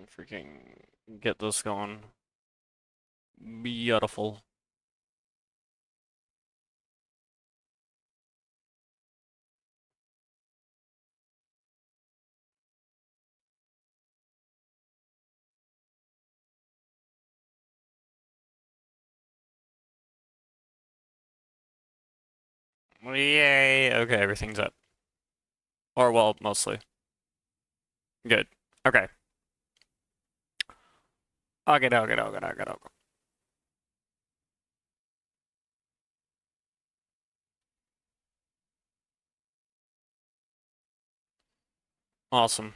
freaking get this going. Beautiful. Yay. Okay, everything's up. Or, well, mostly. Good. Okay. Okay, okay, okay, okay, okay. Awesome.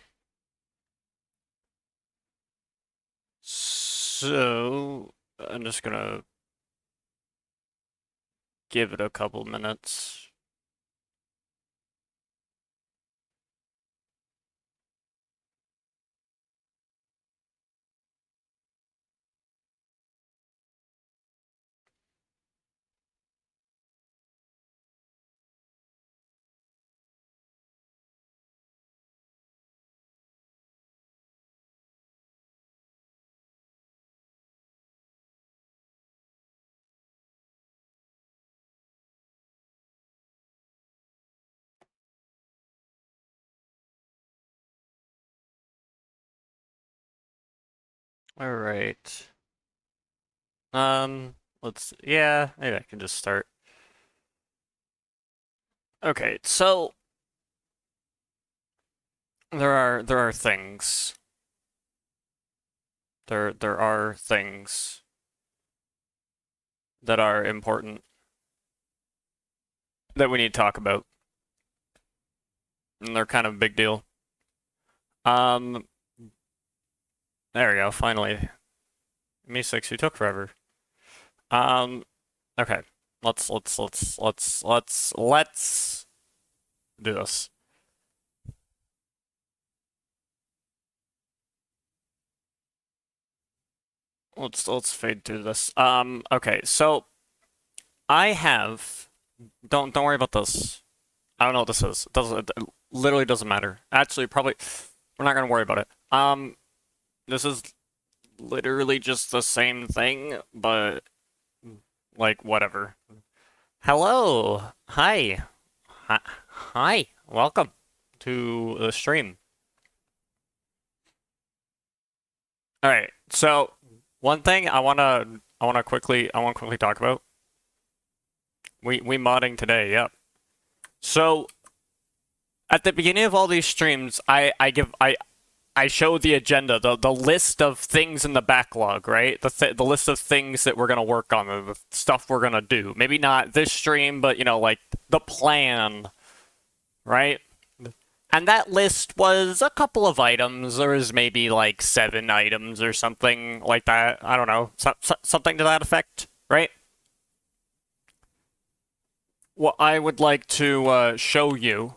So, I'm just gonna give it a couple minutes. Alright. Yeah, maybe I can just start. Okay, so there are things. There are things that are important that we need to talk about. And they're kind of a big deal. Um, there we go, finally. Me 6, you took forever. Um, okay. Let's do this. Let's fade through this. Okay, so I have don't worry about this. I don't know what this is. It literally doesn't matter. Actually, probably we're not gonna worry about it. This is literally just the same thing, but like whatever. Hello. Hi. Hi. Welcome to the stream. All right. So one thing I want to quickly talk about. We modding today. Yep. So at the beginning of all these streams, I show the agenda, the list of things in the backlog, right? The list of things that we're gonna work on, the stuff we're gonna do. Maybe not this stream, but you know, like the plan, right? And that list was a couple of items. There was maybe like 7 items or something like that. I don't know, something to that effect, right? What I would like to show you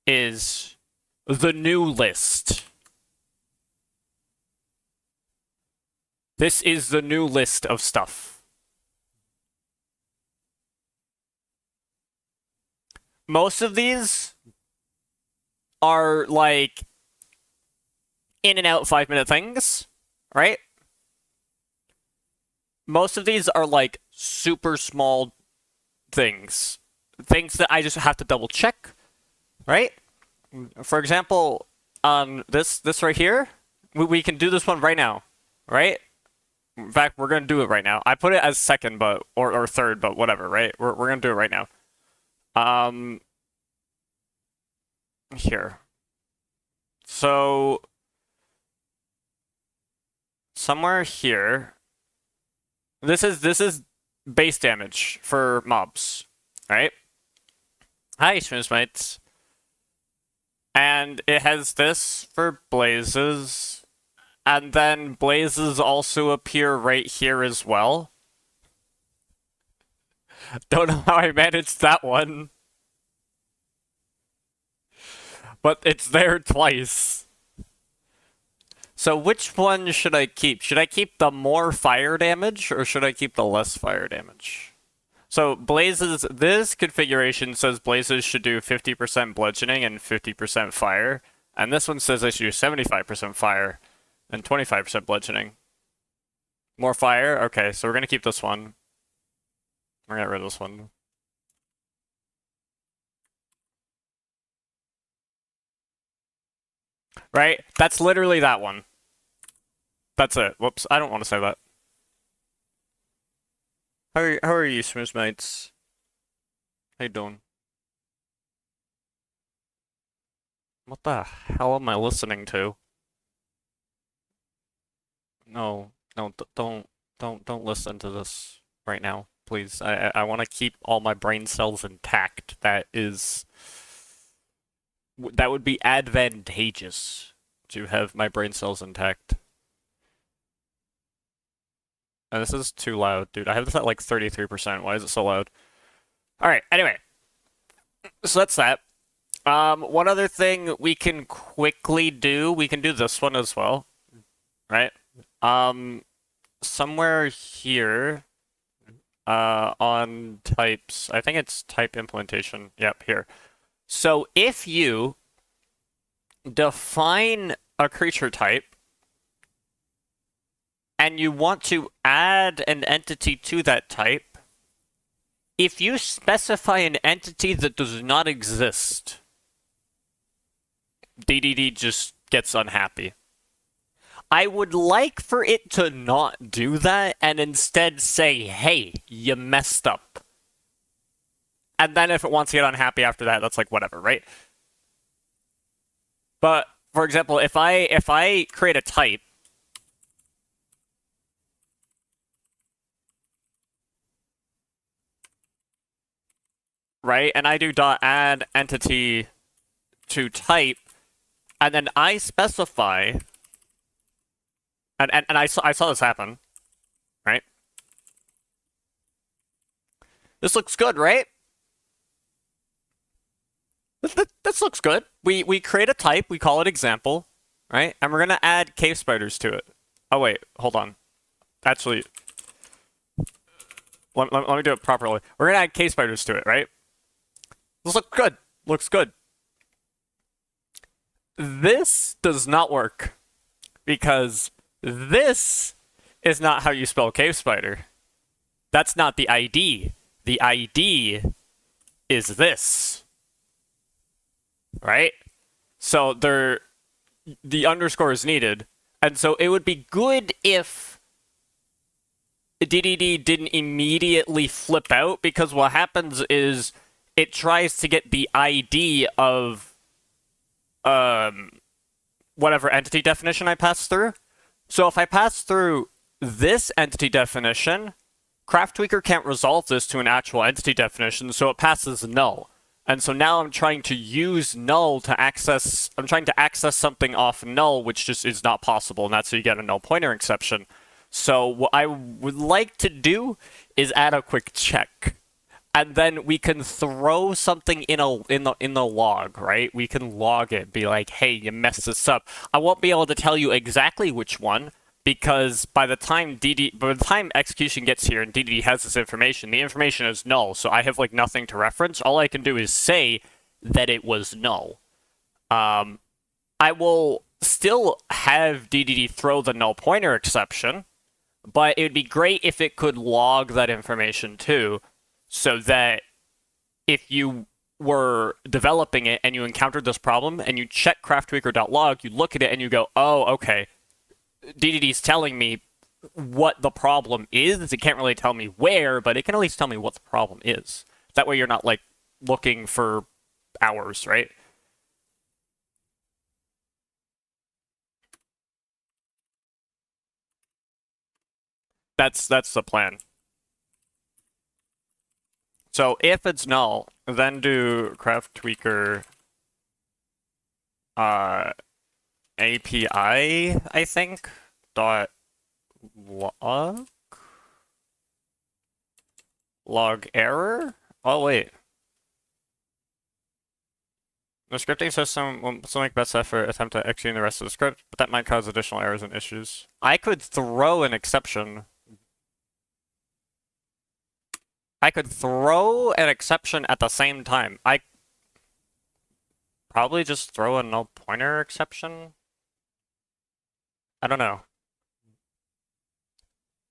is the new list. This is the new list of stuff. Most of these are like in and out 5-minute things, right? Most of these are like super small things. Things that I just have to double check, right? For example, this right here, we can do this one right now, right? In fact, we're gonna do it right now. I put it as second, but or third, but whatever, right? We're gonna do it right now. Here. So somewhere here, this is base damage for mobs, right? Hi, Schmizzmites. And it has this for blazes, and then blazes also appear right here as well. Don't know how I managed that one, but it's there twice. So which one should I keep? Should I keep the more fire damage, or should I keep the less fire damage? So blazes, this configuration says blazes should do 50% bludgeoning and 50% fire. And this one says issue 75% fire and 25% bludgeoning. More fire? Okay, so we're gonna keep this one. We're gonna get rid of this one. Right? That's literally that one. That's it. Whoops, I don't want to say that. How are you, Smooth Mates? How you doing? What the hell am I listening to? No, no, don't listen to this right now, please. I want to keep all my brain cells intact. That would be advantageous to have my brain cells intact. And this is too loud, dude. I have this at like 33%. Why is it so loud? Alright, anyway. So that's that. One other thing we can quickly do, we can do this one as well. Right? Somewhere here, on types, I think it's type implementation. Yep, here. So if you define a creature type, and you want to add an entity to that type, if you specify an entity that does not exist, DDD just gets unhappy. I would like for it to not do that and instead say, hey, you messed up. And then if it wants to get unhappy after that, that's like whatever, right? But, for example, if I create a type, right, and I do .add entity to type, and then I specify, and I saw this happen, right? This looks good, right? This looks good. We create a type, we call it example, right? And we're gonna add cave spiders to it. Oh wait, hold on. Actually, let me do it properly. We're gonna add cave spiders to it, right? This looks good. Looks good. This does not work because this is not how you spell cave spider. That's not the ID. The ID is this. Right? So the underscore is needed. And so it would be good if DDD didn't immediately flip out, because what happens is it tries to get the ID of whatever entity definition I pass through. So if I pass through this entity definition, Craft Tweaker can't resolve this to an actual entity definition, so it passes null. And so now I'm trying to use null to access, I'm trying to access something off null, which just is not possible, and that's how you get a null pointer exception. So what I would like to do is add a quick check. And then we can throw something in the log, right? We can log it, be like, hey, you messed this up. I won't be able to tell you exactly which one, because by the time execution gets here and DDD has this information, the information is null, so I have like nothing to reference. All I can do is say that it was null. I will still have DDD throw the null pointer exception, but it would be great if it could log that information too, so that if you were developing it and you encountered this problem and you check craftweaker.log, you look at it and you go, oh, okay, DDD's telling me what the problem is. It can't really tell me where, but it can at least tell me what the problem is. That way you're not, like, looking for hours, right? That's the plan. So if it's null, then do craft tweaker API, I think, dot log error? Oh wait. The scripting system will still make best effort attempt to execute the rest of the script, but that might cause additional errors and issues. I could throw an exception. I could throw an exception at the same time. probably just throw a null pointer exception. I don't know.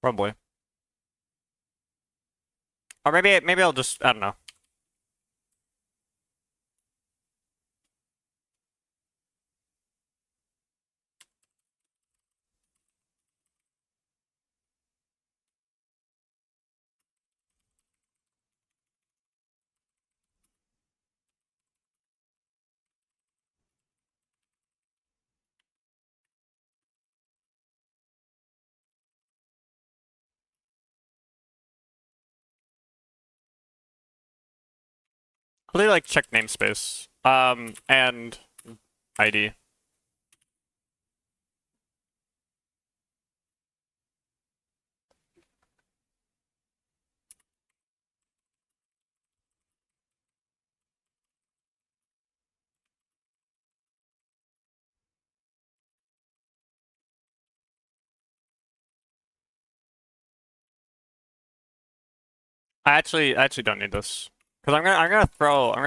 Probably. Or maybe I'll just, I don't know. I really like check namespace. And ID. I actually don't need this. Because I'm gonna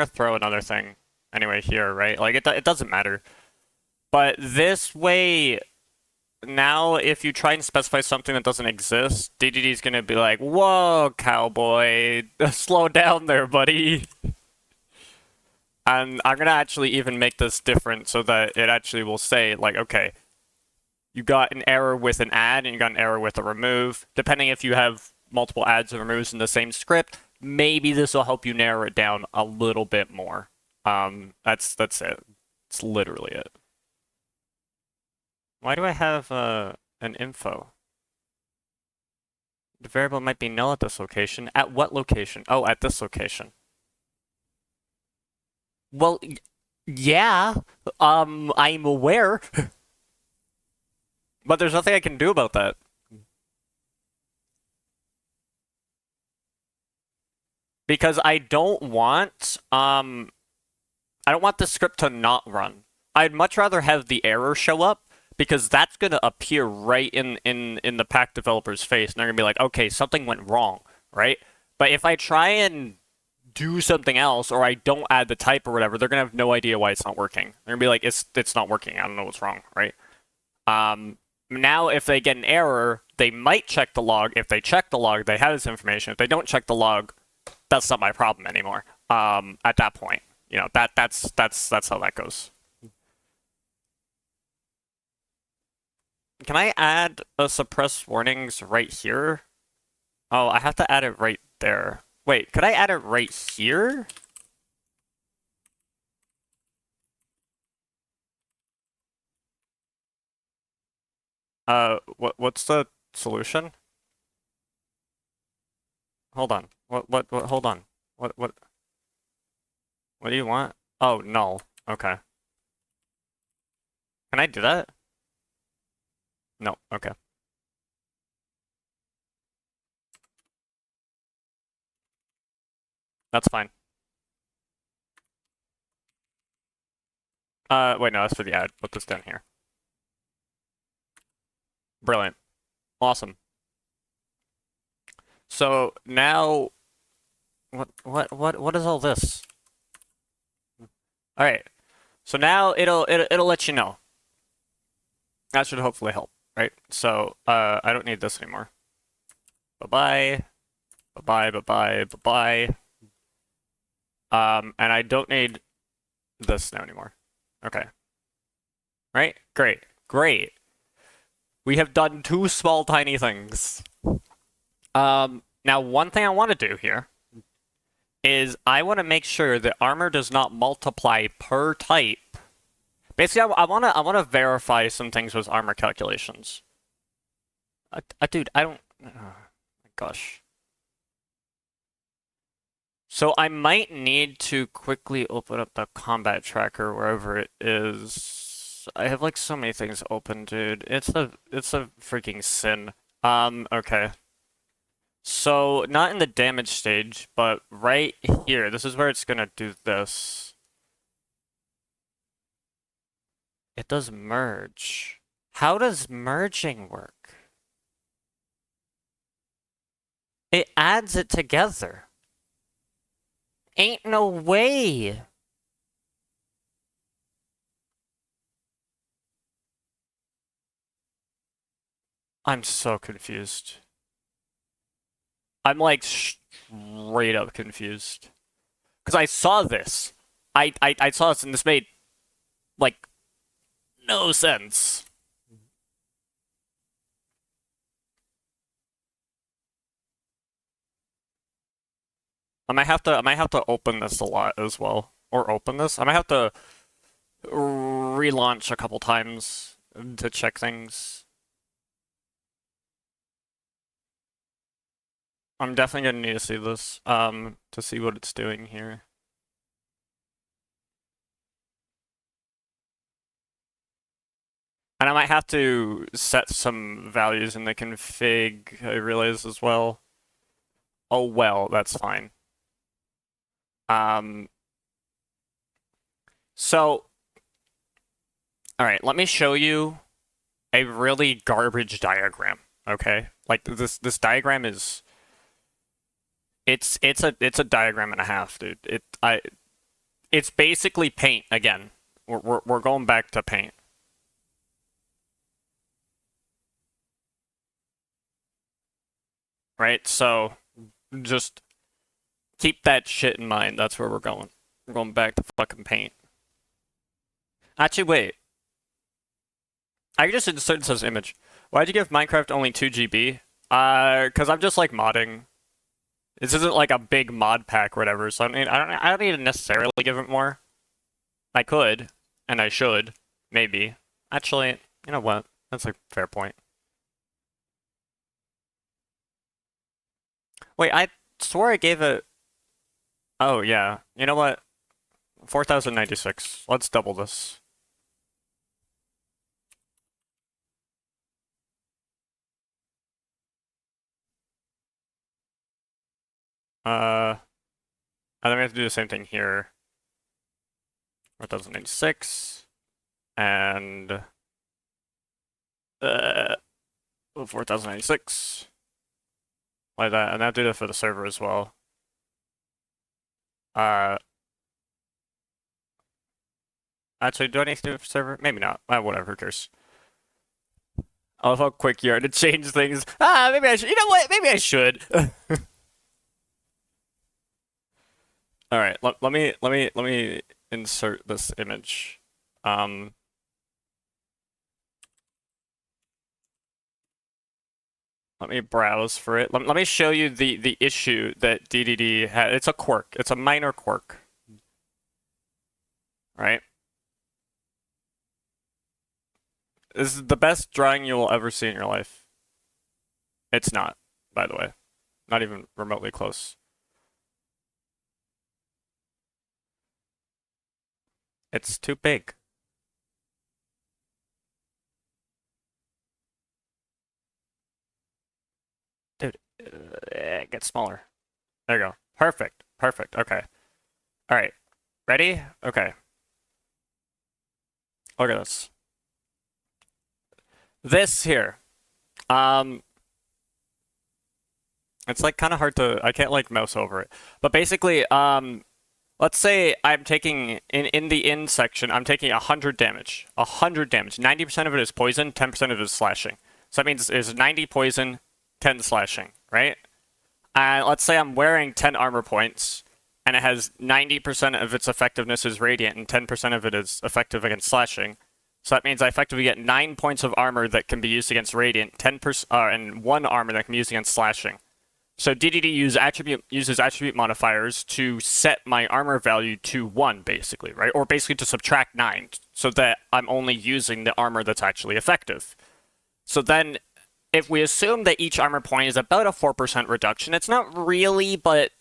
throw another thing anyway here, right? Like it doesn't matter. But this way, now if you try and specify something that doesn't exist, DDD's gonna be like, "Whoa, cowboy, slow down there, buddy." And I'm gonna actually even make this different so that it actually will say like, okay, you got an error with an add and you got an error with a remove. Depending if you have multiple adds and removes in the same script, maybe this will help you narrow it down a little bit more. That's it. It's literally it. Why do I have an info? The variable might be null at this location. At what location? Oh, at this location. Well, yeah. I'm aware. But there's nothing I can do about that. Because I don't want the script to not run. I'd much rather have the error show up because that's gonna appear right in the pack developer's face, and they're gonna be like, okay, something went wrong, right? But if I try and do something else or I don't add the type or whatever, they're gonna have no idea why it's not working. They're gonna be like, it's not working. I don't know what's wrong, right? Now if they get an error, they might check the log. If they check the log, they have this information. If they don't check the log, that's not my problem anymore. At that point, you know, that's how that goes. Can I add a suppress warnings right here? Oh, I have to add it right there. Wait, could I add it right here? What's the solution? Hold on. What, hold on. What do you want? Oh, null. Okay. Can I do that? No, okay. That's fine. Wait, no, that's for the ad. Put this down here. Brilliant. Awesome. So now, what is all this? All right. So now it'll let you know. That should hopefully help, right? So I don't need this anymore. Bye bye, bye bye, bye bye, bye bye. And I don't need this now anymore. Okay. Right? Great. Great. We have done two small tiny things. Now one thing I want to do here is I want to make sure that armor does not multiply per type. Basically, I want to verify some things with armor calculations. Dude, I don't. Gosh. So I might need to quickly open up the combat tracker wherever it is. I have like so many things open, dude. It's a freaking sin. Okay. So not in the damage stage, but right here. This is where it's gonna do this. It does merge. How does merging work? It adds it together. Ain't no way. I'm so confused. I'm like straight up confused. Because I saw this. I saw this and this made like no sense. I might have to open this a lot as well. Or open this. I might have to relaunch a couple times to check things. I'm definitely gonna need to see this, to see what it's doing here. And I might have to set some values in the config, I realize as well. Oh well, that's fine. So, alright, let me show you a really garbage diagram, okay? Like this diagram is it's a diagram and a half, dude. It's basically paint again. We're going back to paint. Right? So just keep that shit in mind. That's where we're going. We're going back to fucking paint. Actually, wait. I just inserted this image. Why'd you give Minecraft only 2 GB? Because I'm just like modding. This isn't like a big mod pack or whatever, so I don't need to necessarily give it more. I could, and I should, maybe. Actually, you know what? That's a fair point. Wait, I swore I gave it... Oh, yeah. You know what? 4,096. Let's double this. And then we have to do the same thing here. 4,096. And... 4,096. Like that, and I'll do that for the server as well. Actually, do I need to do it for server? Maybe not. Whatever, who cares? I love how quick you are to change things. Maybe I should. You know what? Maybe I should. All right. Let me insert this image. Let me browse for it. Let me show you the issue that DDD had. It's a quirk. It's a minor quirk. Right? This is the best drawing you will ever see in your life. It's not, by the way. Not even remotely close. It's too big. Dude, get smaller. There you go. Perfect. Perfect. Okay. All right. Ready? Okay. Look at this. This here. It's like kind of hard to, I can't like mouse over it. But basically, let's say I'm taking, in the in section, I'm taking 100 damage. 100 damage. 90% of it is poison, 10% of it is slashing. So that means it's 90 poison, 10 slashing, right? And let's say I'm wearing 10 armor points, and it has 90% of its effectiveness is radiant, and 10% of it is effective against slashing. So that means I effectively get 9 points of armor that can be used against radiant, 10% and 1 armor that can be used against slashing. So DDD uses attribute modifiers to set my armor value to 1, basically, right? Or basically to subtract 9, so that I'm only using the armor that's actually effective. So then, if we assume that each armor point is about a 4% reduction, it's not really, but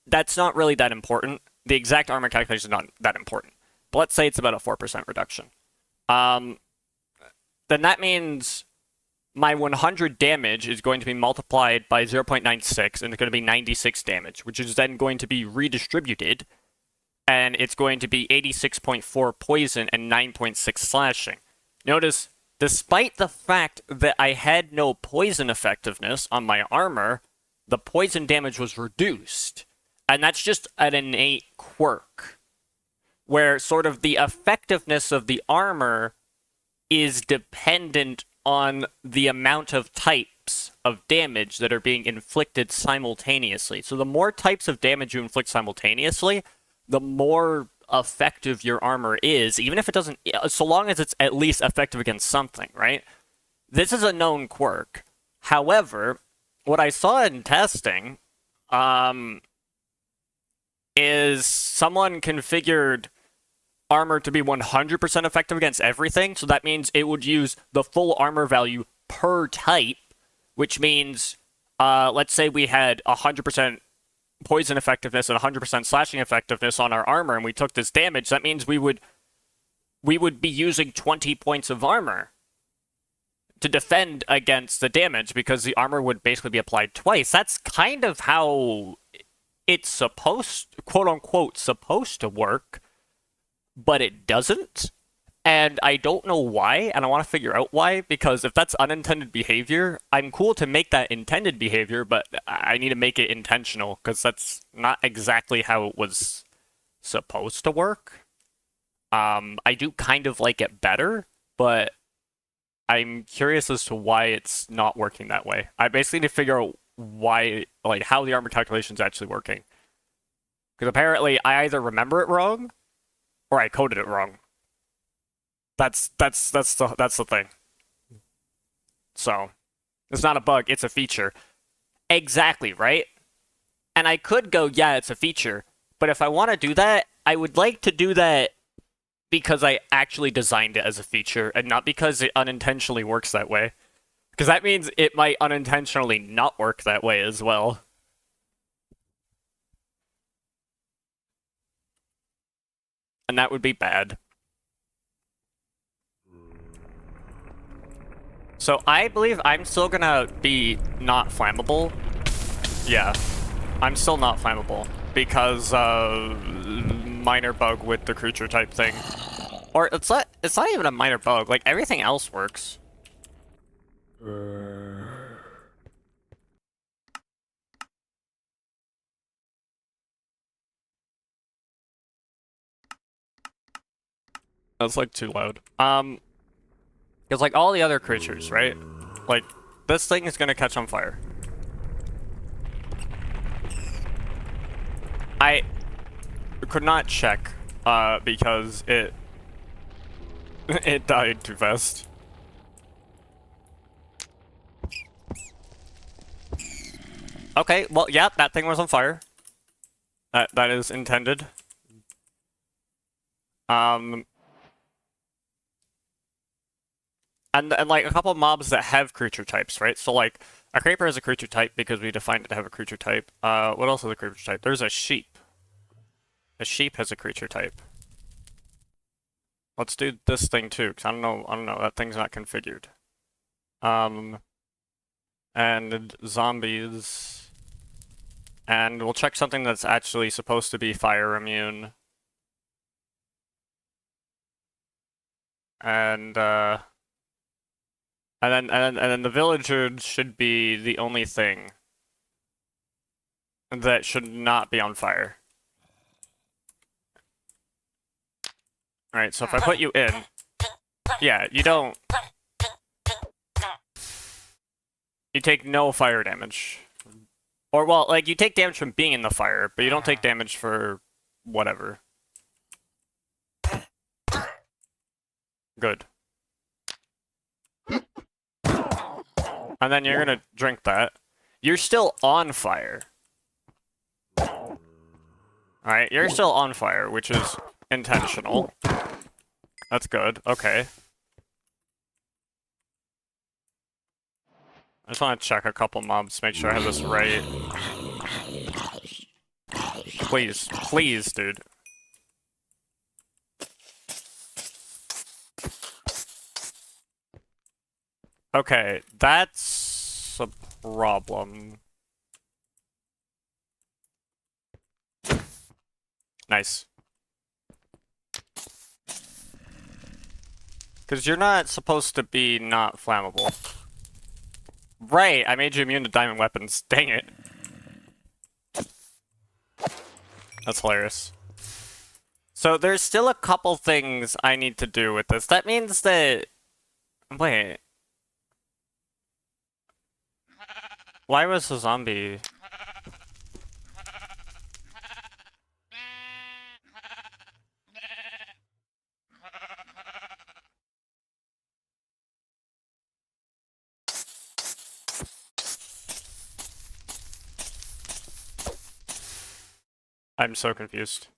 that's not really that important. The exact armor calculation is not that important. But let's say it's about a 4% reduction. Then that means my 100 damage is going to be multiplied by 0.96, and it's going to be 96 damage, which is then going to be redistributed, and it's going to be 86.4 poison and 9.6 slashing. Notice, despite the fact that I had no poison effectiveness on my armor, the poison damage was reduced. And that's just an innate quirk, where sort of the effectiveness of the armor is dependent on the amount of types of damage that are being inflicted simultaneously. So the more types of damage you inflict simultaneously, the more effective your armor is, even if it doesn't, so long as it's at least effective against something, right? This is a known quirk. However, what I saw in testing, is someone configured armor to be 100% effective against everything, so that means it would use the full armor value per type, which means, let's say we had 100% poison effectiveness and 100% slashing effectiveness on our armor, and we took this damage, that means we would be using 20 points of armor to defend against the damage, because the armor would basically be applied twice. That's kind of how it's supposed, quote-unquote, supposed to work, but it doesn't. And I don't know why, and I want to figure out why, because if that's unintended behavior, I'm cool to make that intended behavior, but I need to make it intentional, because that's not exactly how it was supposed to work. I do kind of like it better, but I'm curious as to why it's not working that way. I basically need to figure out why, like, how the armor calculation is actually working. Because apparently I either remember it wrong, or I coded it wrong. That's the thing. So, it's not a bug, it's a feature. Exactly, right? And I could go, yeah, it's a feature. But if I want to do that, I would like to do that because I actually designed it as a feature, and not because it unintentionally works that way. Because that means it might unintentionally not work that way as well. And that would be bad. So I believe I'm still gonna be not flammable. Yeah, I'm still not flammable because minor bug with the creature type thing. Or it's not even a minor bug, like everything else works. That's like too loud. Because like all the other creatures, right? Like this thing is gonna catch on fire. I could not check because it died too fast. Okay, well, yeah, that thing was on fire. That is intended. And like a couple of mobs that have creature types, right? So like a creeper is a creature type because we defined it to have a creature type. What else is a creature type? There's a sheep. A sheep has a creature type. Let's do this thing too, because I don't know, that thing's not configured. And zombies. And we'll check something that's actually supposed to be fire immune. And then the villager should be the only thing that should not be on fire. Alright, so if I put you in, yeah, you take no fire damage. Or, well, like, you take damage from being in the fire, but you don't take damage for whatever. Good. And then you're gonna drink that. You're still on fire. Alright, you're still on fire, which is intentional. That's good. Okay. I just want to check a couple mobs, make sure I have this right. Please. Please, dude. Okay, that's a problem. Nice. Because you're not supposed to be not flammable. Right, I made you immune to diamond weapons. Dang it. That's hilarious. So there's still a couple things I need to do with this. That means that... Wait. Why was the zombie? I'm so confused.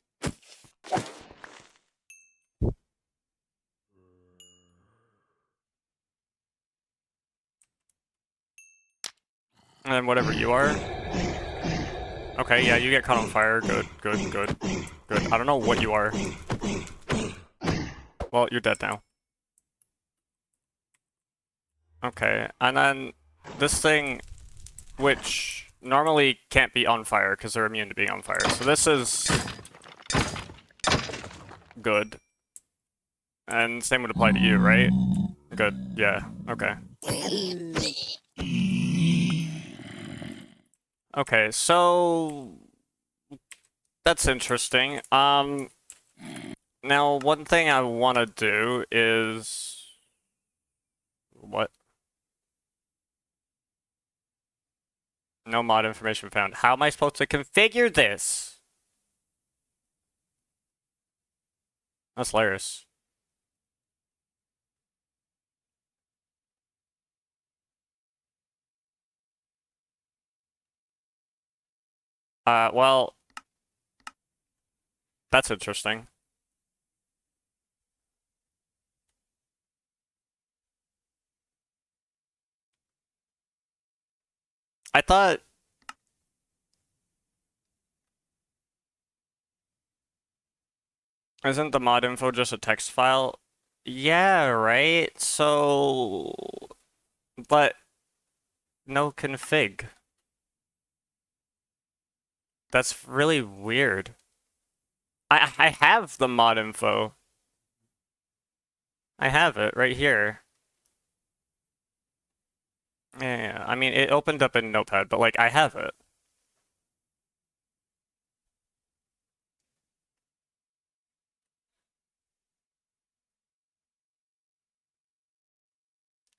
And then whatever you are. Okay, yeah, you get caught on fire. Good, good, good, good. I don't know what you are. Well, you're dead now. Okay, and then this thing, which normally can't be on fire because they're immune to being on fire. So this is good. And same would apply to you, right? Good, yeah, okay. Okay, so that's interesting. Now one thing I want to do is what? No mod information found. How am I supposed to configure this? That's hilarious. Well, that's interesting. I thought... Isn't the mod info just a text file? Yeah, right? So... But... No config. That's really weird. I have the mod info. I have it right here. Yeah, I mean, it opened up in Notepad, but, like, I have it.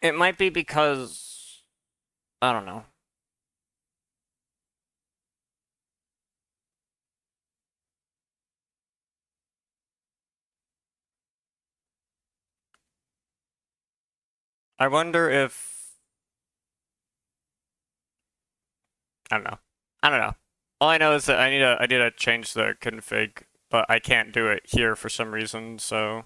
It might be because... I don't know. I wonder if... I don't know. I don't know. All I know is that I need to change the config, but I can't do it here for some reason, so...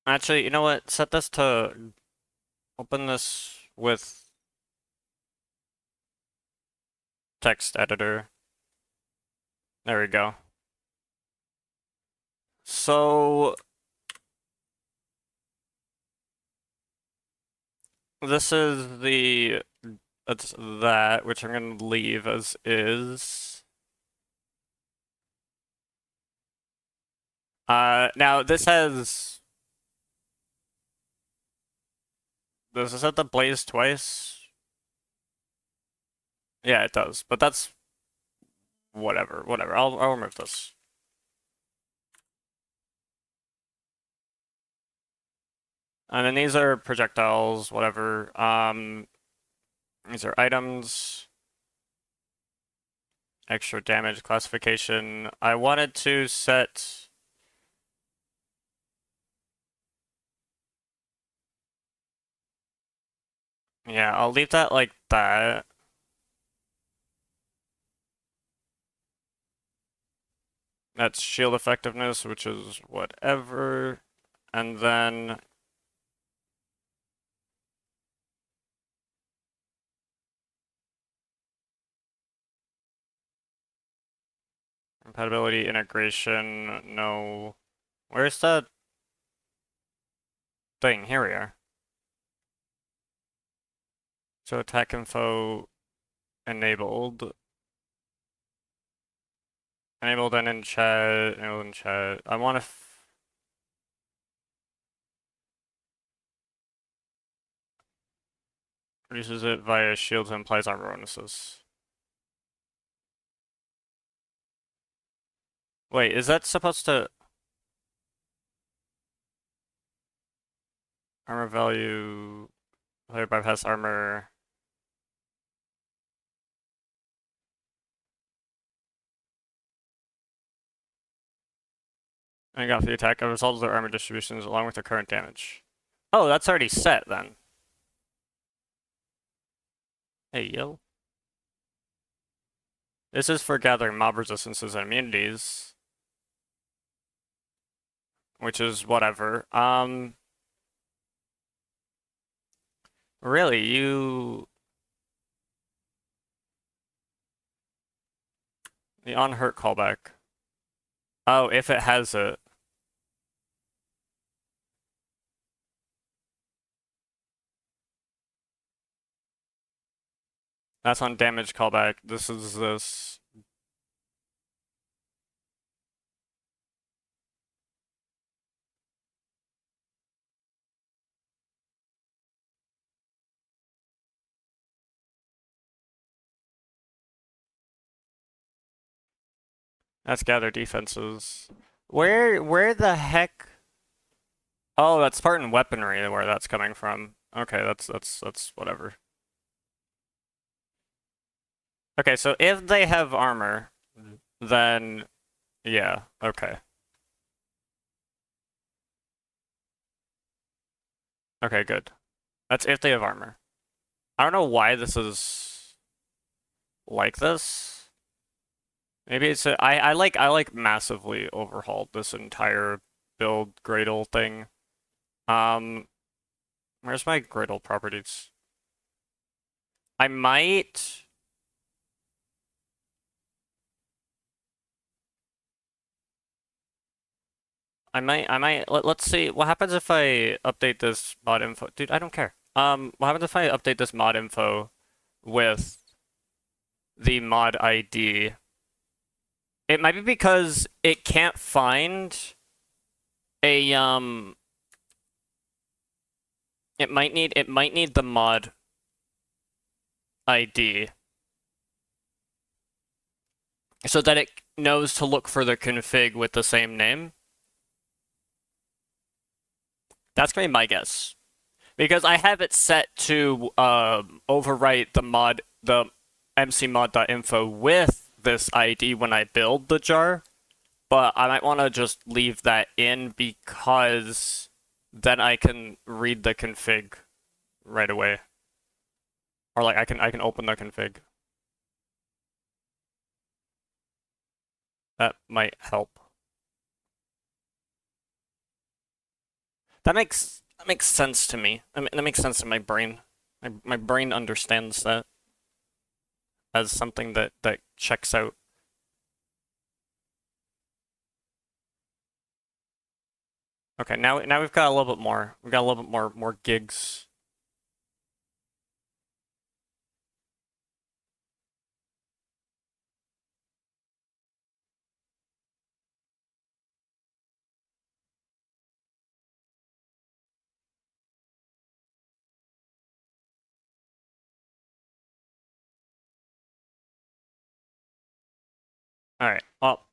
Actually, you know what? Set this to... Open this with... text editor. There we go. So... This is the... That's that, which I'm gonna leave as is. Now this has... Does this have the blaze twice? Yeah, it does, but that's... Whatever. I'll remove this. And then these are projectiles, whatever. These are items. Extra damage classification. I wanted to set... Yeah, I'll leave that like that. That's shield effectiveness, which is whatever. And then... Compatibility, integration, no... Where's the thing? Here we are. So attack info enabled. Enabled and in chat, enabled in chat. I want to... Reduces it via shields and applies armor bonuses. Wait, is that supposed to... Armor value. Player bypass armor. I got the attack. A result of their armor distributions along with their current damage. Oh, that's already set then. Hey, yo. This is for gathering mob resistances and immunities. Which is whatever. Really, you... The unhurt callback. Oh, if it has it. That's on damage callback. This is this. That's gather defenses. Where the heck? Oh, that's Spartan weaponry where that's coming from. Okay, that's whatever. Okay, so if they have armor, then yeah, okay. Okay, good. That's if they have armor. I don't know why this is like this. Maybe it's I like massively overhauled this entire build Gradle thing. Where's my Gradle properties? I might let's see what happens if I update this mod info. Dude, I don't care. What happens if I update this mod info with the mod ID? It might be because it can't find a it might need the mod ID so that it knows to look for the config with the same name. That's gonna be my guess. Because I have it set to overwrite the mcmod.info with this ID when I build the jar, but I might want to just leave that in because then I can read the config right away. Or like I can open the config. That might help. That makes sense to me. I mean, that makes sense in my brain. My brain understands that as something that checks out. Okay, now we've got a little bit more. We've got a little bit more gigs. All right. Well,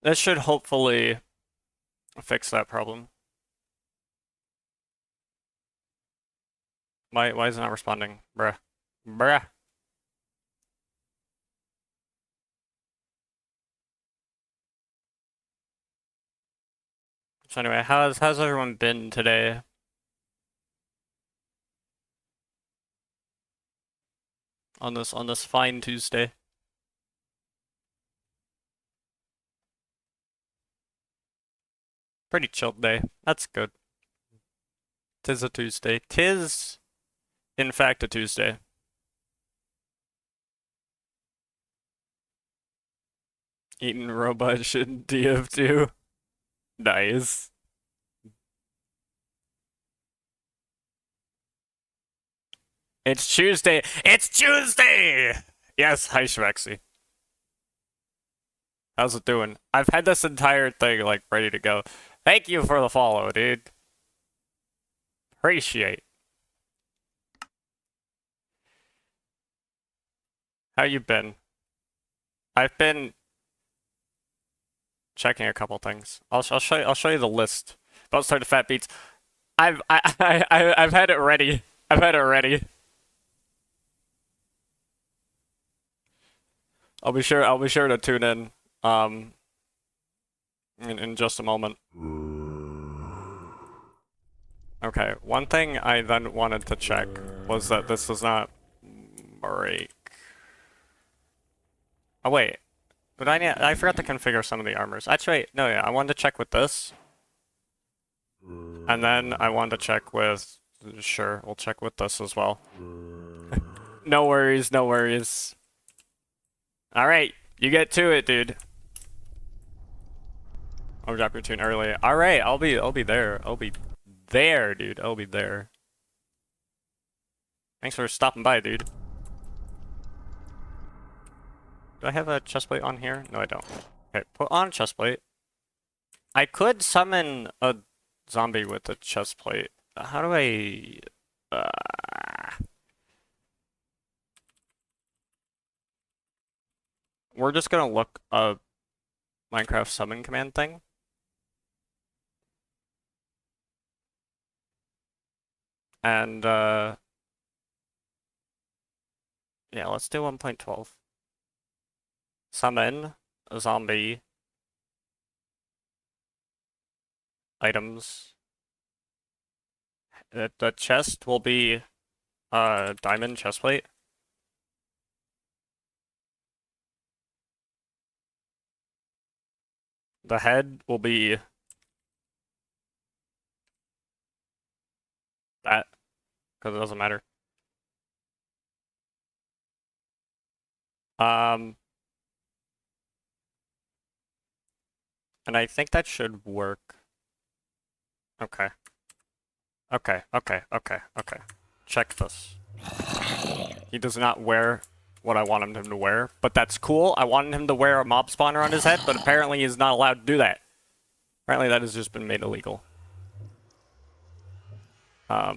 this should hopefully fix that problem. Why is it not responding? Bruh. Bruh. So anyway, how's everyone been today? On this fine Tuesday? Pretty chilled day. That's good. Tis a Tuesday. Tis, in fact, a Tuesday. Eating robot shit DF2. Nice. It's Tuesday. It's Tuesday! Yes, hi Shvexy. How's it doing? I've had this entire thing like ready to go. Thank you for the follow, dude. Appreciate. How you been? I've been checking a couple things. I'll show you the list. Don't start the fat beats. I've had it ready. I've had it ready. I'll be sure to tune in in just a moment. Okay, one thing I then wanted to check was that this does not break. Oh wait, but I forgot to configure some of the armors. Actually, wait, no, yeah, I wanted to check with this, and then I wanted to check with. Sure, we'll check with this as well. No worries, no worries. All right, you get to it, dude. I'll drop your tune early. All right, I'll be there. I'll be there, dude. I'll be there. Thanks for stopping by, dude. Do I have a chestplate on here? No, I don't. Okay, put on chestplate. I could summon a zombie with a chestplate. How do I... We're just gonna look up Minecraft summon command thing. And, yeah, let's do 1.12. Summon a zombie. Items. The chest will be diamond chestplate. The head will be that, because it doesn't matter. And I think that should work. Okay. Okay, okay, okay, okay. Check this. He does not wear what I wanted him to wear, but that's cool. I wanted him to wear a mob spawner on his head, but apparently he's not allowed to do that. Apparently that has just been made illegal. That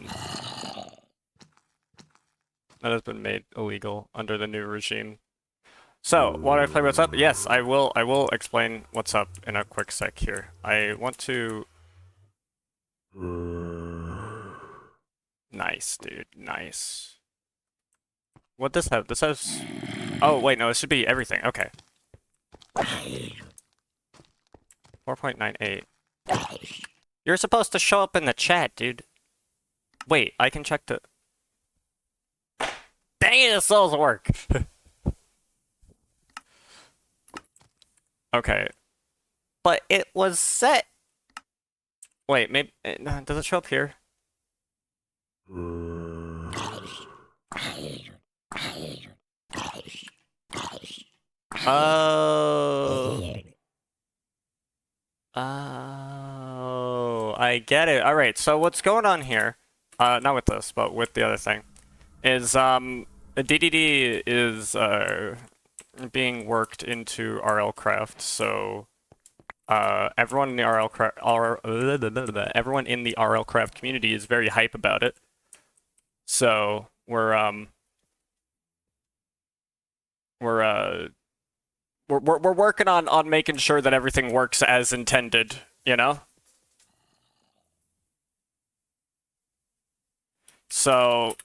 has been made illegal under the new regime. So, want to explain what's up? Yes, I will explain what's up in a quick sec here. I want to... Nice, dude. Nice. What does this have? This has... Oh, wait, no, it should be everything. Okay. 4.98. You're supposed to show up in the chat, dude. Wait, I can check the... Dang it, this doesn't work! Okay. But it was set... Wait, maybe... Does it show up here? Oh... Oh, I get it. All right, so what's going on here, not with this, but with the other thing, is the DDD is being worked into RL Craft, so everyone in the everyone in the RL Craft community is very hype about it. So we're working on making sure that everything works as intended, you know? So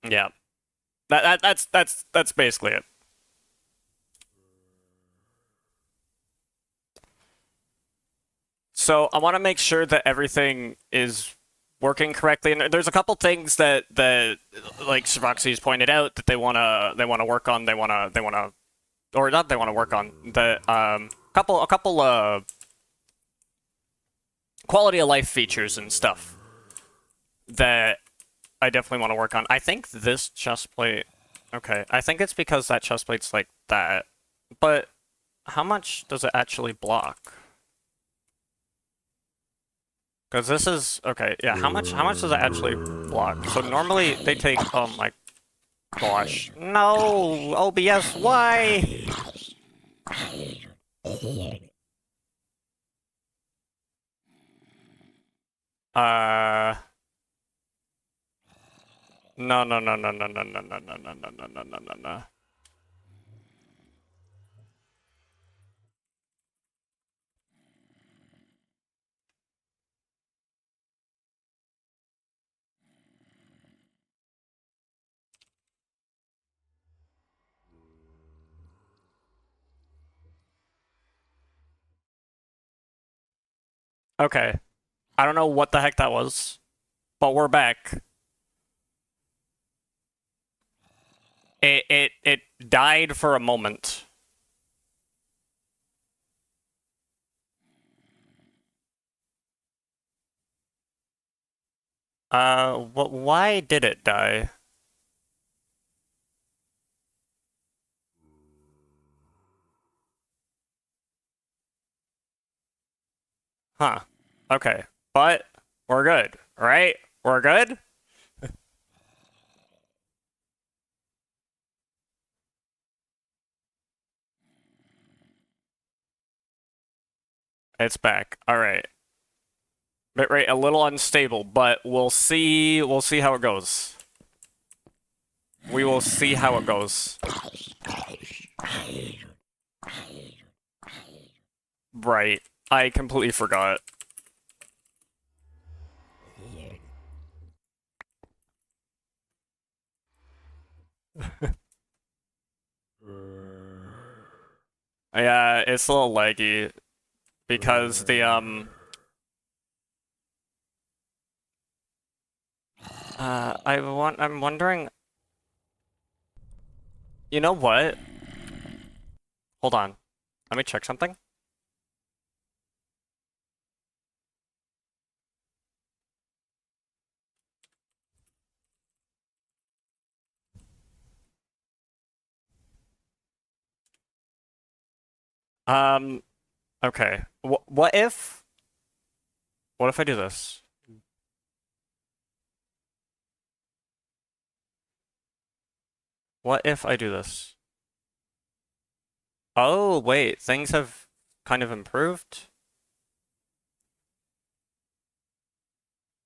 yeah. That's basically it. So I want to make sure that everything is working correctly, and there's a couple things that like Savaxi's pointed out that they wanna work on. They wanna or not. They wanna work on the couple quality of life features and stuff that I definitely want to work on. I think this chest plate. Okay, I think it's because that chest plate's like that. But how much does it actually block? Because this is okay. Yeah, how much does it actually block? So normally they take. Oh my gosh! No, OBS. Why? No, no, no, no, no, no, no, no, no, no, no, no, no, no, no, no. Okay. I don't know what the heck that was, but we're back. It died for a moment. Why did it die? Huh. Okay. But we're good, right? We're good? It's back. All right. Bitrate a little unstable, but we'll see how it goes. We will see how it goes. Right. I completely forgot. Yeah, it's a little laggy because I'm wondering, you know what? Hold on. Let me check something. Um, okay. What if I do this? What if I do this? Oh, wait, things have kind of improved.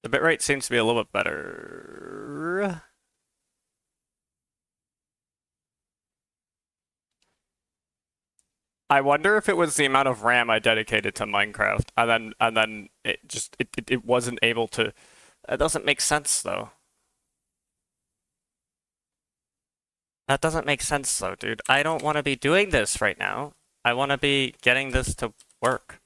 The bitrate seems to be a little bit better. I wonder if it was the amount of RAM I dedicated to Minecraft, and then it wasn't able to. That doesn't make sense though. That doesn't make sense though, dude. I don't want to be doing this right now. I want to be getting this to work.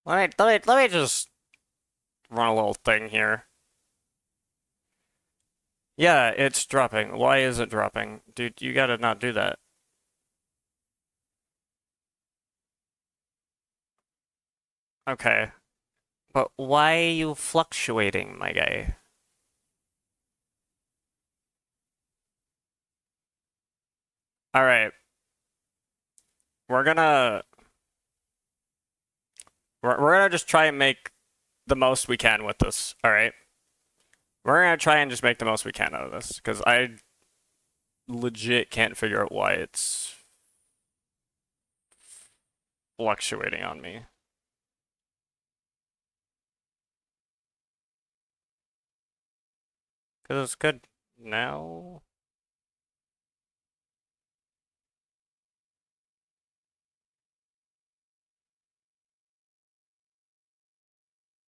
Let me just run a little thing here. Yeah, it's dropping. Why is it dropping? Dude, you gotta not do that. Okay. But why are you fluctuating, my guy? Alright. We're gonna we're gonna just try and make the most we can with this. Alright. We're gonna try and just make the most we can out of this. Because I legit can't figure out why it's fluctuating on me. Because it's good now.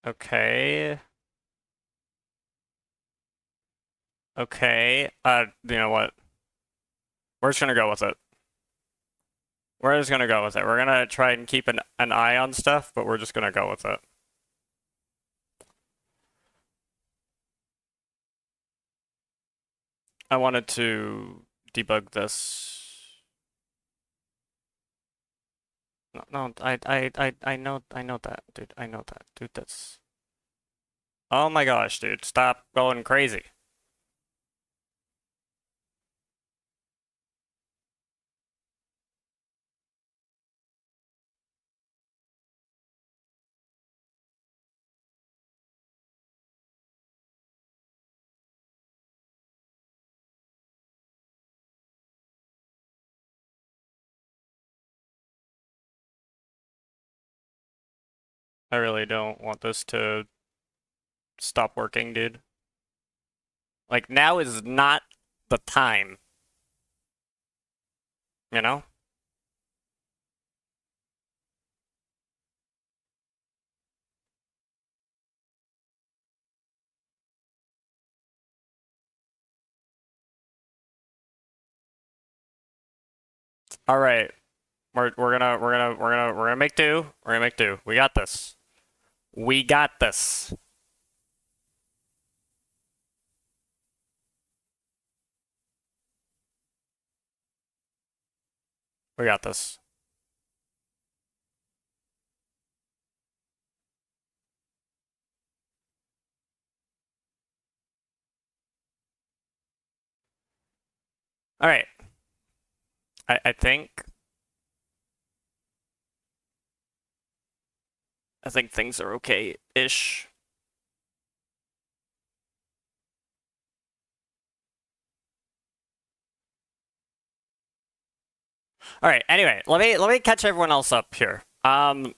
Okay. Okay. You know what? We're just gonna go with it. We're just gonna go with it. We're gonna try and keep an eye on stuff, but we're just gonna go with it. I wanted to debug this. No, no, I know that, dude. I know that, dude. That's. Oh my gosh, dude. Stop going crazy. I really don't want this to stop working, dude. Like, now is not the time, you know? All right. We're gonna make do. We're gonna make do. We got this. We got this. We got this. All right. I think things are okay-ish. All right. Anyway, let me catch everyone else up here. I'm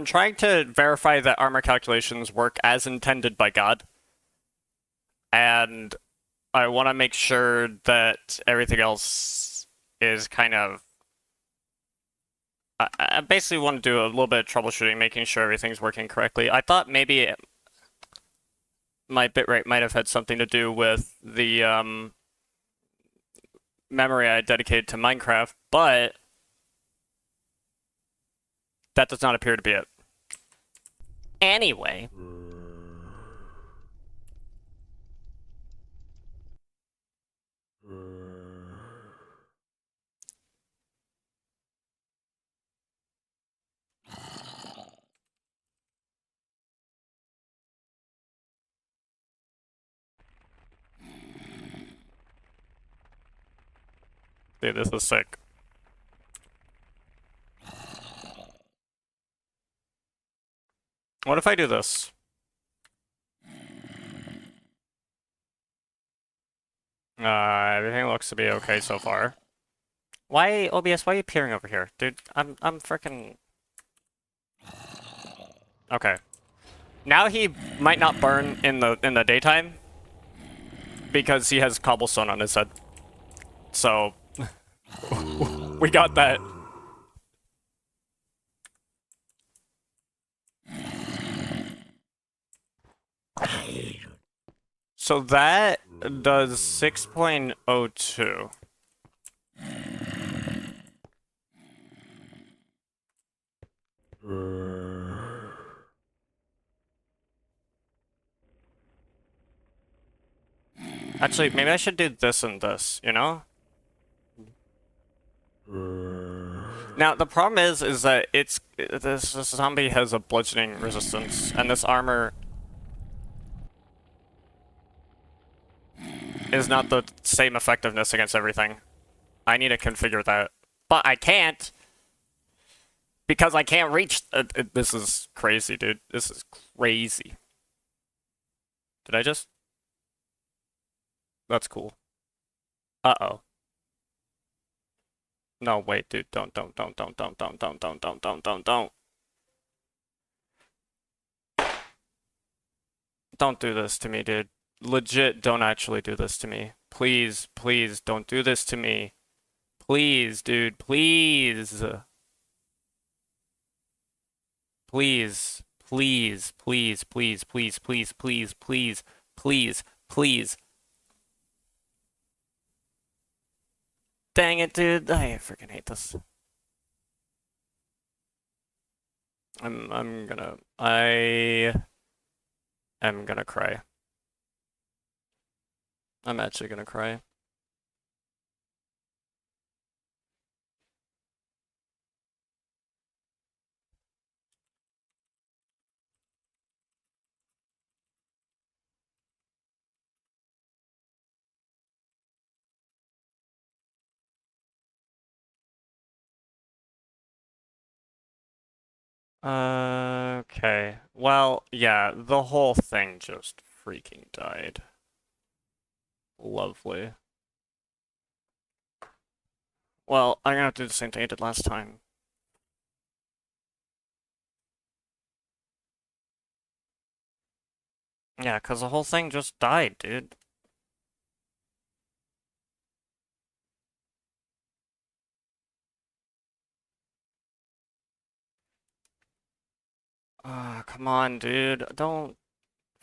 trying to verify that armor calculations work as intended by God, and I want to make sure that everything else is kind of. I basically want to do a little bit of troubleshooting, making sure everything's working correctly. I thought maybe my bitrate might have had something to do with the memory I dedicated to Minecraft, but that does not appear to be it. Anyway. Dude, this is sick. What if I do this? Everything looks to be okay so far. Why, OBS, why are you peering over here? Dude, I'm freaking... Okay. Now he might not burn in the daytime because he has cobblestone on his head. So we got that. So that does 6.02. Actually, maybe I should do this and this, you know? Now, the problem is that this zombie has a bludgeoning resistance, and this armor is not the same effectiveness against everything. I need to configure that. But I can't! Because I can't reach... this is crazy, dude. This is crazy. Did I just... That's cool. Uh-oh. No, wait, dude. Don't. Don't do this to me, dude. Legit, don't actually do this to me. Please, please, don't do this to me. Please, dude, please. Please, please, please, please, please, please, please, please, please, please. Dang it, dude. I freaking hate this. I am gonna cry. I'm actually gonna cry. Okay. Well, yeah, the whole thing just freaking died. Lovely. Well, I'm gonna have to do the same thing I did last time. Yeah, because the whole thing just died, dude. Ah, come on, dude. Don't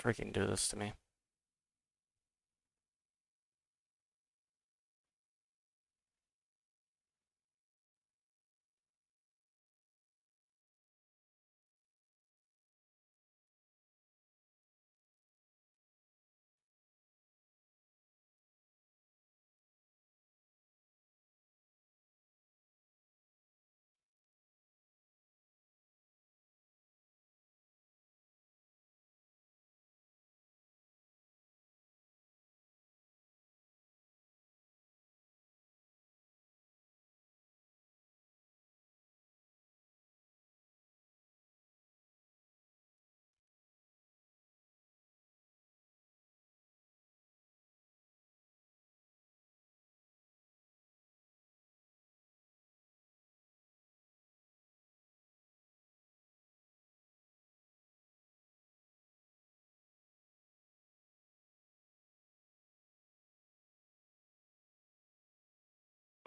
freaking do this to me.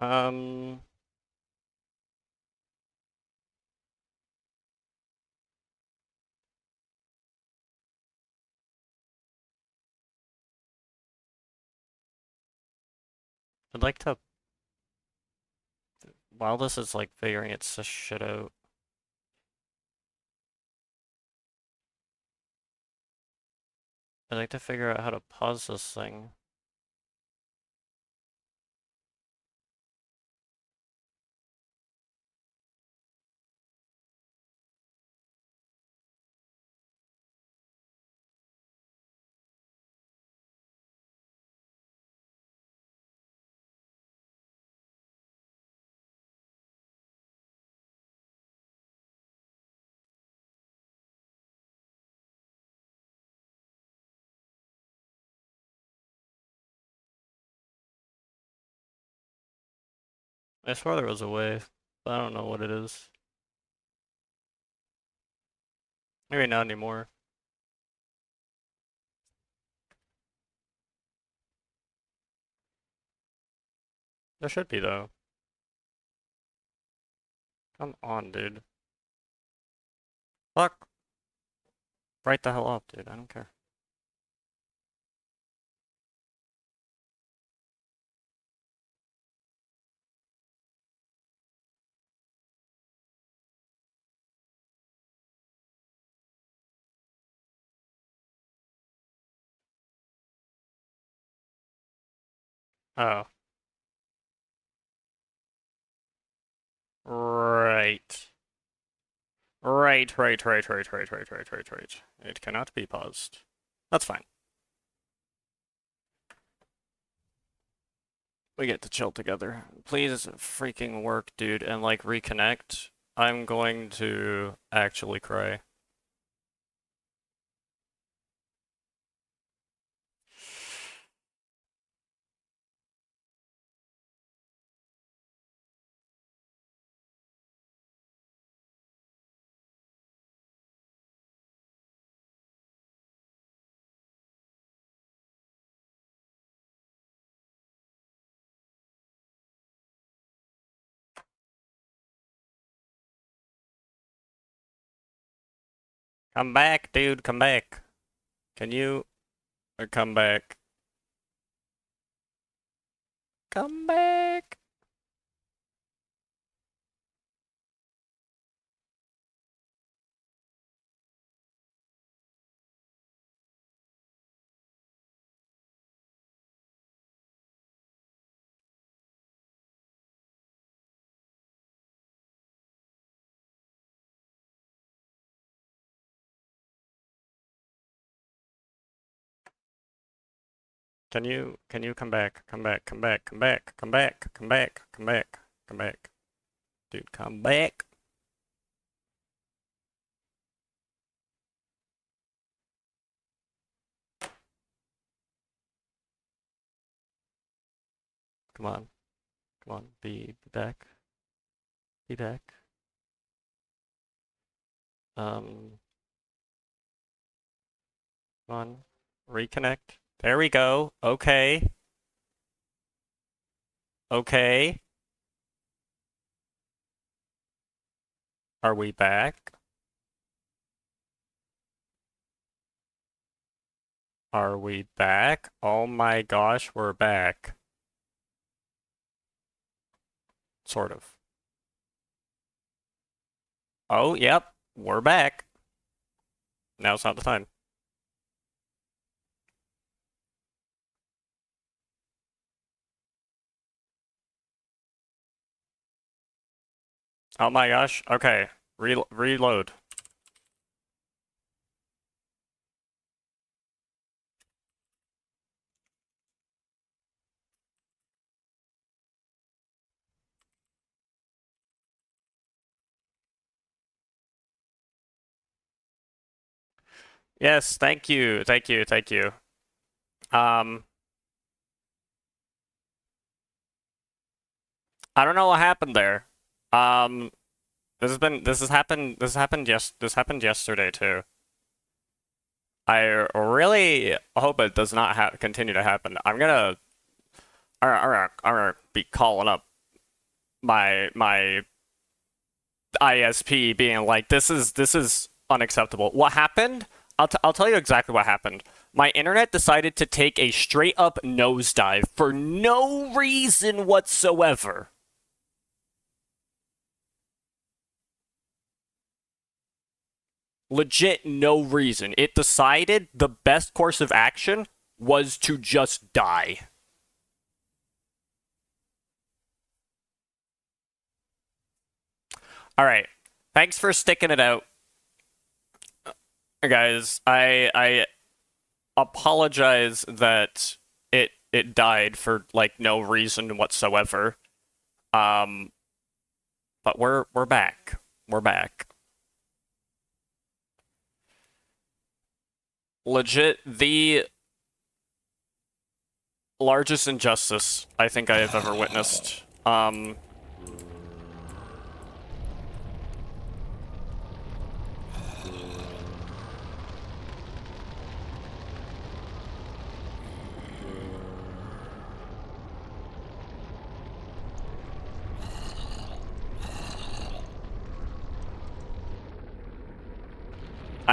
Um, I'd like to, while this is like figuring its shit out. I'd like to figure out how to pause this thing. I swear there was a way, but I don't know what it is. Maybe not anymore. There should be though. Come on, dude. Fuck. Right the hell up, dude. I don't care. Oh. Right. Right. It cannot be paused. That's fine. We get to chill together. Please freaking work, dude, and like reconnect. I'm going to actually cry. Come back, dude, come back. Can you come back? Come back. Can you come back? Come back, come back, come back, come back, come back, come back, come back. Dude, come back. Come on. Come on. Be back. Be back. Um, come on. Reconnect. There we go. Okay. Okay. Are we back? Are we back? Oh my gosh, we're back. Sort of. Oh, yep. We're back. Now's not the time. Oh my gosh. Okay. Reload. Yes, thank you. Thank you. Thank you. Um, I don't know what happened there. Um, this happened yesterday too. I really hope it does not continue to happen. I'm gonna be calling up my ISP being like, this is unacceptable. What happened? I'll tell you exactly what happened. My internet decided to take a straight up nosedive for no reason whatsoever. Legit no reason. It decided the best course of action was to just die. All right. Thanks for sticking it out, guys. I apologize that it died for like no reason whatsoever. Um, but we're back. We're back. Legit the largest injustice I think I have ever witnessed. I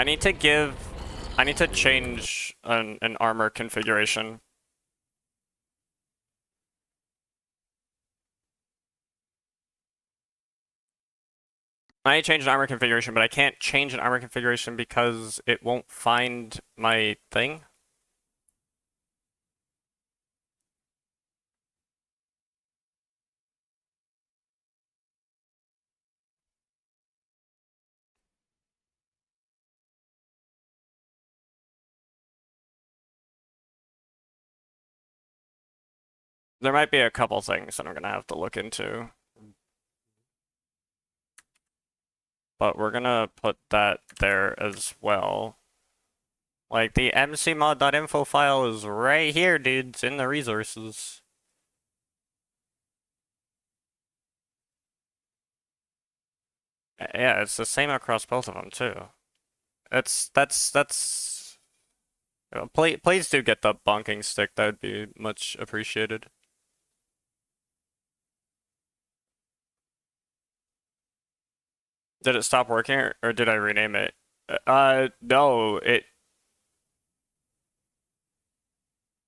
need to give I need to change an armor configuration. I need to change an armor configuration, but I can't change an armor configuration because it won't find my thing. There might be a couple things that I'm gonna have to look into. But we're gonna put that there as well. Like, the mcmod.info file is right here, dude. It's in the resources. Yeah, it's the same across both of them, too. That's... Please do get the bonking stick. That would be much appreciated. Did it stop working, or did I rename it? No, it...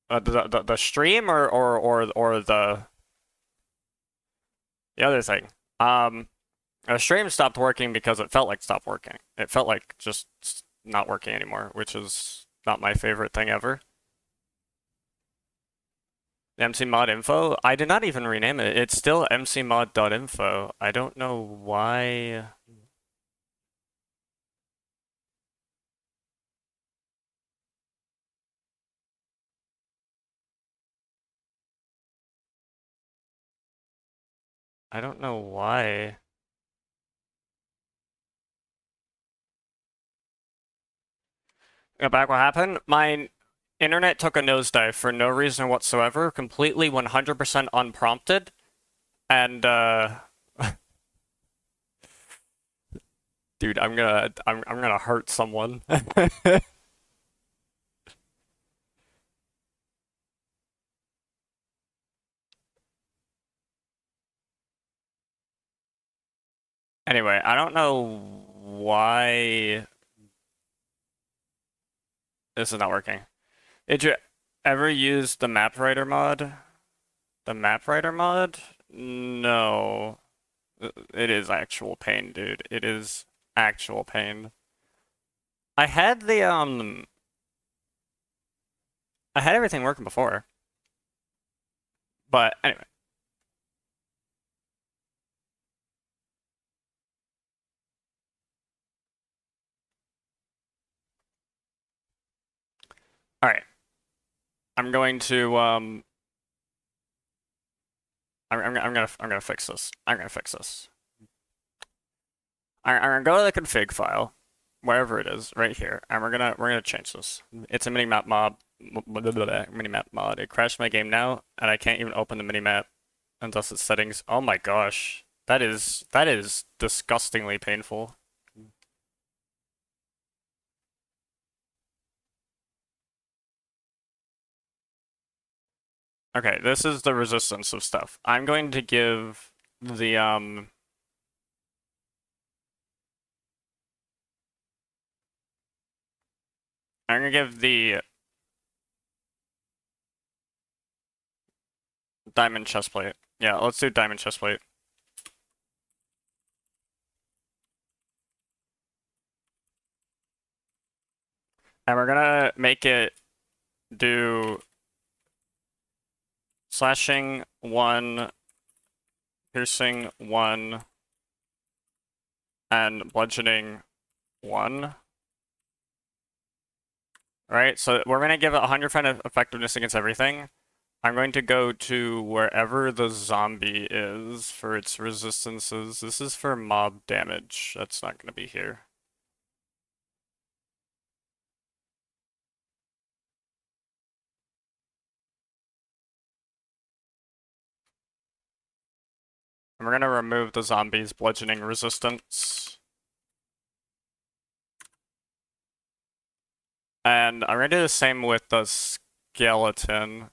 the stream or the other thing. The stream stopped working because it felt like stopped working. It felt like just not working anymore, which is not my favorite thing ever. mcmod.info? I did not even rename it. It's still mcmod.info. I don't know why. I don't know why. Go back, what happened? My internet took a nosedive for no reason whatsoever, completely 100% unprompted, and dude, I'm gonna hurt someone. Anyway, I don't know why this is not working. Did you ever use the map writer mod? The map writer mod? No. It is actual pain, dude. It is actual pain. I had the I had everything working before. But anyway. All right. I'm going to I'm gonna fix this. I'm gonna fix this. I'm gonna go to the config file, wherever it is, right here, and we're gonna change this. It's a minimap mod. Minimap mod. It crashed my game now, and I can't even open the minimap unless it's settings. Oh my gosh, that is disgustingly painful. Okay, this is the resistance of stuff. I'm going to give the I'm gonna give the diamond chestplate. Yeah, let's do diamond chestplate. And we're gonna make it do slashing 1, piercing 1, and bludgeoning 1. Alright, so we're gonna give it 100% effectiveness against everything. I'm going to go to wherever the zombie is for its resistances. This is for mob damage. That's not gonna be here. And we're gonna remove the zombie's bludgeoning resistance. And I'm gonna do the same with the skeleton.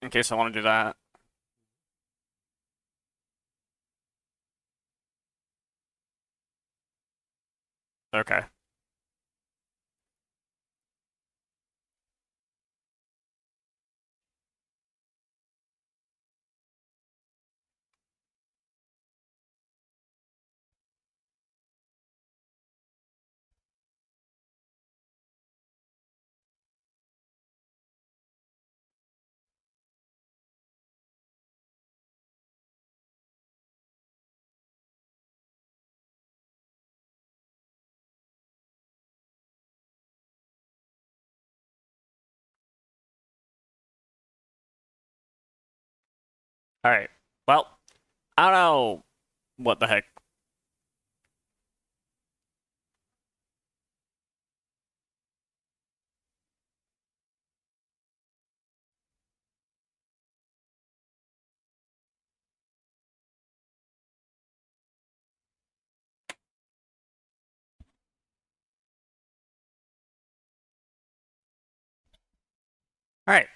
In case I want to do that. Okay. Alright. Well, I don't know what the heck. Alright.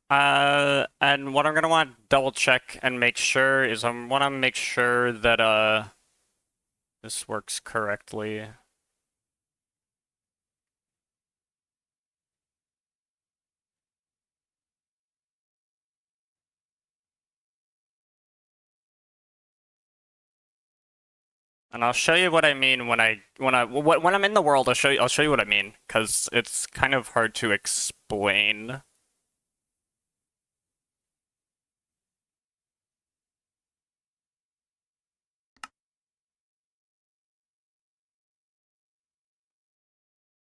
And what I'm gonna want to double check and make sure is I want to make sure that this works correctly. And I'll show you what I mean when I'm in the world. I'll show you what I mean because it's kind of hard to explain.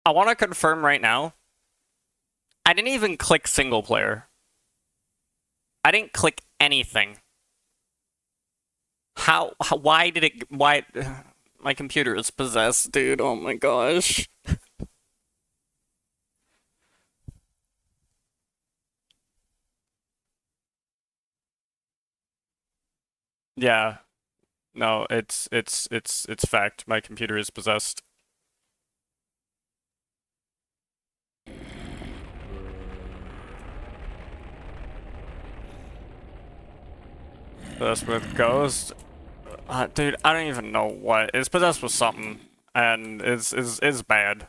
I want to confirm right now. I didn't even click single player. I didn't click anything. Why did it, why, my computer is possessed, dude, oh my gosh. Yeah, no, it's fact, my computer is possessed. Possessed with ghost? Dude, I don't even know what. It's possessed with something, and is bad.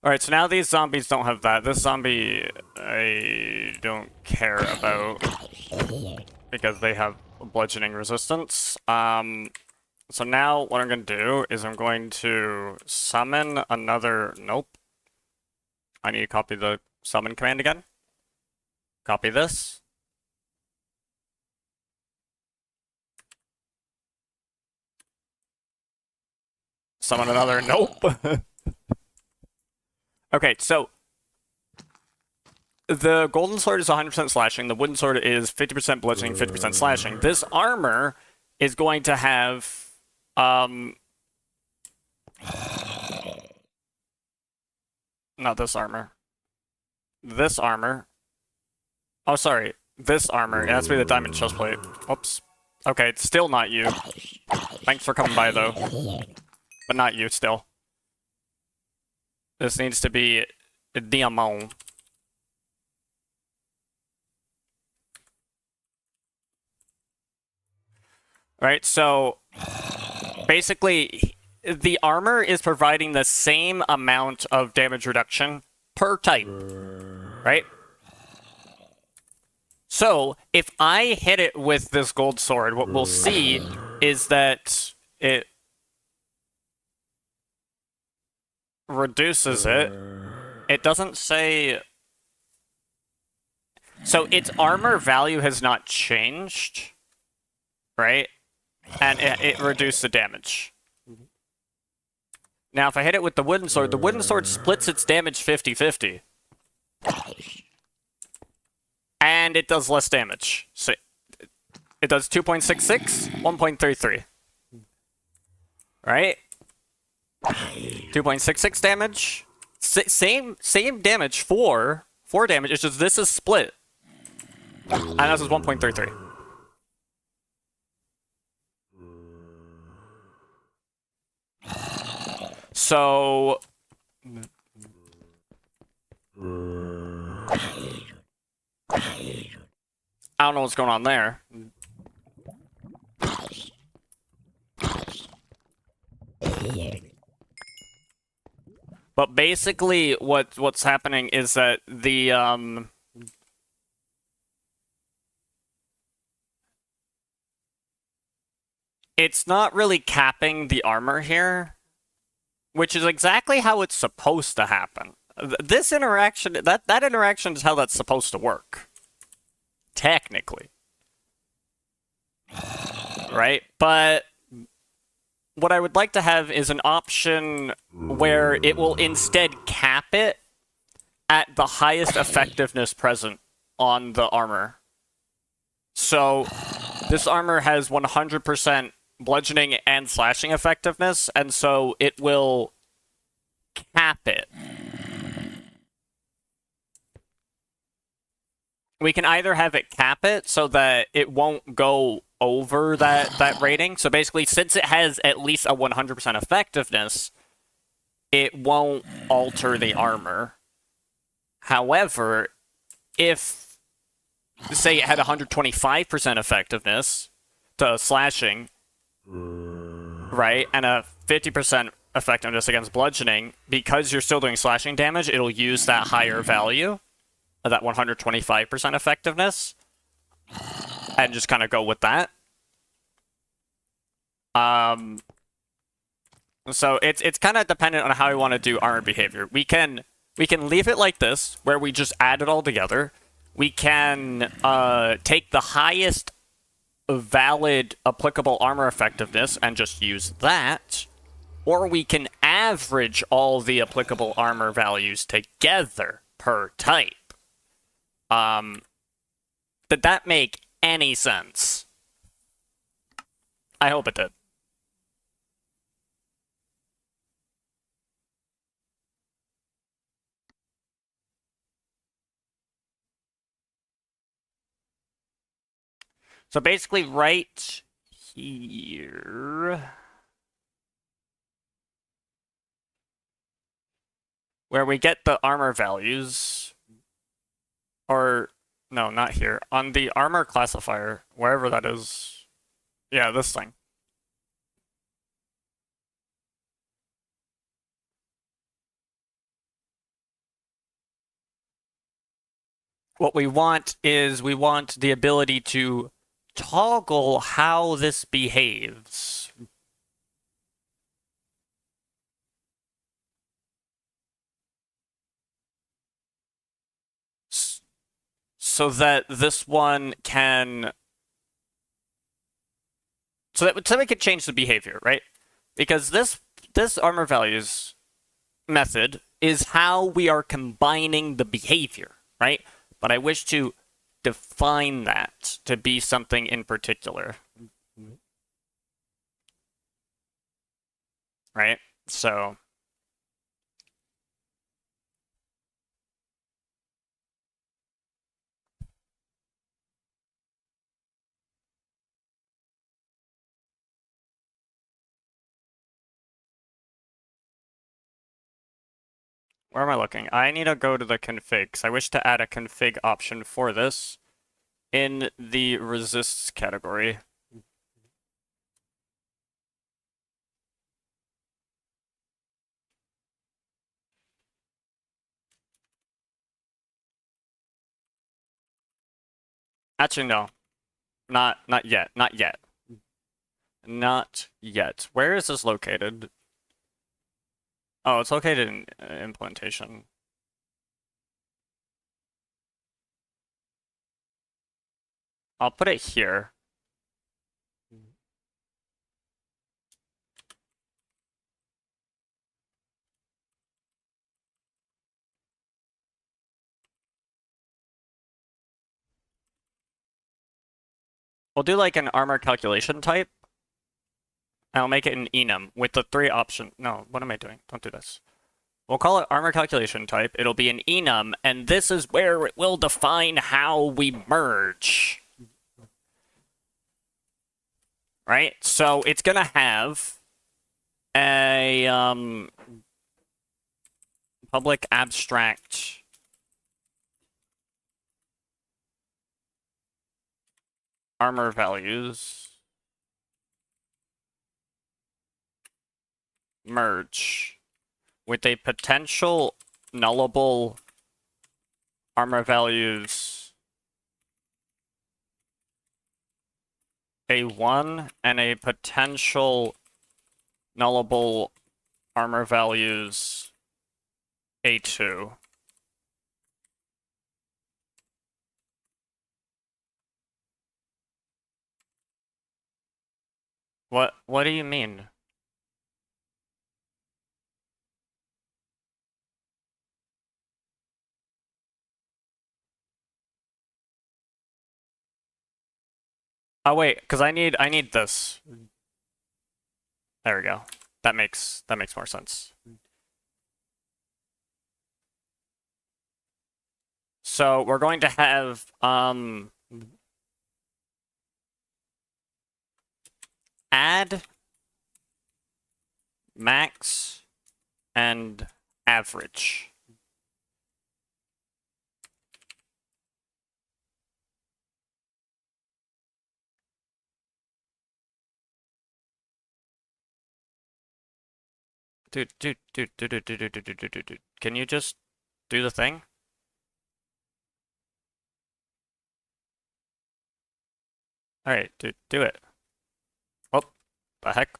Alright, so now these zombies don't have that. This zombie, I don't care about, because they have bludgeoning resistance. So now what I'm going to do is I'm going to summon another... Nope. I need to copy the summon command again. Copy this. Summon another... Nope. Okay, so the golden sword is 100% slashing. The wooden sword is 50% bludgeoning, 50% slashing. This armor is going to have... Not this armor. This armor. Oh, sorry. This armor. It has to be the diamond chestplate. Oops. Okay, it's still not you. Thanks for coming by, though. But not you, still. This needs to be a diamond. right? So basically, the armor is providing the same amount of damage reduction per type, right? So if I hit it with this gold sword, what we'll see is that it reduces it. It doesn't say... So its armor value has not changed, right? And it reduced the damage. Now, if I hit it with the wooden sword splits its damage 50-50. And it does less damage. So it does 2.66, 1.33. Right? 2.66 damage. Same damage, 4 damage. It's just this is split. And this is 1.33. So I don't know what's going on there. But basically what's happening is that the it's not really capping the armor here, which is exactly how it's supposed to happen. This interaction, that interaction is how that's supposed to work. Technically. Right? But what I would like to have is an option where it will instead cap it at the highest effectiveness present on the armor. So this armor has 100% bludgeoning and slashing effectiveness, and so it will cap it. We can either have it cap it so that it won't go over that rating. So basically, since it has at least a 100% effectiveness, it won't alter the armor. However, if, say, it had 125% effectiveness to slashing, right, and a 50% effectiveness against bludgeoning, because you're still doing slashing damage, it'll use that higher value, that 125% effectiveness, and just kind of go with that. So it's kind of dependent on how we want to do armor behavior. We can leave it like this, where we just add it all together. We can take the highest valid applicable armor effectiveness and just use that, or we can average all the applicable armor values together per type. Did that make any sense? I hope it did. So basically right here, where we get the armor values, or no, not here, on the armor classifier, wherever that is. Yeah, this thing. What we want is we want the ability to toggle how this behaves. So that this one can... So that we could change the behavior, right? Because this armor values method is how we are combining the behavior, right? But I wish to define that to be something in particular. Right? So... Where am I looking? I need to go to the configs. I wish to add a config option for this in the resists category. Actually, no. Not yet. Not yet. Not yet. Where is this located? Oh, it's located in implementation. I'll put it here. We'll do like an armor calculation type. And I'll make it an enum with the 3 options. No, what am I doing? Don't do this. We'll call it armor calculation type. It'll be an enum, and this is where it will define how we merge. Right? So it's gonna have a public abstract armor values merge with a potential nullable armor values A1 and a potential nullable armor values A2. What do you mean? Oh wait, because I need this. There we go. That makes more sense. So we're going to have add max and average. Dude. Can you just do the thing? Alright, dude, do it. Oh, the heck?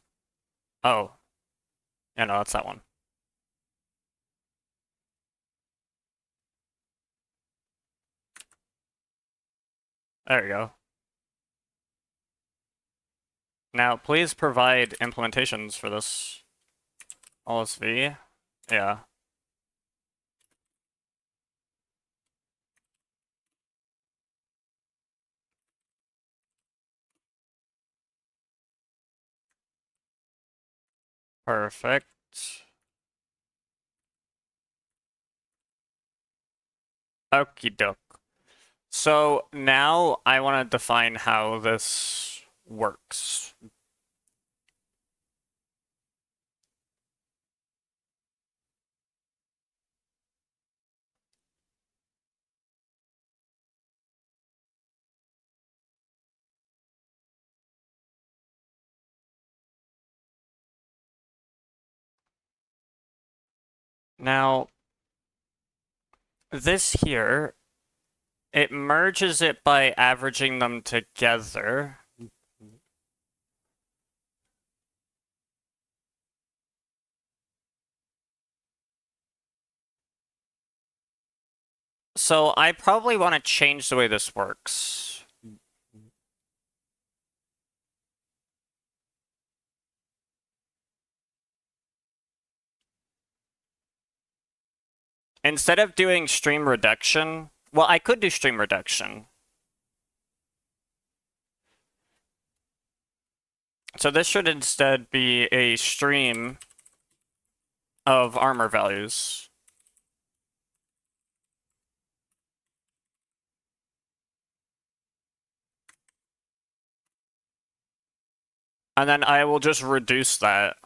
Oh. Yeah, no, that's that one. There we go. Now, please provide implementations for this. OSV. Yeah. Perfect. Okie doke. So now I want to define how this works. Now, this here, it merges it by averaging them together. So I probably want to change the way this works. Instead of doing stream reduction, well, I could do stream reduction. So this should instead be a stream of armor values. And then I will just reduce that.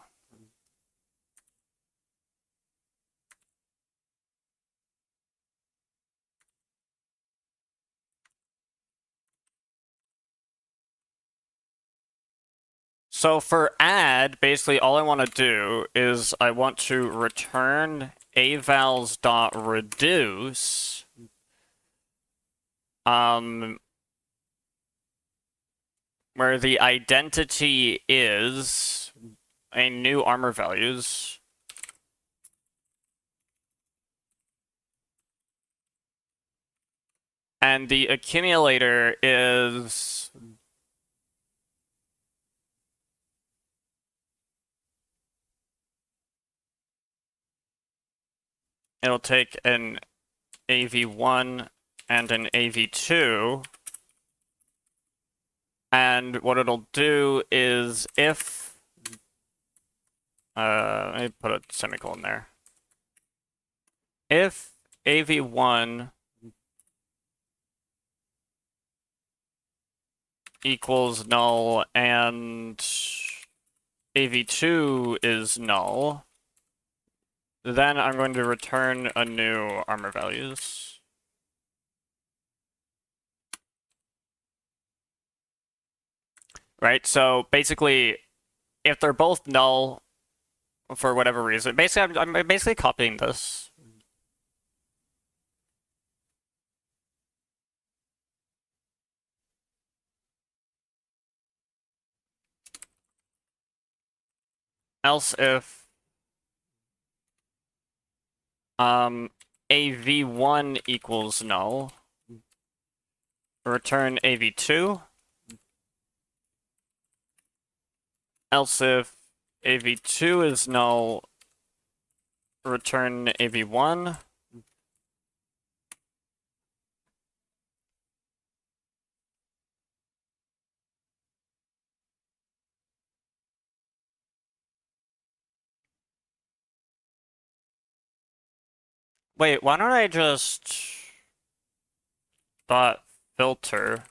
So for add, basically all I want to do is I want to return avals.reduce where the identity is a new armor values. And the accumulator is it'll take an AV1 and an AV2, and what it'll do is if let me put a semicolon there. If AV1 equals null and AV2 is null, then I'm going to return a new armor values. Right, so basically, if they're both null for whatever reason, basically I'm basically copying this. Else if AV1 equals null, return AV2. Else if AV2 is null, return AV1. Wait, why don't I just dot filter?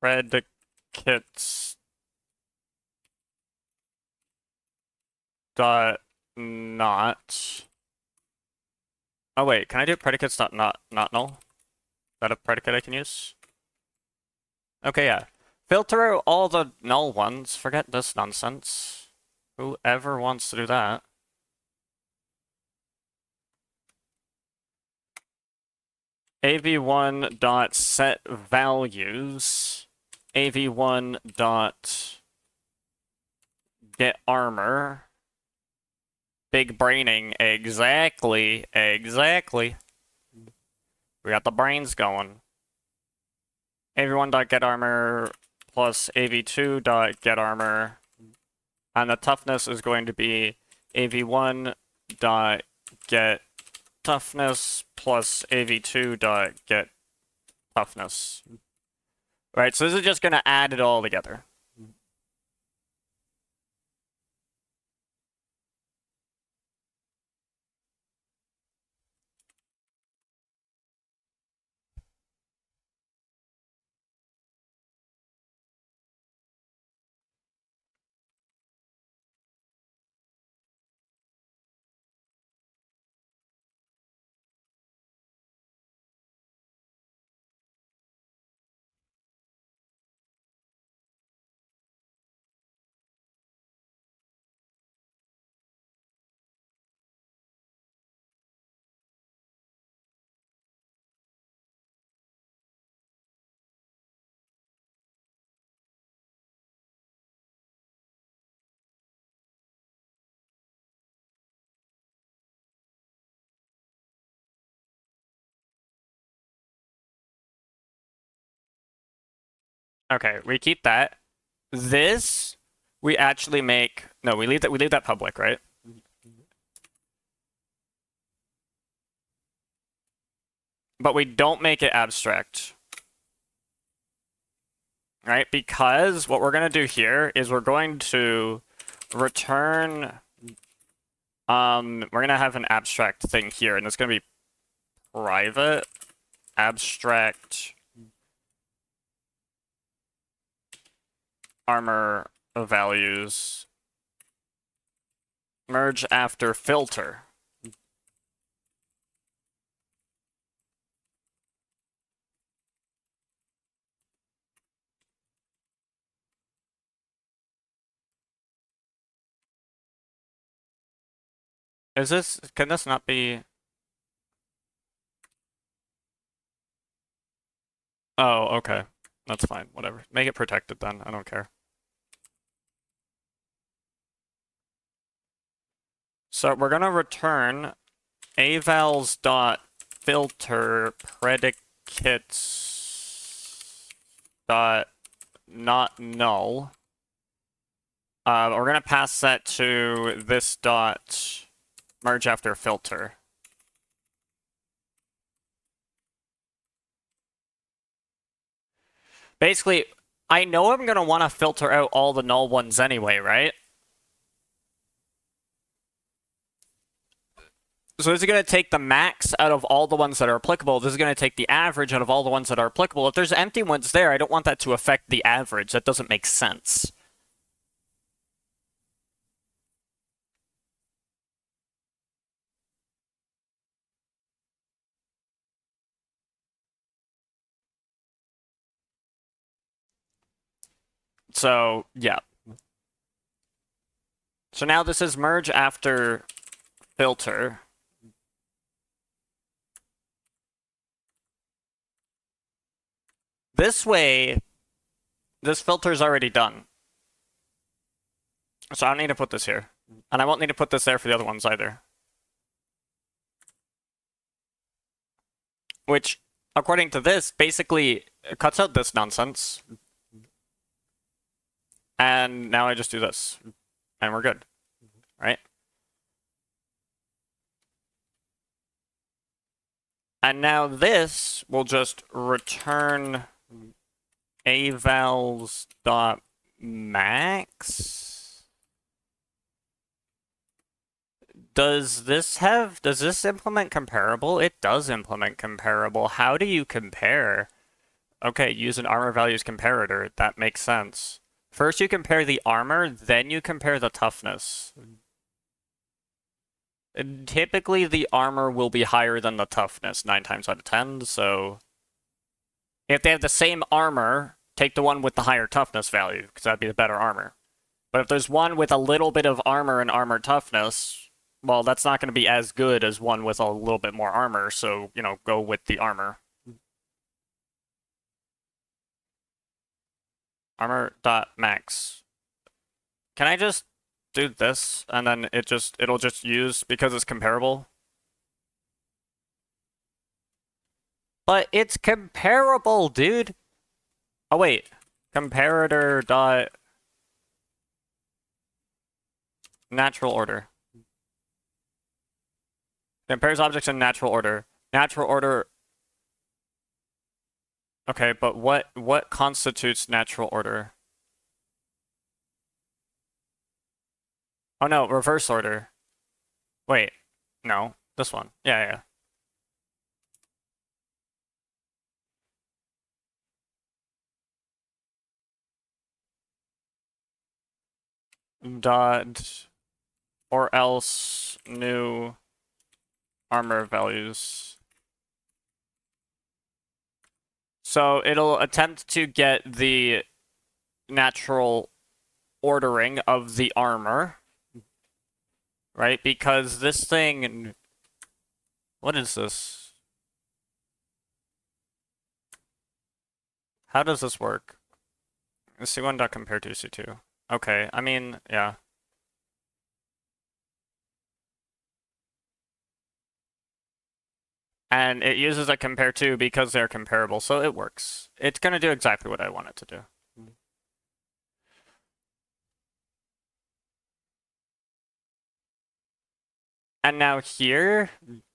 Predicates dot not. Oh wait, can I do predicates dot not null? Is that a predicate I can use? Okay, yeah. Filter all the null ones. Forget this nonsense. Whoever wants to do that. AV1 dot set values. AV1 dot get armor. Big braining. Exactly. Exactly. We got the brains going. AV1 dot get armor plus AV2 dot get armor. And the toughness is going to be AV1 dot get toughness plus AV2 dot get toughness. Right, so this is just going to add it all together. Okay, we keep that. This we actually make no, we leave that public, right? But we don't make it abstract. Right? Because what we're going to do here is we're going to return we're going to have an abstract thing here, and it's going to be private abstract armor values merge after filter. Can this not be? Oh, okay. That's fine, whatever. Make it protected then, I don't care. So we're gonna return avals dot filter predicates dot not null. We're gonna pass that to this dot merge after filter. Basically, I know I'm gonna want to filter out all the null ones anyway, right? So this is going to take the max out of all the ones that are applicable. This is going to take the average out of all the ones that are applicable. If there's empty ones there, I don't want that to affect the average. That doesn't make sense. So, yeah. So now this is merge after filter. This way, this filter is already done. So I don't need to put this here. And I won't need to put this there for the other ones either. Which, according to this, basically cuts out this nonsense. And now I just do this. And we're good. Right? And now this will just return avals.max. Does this implement comparable? It does implement comparable. How do you compare? Okay, use an armor values comparator. That makes sense. First you compare the armor, then you compare the toughness. Typically the armor will be higher than the toughness 9 times out of 10, so if they have the same armor, take the one with the higher toughness value, because that'd be the better armor. But if there's one with a little bit of armor and armor toughness, well, that's not going to be as good as one with a little bit more armor, so, you know, go with the armor. Armor.max. Can I just do this, and then it'll just use, because it's comparable? But it's comparable, dude! Oh wait, comparator dot natural order. Compares objects in natural order. Natural order. Okay, but what constitutes natural order? Oh no, reverse order. Wait, no, this one. Yeah. Dot or else new armor values. So it'll attempt to get the natural ordering of the armor, right? Because this thing, what is this? How does this work? C1.compare to C2. Okay, I mean, yeah. And it uses a compare to because they're comparable, so it works. It's gonna do exactly what I want it to do. And now here,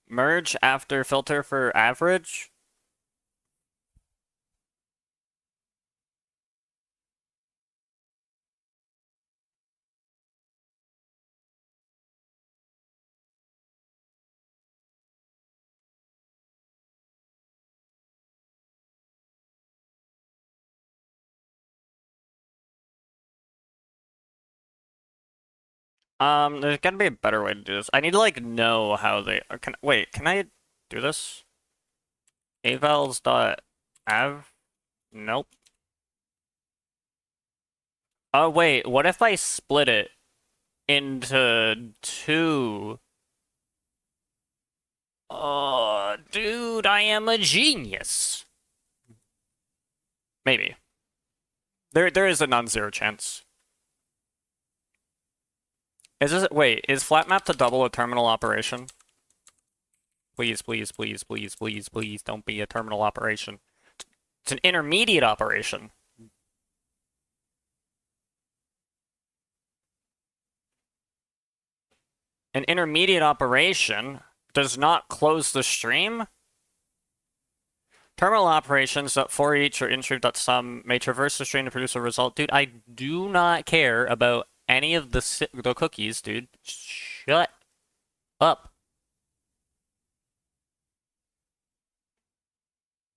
merge after filter for average. There's gotta be a better way to do this. I need to like know how they wait, can I do this? Avals.av? Nope. Oh wait, what if I split it into two Dude, I am a genius. Maybe. There is a non-zero chance. Wait, is flat map to double a terminal operation? Please, please, please, please, please, please don't be a terminal operation. It's an intermediate operation. An intermediate operation does not close the stream. Terminal operations for each or int_stream.sum may traverse the stream to produce a result. Dude, I do not care about any of the cookies, dude. Shut up.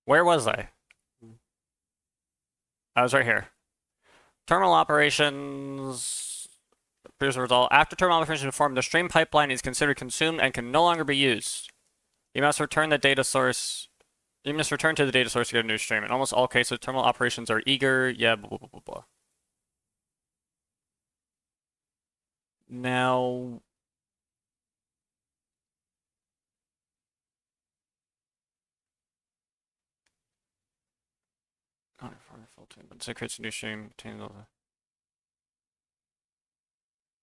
Where was I? I was right here. Terminal operations produce a result. After terminal operations performed, the stream pipeline is considered consumed and can no longer be used. You must return the data source. You must return to the data source to get a new stream. In almost all cases, terminal operations are eager. Yeah, blah, blah, blah, blah. Now, once it creates a new stream,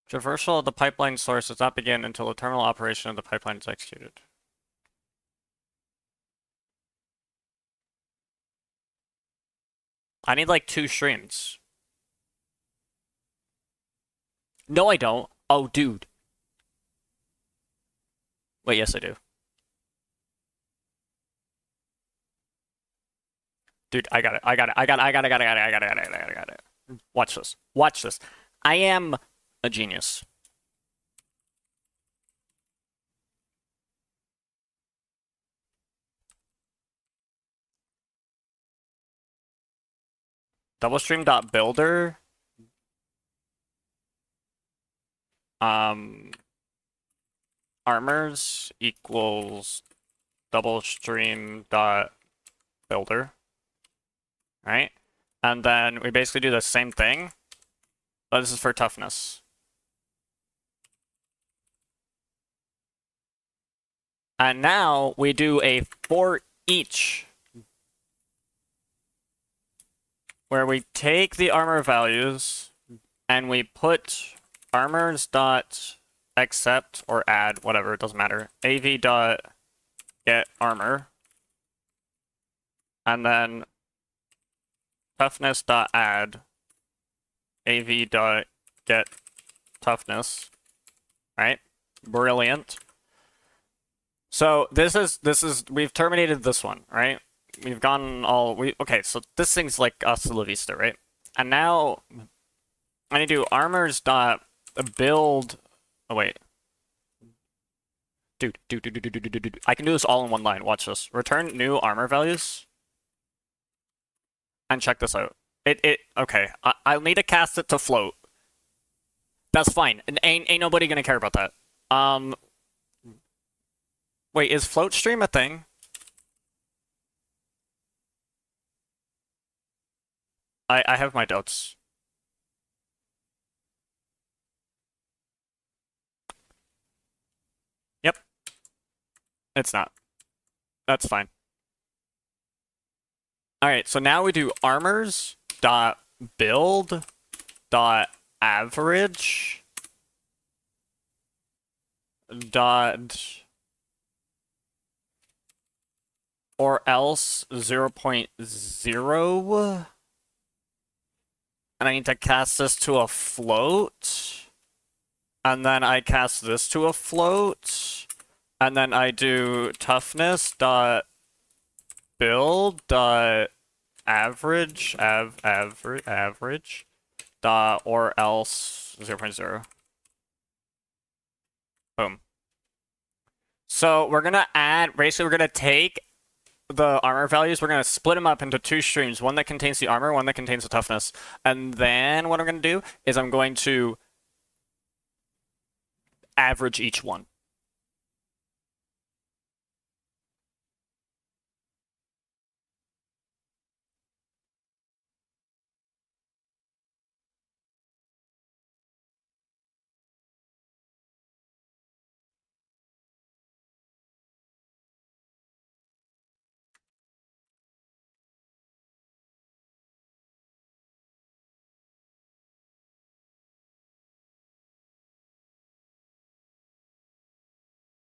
traversal of the pipeline source does not begin until the terminal operation of the pipeline is executed. I need like 2 streams. No, I don't. Oh, dude. Wait, yes, I do. Dude, I got it. I got it. I got it. I got it. I got it. I got it. I got it. I got it. I got it. Watch this. Watch this. I am a genius. Doublestream.builder. Armors equals doublestream.builder. Right? And then we basically do the same thing, but this is for toughness. And now we do a for each, where we take the armor values and we put armors dot accept or add, whatever, it doesn't matter, av dot get armor, and then toughness dot add av dot get toughness, right? Brilliant. So this is we've terminated this one, right? We've gone okay, so this thing's like hasta la vista, right? And now I need to do armors dot build. Oh wait. Dude. I can do this all in one line. Watch this. Return new armor values. And check this out. Okay. I'll need to cast it to float. That's fine. Ain't nobody gonna care about that. Wait, is float stream a thing? I have my doubts. Yep. It's not. That's fine. Alright, so now we do armors dot build dot average dot or else 0.0, and I need to cast this to a float, and then I cast this to a float, and then I do toughness dot build dot average average dot or else 0.0. Boom. So we're gonna add, basically we're gonna take the armor values, we're going to split them up into 2 streams, one that contains the armor, one that contains the toughness. And then what I'm going to do is I'm going to average each one.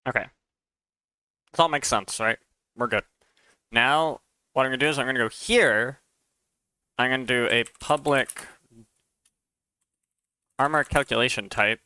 Okay. This all makes sense, right? We're good. Now, what I'm gonna do is I'm gonna go here. I'm gonna do a public armor calculation type.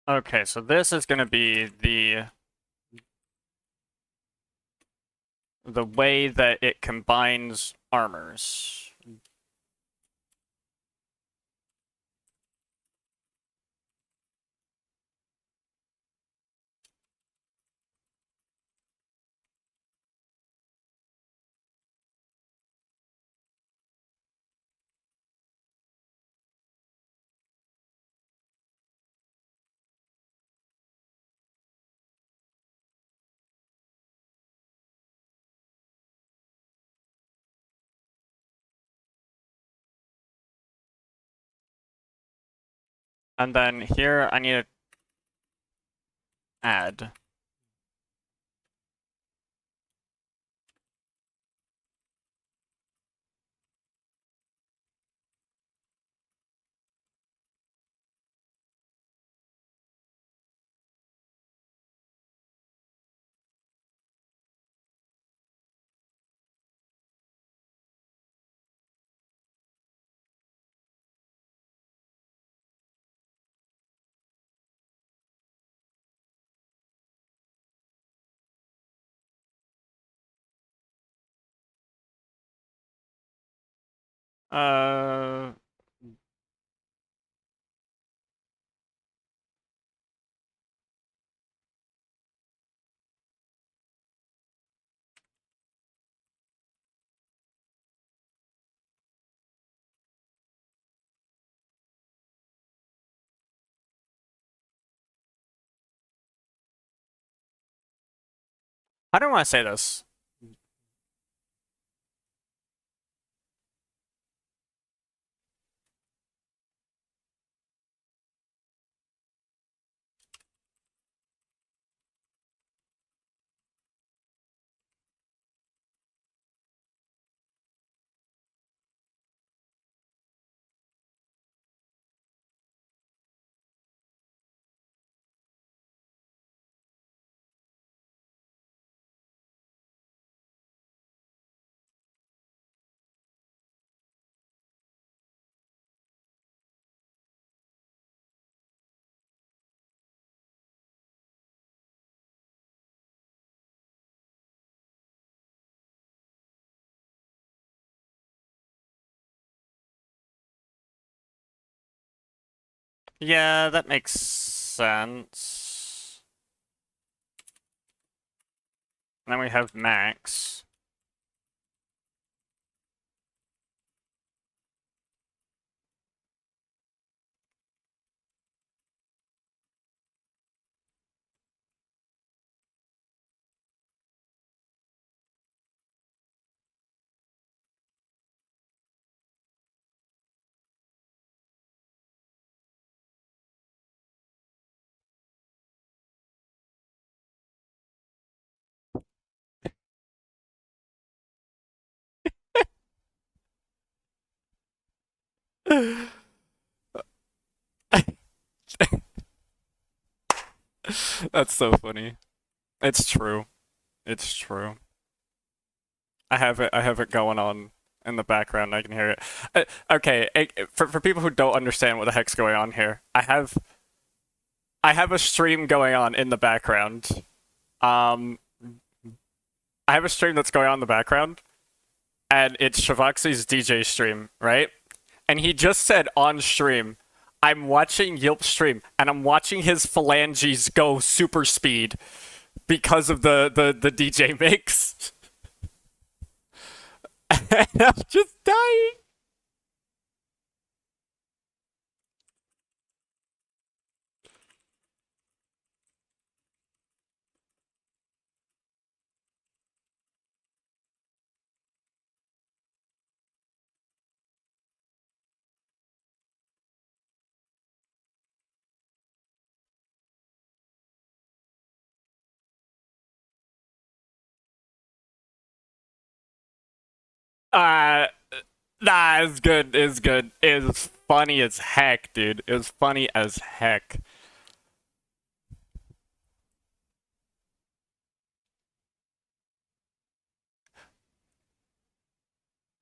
Okay, so this is gonna be the way that it combines armors. And then here I need to add. Uh, I don't want to say this. Yeah, that makes sense. And then we have max. That's so funny. It's true. It's true. I have it going on in the background. I can hear it. Okay, for people who don't understand what the heck's going on here, I have a stream going on in the background. Um, I have a stream that's going on in the background, and it's Shavaxi's DJ stream, right? And he just said on stream, I'm watching Yeelp stream, and I'm watching his phalanges go super speed because of the DJ mix. And I'm just dying. Uh, nah, it's good. It's good. It was funny as heck, dude. It was funny as heck.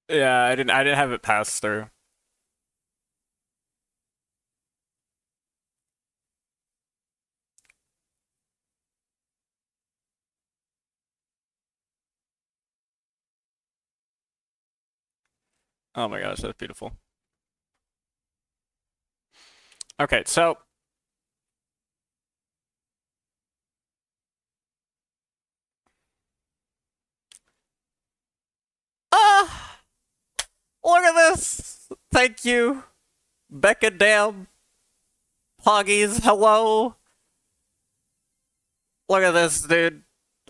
Yeah, I didn't have it pass through. Oh my gosh, that's beautiful. Okay, so ah, look at this. Thank you, Becca Dam Poggies. Hello. Look at this, dude.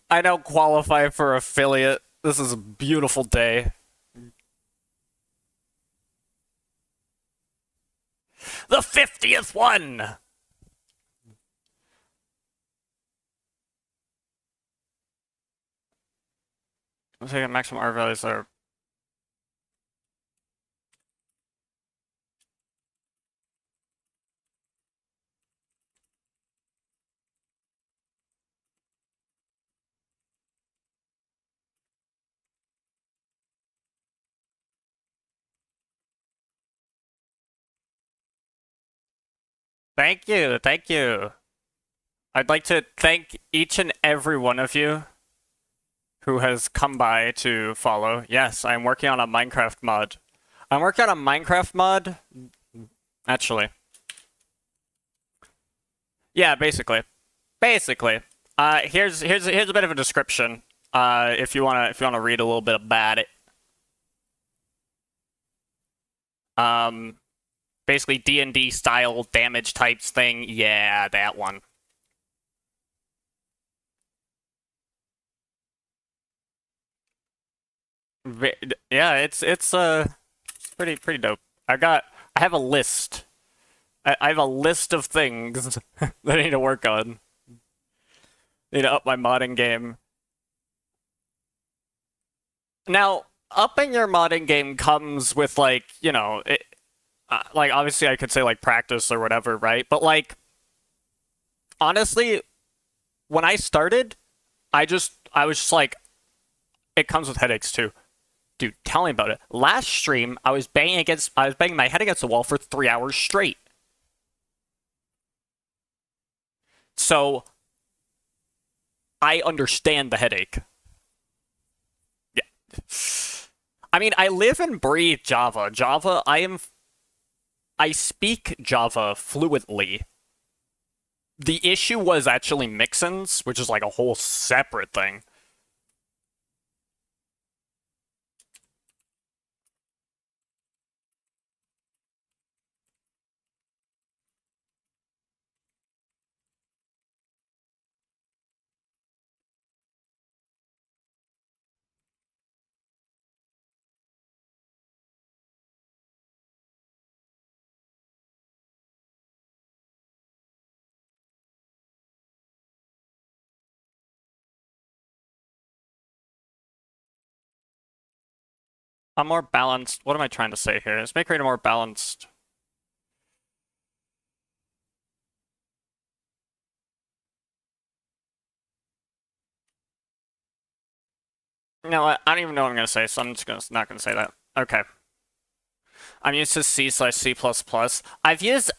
I don't qualify for affiliate. This is a beautiful day. The 50th one. Let's take maximum R values there. Thank you, thank you. I'd like to thank each and every one of you who has come by to follow. Yes, I'm working on a Minecraft mod. I'm working on a Minecraft mod, actually. Yeah, basically. Basically. Here's a bit of a description. If you wanna read a little bit about it. Um, basically D&D style damage types thing. Yeah, that one. Yeah, it's pretty dope. I have a list. I have a list of things that I need to work on. Need to up my modding game. Now, upping your modding game comes with like, like obviously I could say like practice or whatever, right? But like honestly, when I started, I was just like it comes with headaches too. Dude, tell me about it. Last stream, I was banging my head against the wall for 3 hours straight. So, I understand the headache. Yeah. I mean, I live and breathe Java. I speak Java fluently. The issue was actually mixins, which is like a whole separate thing. I'm more balanced. What am I trying to say here? Let's make Rate more balanced. No, I don't even know what I'm gonna say, so I'm just not gonna say that. Okay. I'm used to C/C++. I've used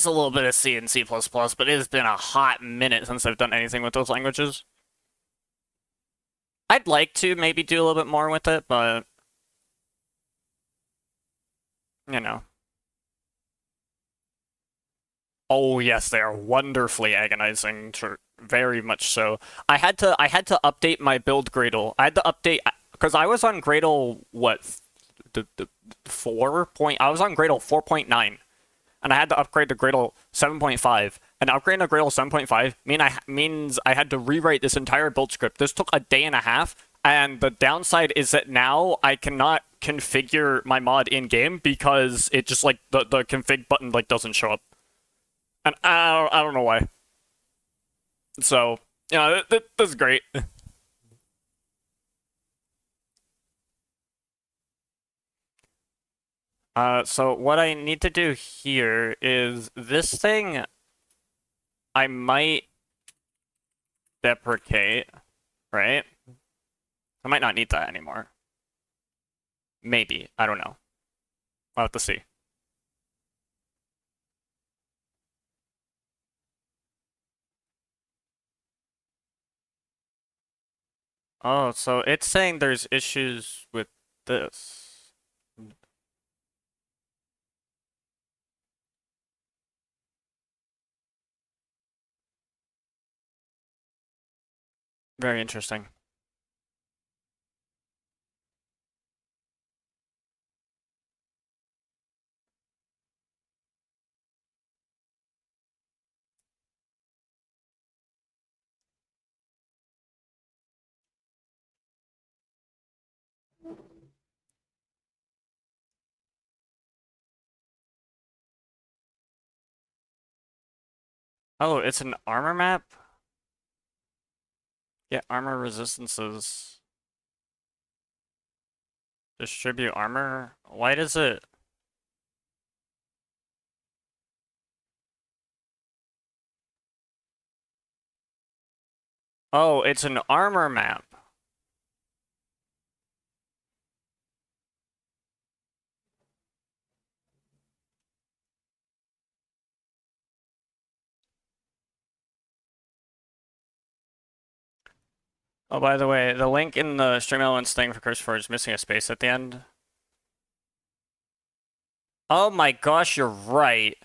a little bit of C and C++, but it has been a hot minute since I've done anything with those languages. I'd like to maybe do a little bit more with it, but you know. Oh yes, they are wonderfully agonizing. Very much so. I had to update my build Gradle. I had to update because I was on Gradle what the 4 point. I was on Gradle 4.9, and I had to upgrade to Gradle 7.5. And upgrading to Gradle 7.5 means I had to rewrite this entire build script. This took a day and a half, and the downside is that now I cannot configure my mod in game because it just like the config button like doesn't show up, and I don't know why. So that's great. So what I need to do here is this thing I might deprecate, right? I might not need that anymore. Maybe. I don't know. I'll have to see. Oh, so it's saying there's issues with this. Very interesting. Oh, it's an armor map? Get armor resistances. Distribute armor? Why does it... Oh, it's an armor map. Oh, by the way, the link in the Stream Elements thing for Curse Forge is missing a space at the end. Oh my gosh, you're right.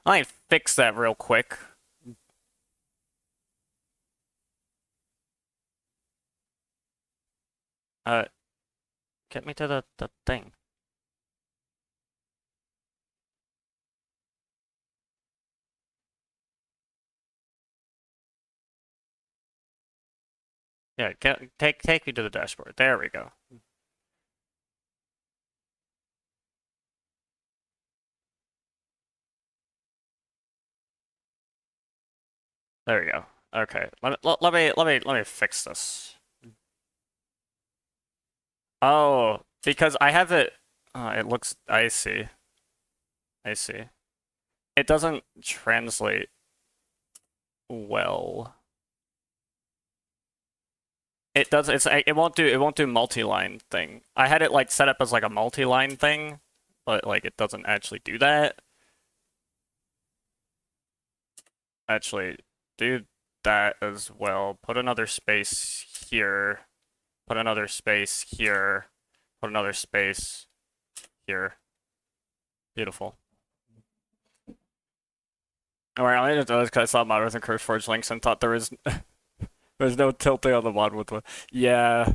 I might fix that real quick. Uh, get me to the thing. Yeah, take me to the dashboard. There we go. There we go. Okay, let me fix this. Oh, because I have it. It looks. I see. I see. It doesn't translate well. It does. It won't do. It won't do multi-line thing. I had it like set up as like a multi-line thing, but like it doesn't actually do that. Actually, do that as well. Put another space here. Put another space here. Put another space here. Beautiful. Alright, I did this because I saw Modern and Curse Forge links and thought there was there's no tilting on the mod with one. Yeah,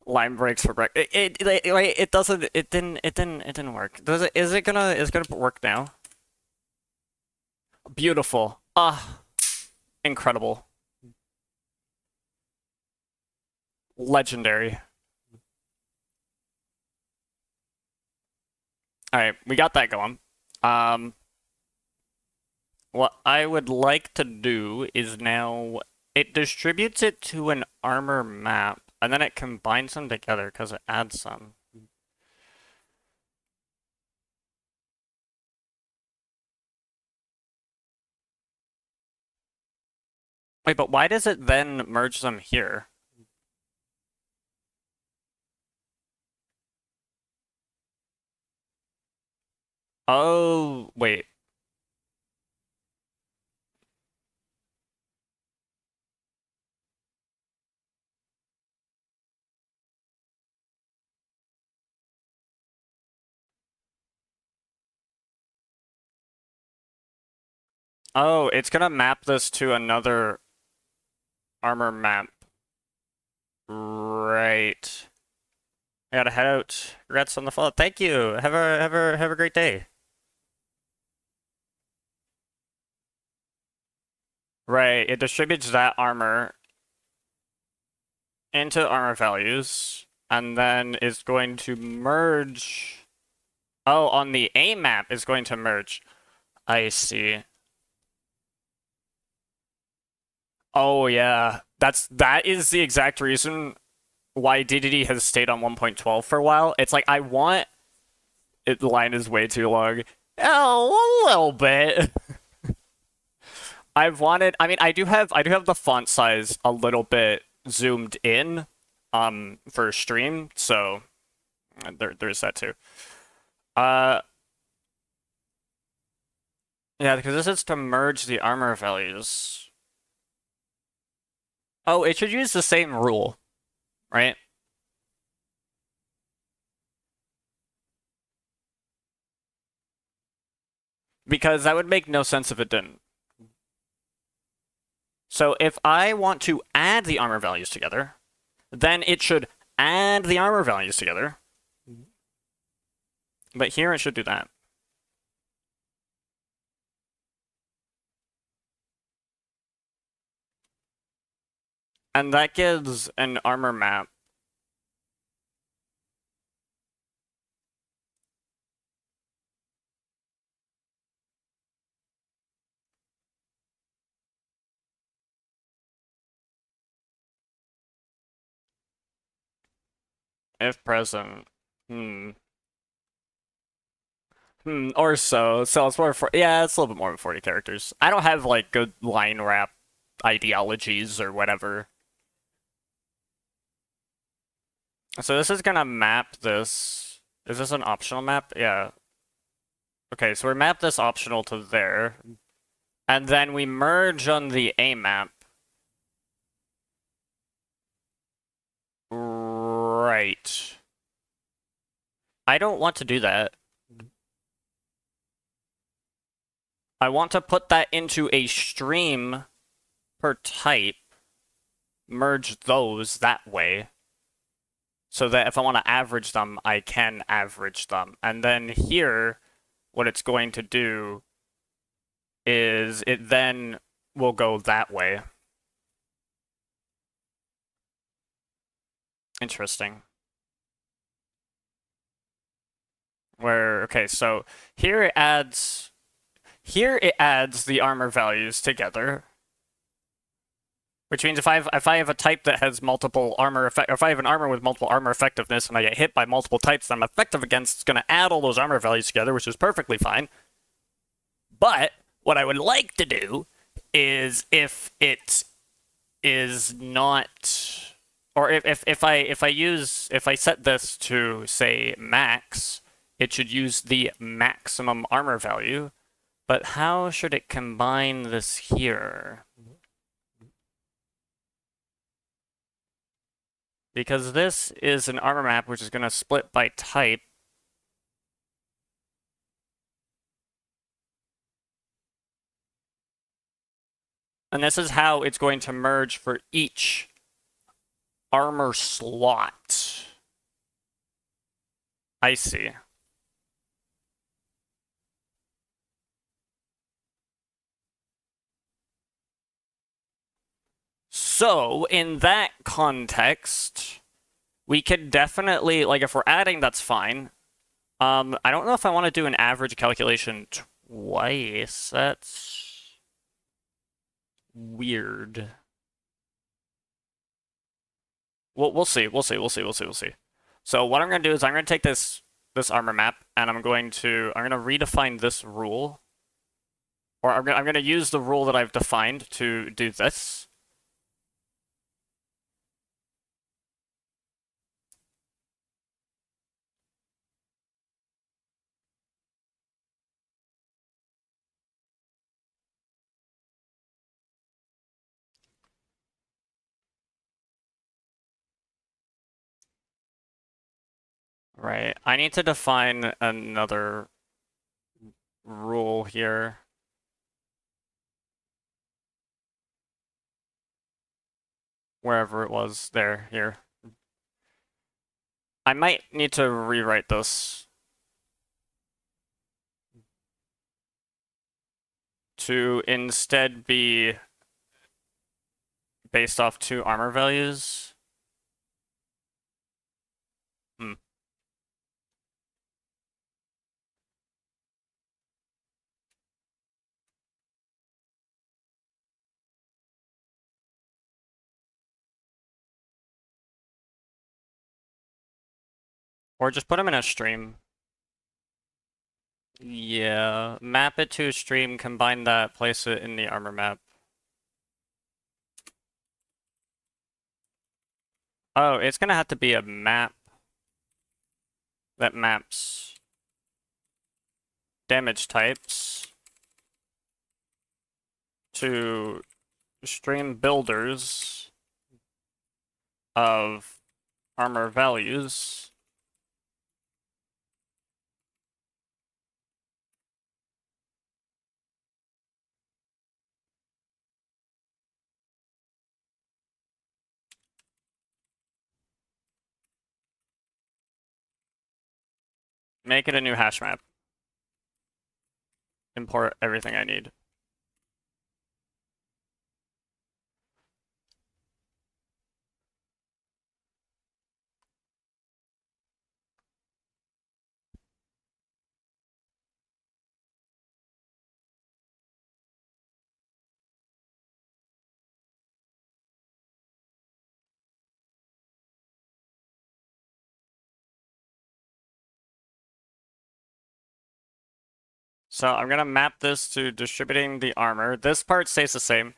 line breaks for break. It doesn't. It didn't work. Does it? Is it gonna work now? Beautiful. Ah, incredible. Legendary. Alright, we got that going. Um, what I would like to do is now it distributes it to an armor map, and then it combines them together because it adds some. Wait, but why does it then merge them here? Oh, wait. Oh, it's gonna map this to another armor map. Right. I gotta head out. Congrats on the follow. Thank you. Have a great day. Right. It distributes that armor into armor values, and then is going to merge. Oh, on the A map is going to merge. I see. Oh yeah, that is the exact reason why DDD has stayed on 1.12 for a while. It's like I want it. The line is way too long. Oh, a little bit. I've wanted. I mean, I do have the font size a little bit zoomed in, for stream. So there's that too. Uh, yeah, because this is to merge the armor values. Oh, it should use the same rule, right? Because that would make no sense if it didn't. So if I want to add the armor values together, then it should add the armor values together. But here it should do that. And that gives an armor map. If present. Hmm. Or so. So it's more for yeah, it's a little bit more than 40 characters. I don't have like good line wrap ideologies or whatever. So this is gonna map this. Is this an optional map? Yeah. Okay, so we map this optional to there. And then we merge on the A map. Right. I don't want to do that. I want to put that into a stream per type, merge those that way, so that if I want to average them, I can average them. And then here, what it's going to do is it then will go that way. Interesting. Okay, so here it adds the armor values together. Which means if I have a type that has multiple armor effect, or if I have an armor with multiple armor effectiveness and I get hit by multiple types that I'm effective against, it's going to add all those armor values together, which is perfectly fine. But what I would like to do is if it is not, or if I set this to say max, it should use the maximum armor value. But how should it combine this here? Because this is an armor map which is going to split by type. And this is how it's going to merge for each armor slot. I see. So, in that context, we could definitely, like, if we're adding, that's fine. I don't know if I want to do an average calculation twice. That's weird. We'll see. We'll see. We'll see. We'll see. We'll see. So what I'm going to do is I'm going to take this armor map and I'm going to redefine this rule, or I'm going to use the rule that I've defined to do this. Right. I need to define another rule here. Wherever it was, here. I might need to rewrite this to instead be based off two armor values. Hmm. Or just put them in a stream. Yeah, map it to a stream, combine that, place it in the armor map. Oh, it's gonna have to be a map that maps damage types to stream builders of armor values. Make it a new hash map. Import everything I need. So I'm gonna map this to distributing the armor. This part stays the same.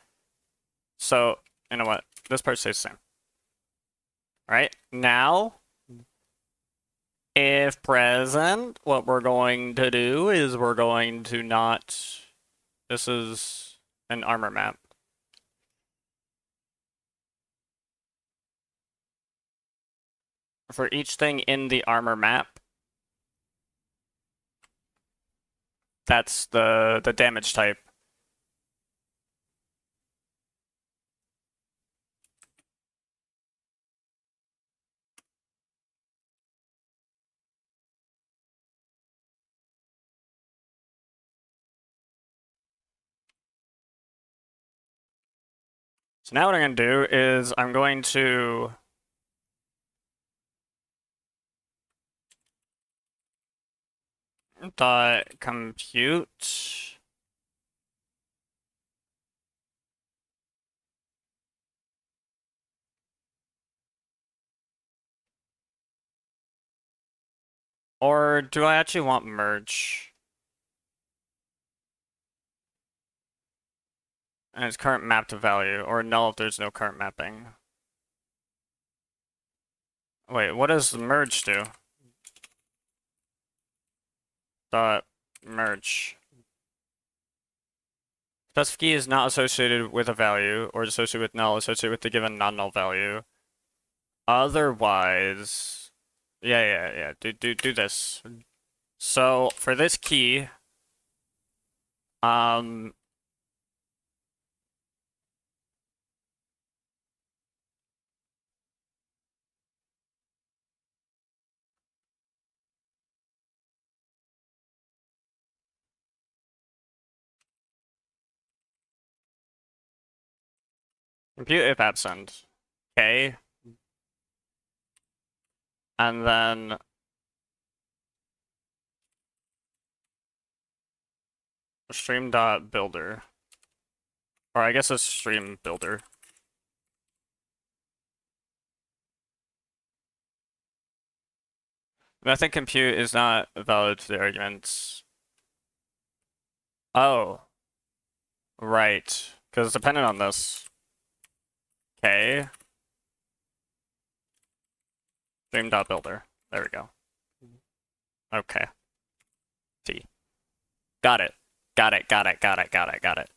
So, you know what? This part stays the same. Right? Now, if present, what we're going to do is we're going to not... This is an armor map. For each thing in the armor map, that's the damage type. So now what I'm going to do is I'm going to compute or do I actually want merge? And its current map to value, or null if there's no current mapping. Wait, what does merge do? Dot merge. Specif key is not associated with a value, or associated with null, associated with the given non-null value. Otherwise, yeah. Do this. So for this key, compute if absent. Okay. And then stream.builder. Or I guess it's stream builder. I think compute is not valid to the arguments. Oh. Right. Because it's dependent on this. Okay. Stream.builder. There we go. Okay. T. Got it. Got it.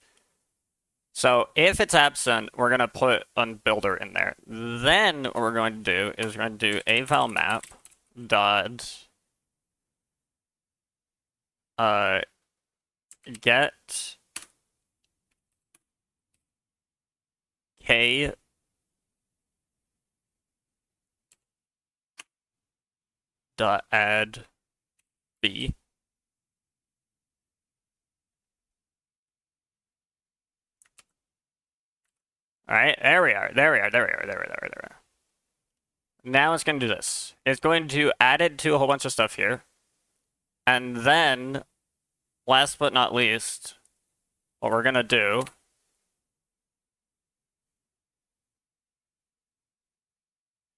So if it's absent, we're going to put unbuilder in there. Then what we're going to do is we're going to do eval map dot get k dot add b. All right, there we are. Now it's going to do this. It's going to add it to a whole bunch of stuff here. And then, last but not least, what we're going to do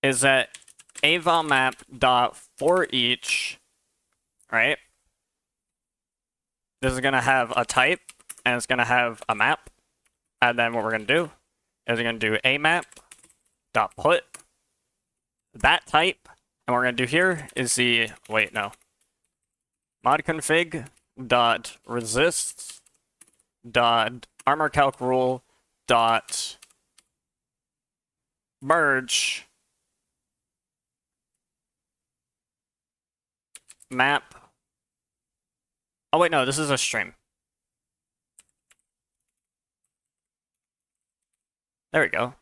is that eval map dot for each, right? This is gonna have a type, and it's gonna have a map, and then what we're gonna do is we're gonna do a map dot put that type, and what we're gonna do here is the mod config dot resist dot armor calc rule dot merge map. Oh wait, no, this is a stream. There we go.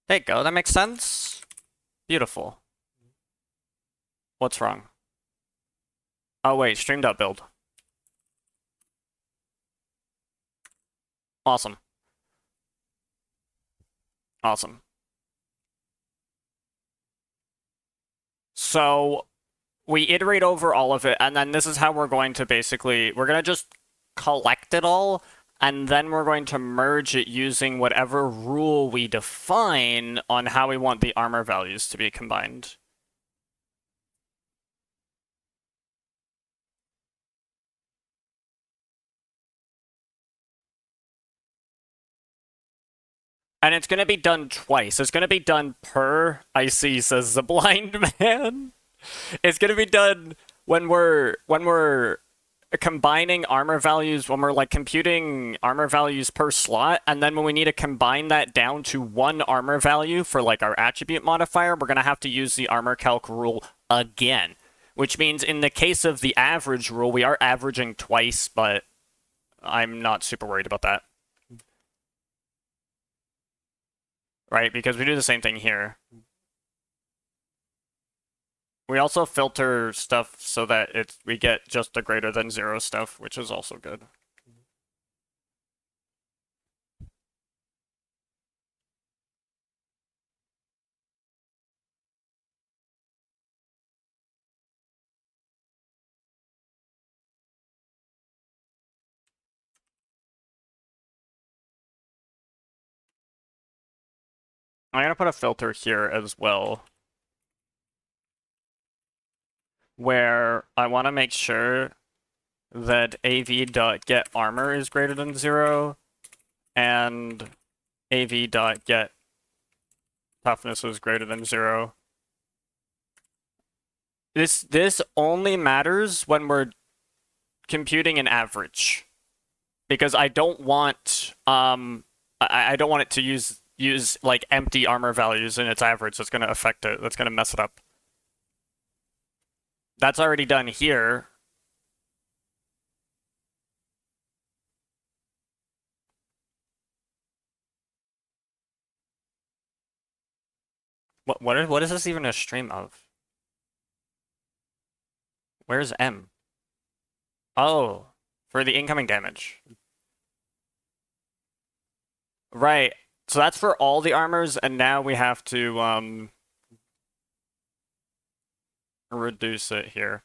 There you go, that makes sense. Beautiful. What's wrong? Oh wait, stream.build. Awesome. Awesome. So we iterate over all of it, and then this is how we're going to we're going to just collect it all, and then we're going to merge it using whatever rule we define on how we want the armor values to be combined. And it's going to be done twice. It's going to be done per, I see, says the blind man. It's going to be done when we're combining armor values, when we're like computing armor values per slot, and then when we need to combine that down to one armor value for like our attribute modifier, we're going to have to use the armor calc rule again. Which means in the case of the average rule, we are averaging twice, but I'm not super worried about that. Right, because we do the same thing here. We also filter stuff so that we get just the greater than 0 stuff, which is also good. I'm gonna put a filter here as well, where I want to make sure that av.getArmor is greater than 0, and av.getToughness is greater than 0. This only matters when we're computing an average, because I don't want I don't want it to use like empty armor values in its average. That's gonna affect it. That's gonna mess it up. That's already done here. What is this even a stream of? Where's M? Oh, for the incoming damage. Right. So that's for all the armors, and now we have to reduce it here.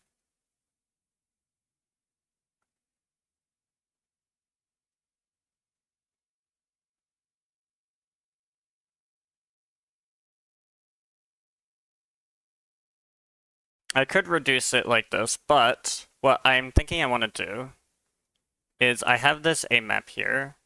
I could reduce it like this, but what I'm thinking I want to do is I have this A map here.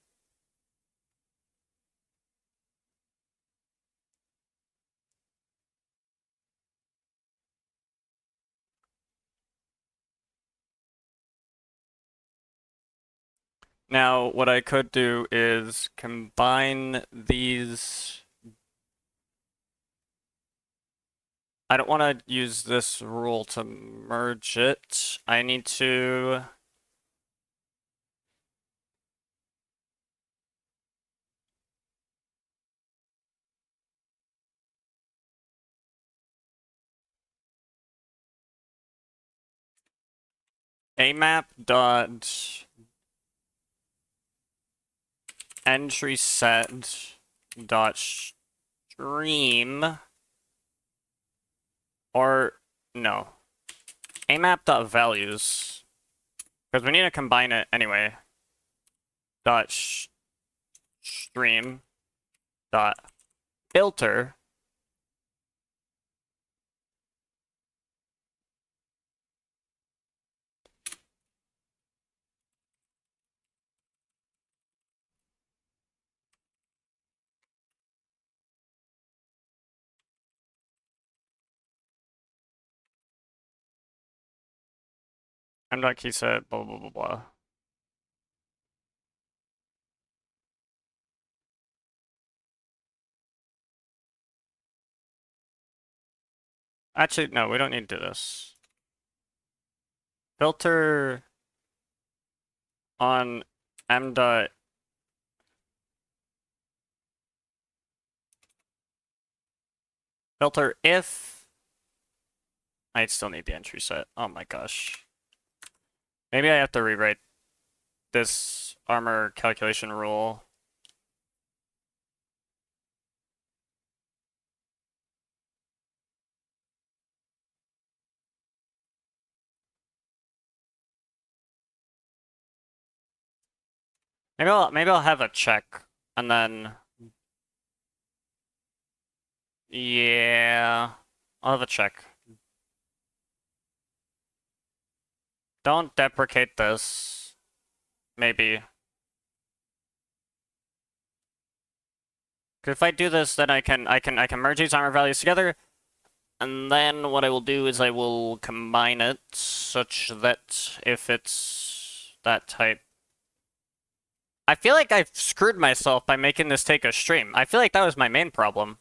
Now, what I could do is combine these. I don't want to use this rule to merge it. I need to... amap dot entry set dot stream, or no, amap dot values, because we need to combine it anyway, dot stream dot filter I'm like he said, blah blah blah blah. Actually, no, we don't need to do this. Filter on m dot. Filter if. I still need the entry set. Oh my gosh. Maybe I have to rewrite this armor calculation rule. Maybe I'll have a check and then yeah, I'll have a check. Don't deprecate this. Maybe. 'Cause if I do this, then I can merge these armor values together, and then what I will do is I will combine it such that if it's that type. I feel like I've screwed myself by making this take a stream. I feel like that was my main problem.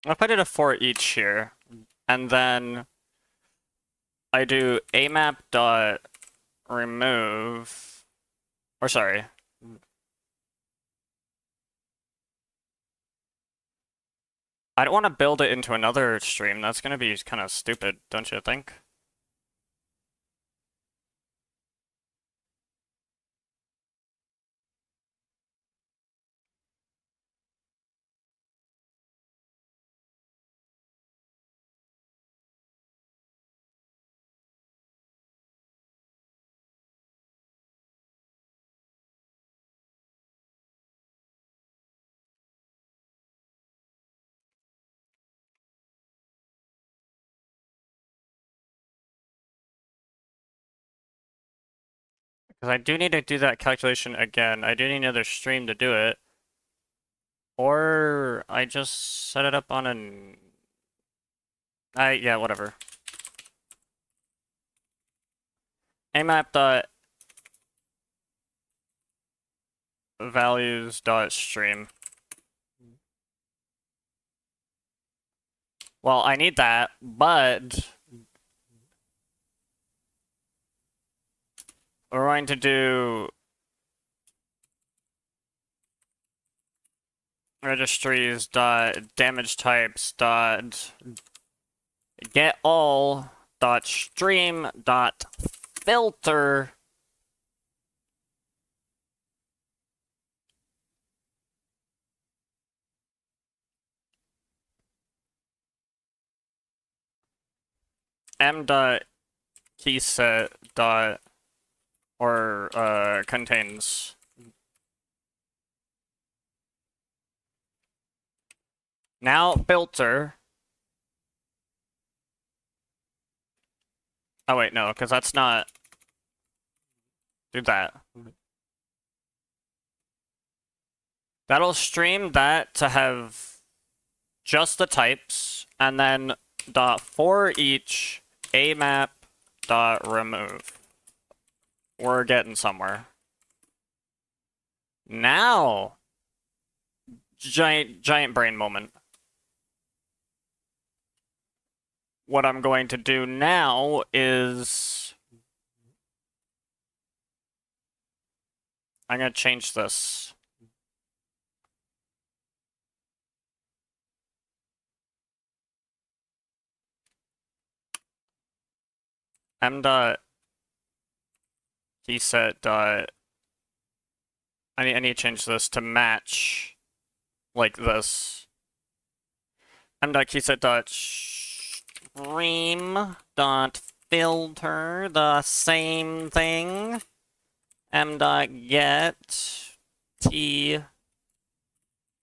If I did a for each here, and then I do amap dot remove, or sorry, I don't want to build it into another stream. That's gonna be kind of stupid, don't you think? Because I do need to do that calculation again. I do need another stream to do it. Or I just set it up on an... yeah, whatever. Amap dot values dot stream. Well, I need that, but we're going to do registries dot damage types dot get all dot stream dot filter m dot keyset dot or contains. Now filter. Oh wait, no, because that's not. Do that. That'll stream that to have just the types, and then dot for each amap dot remove. We're getting somewhere. Now, giant brain moment. What I'm going to do now is I'm going to change this. M dot keyset dot. I need to change this to match like this. m.keyset.stream.filter, the same thing. m.get t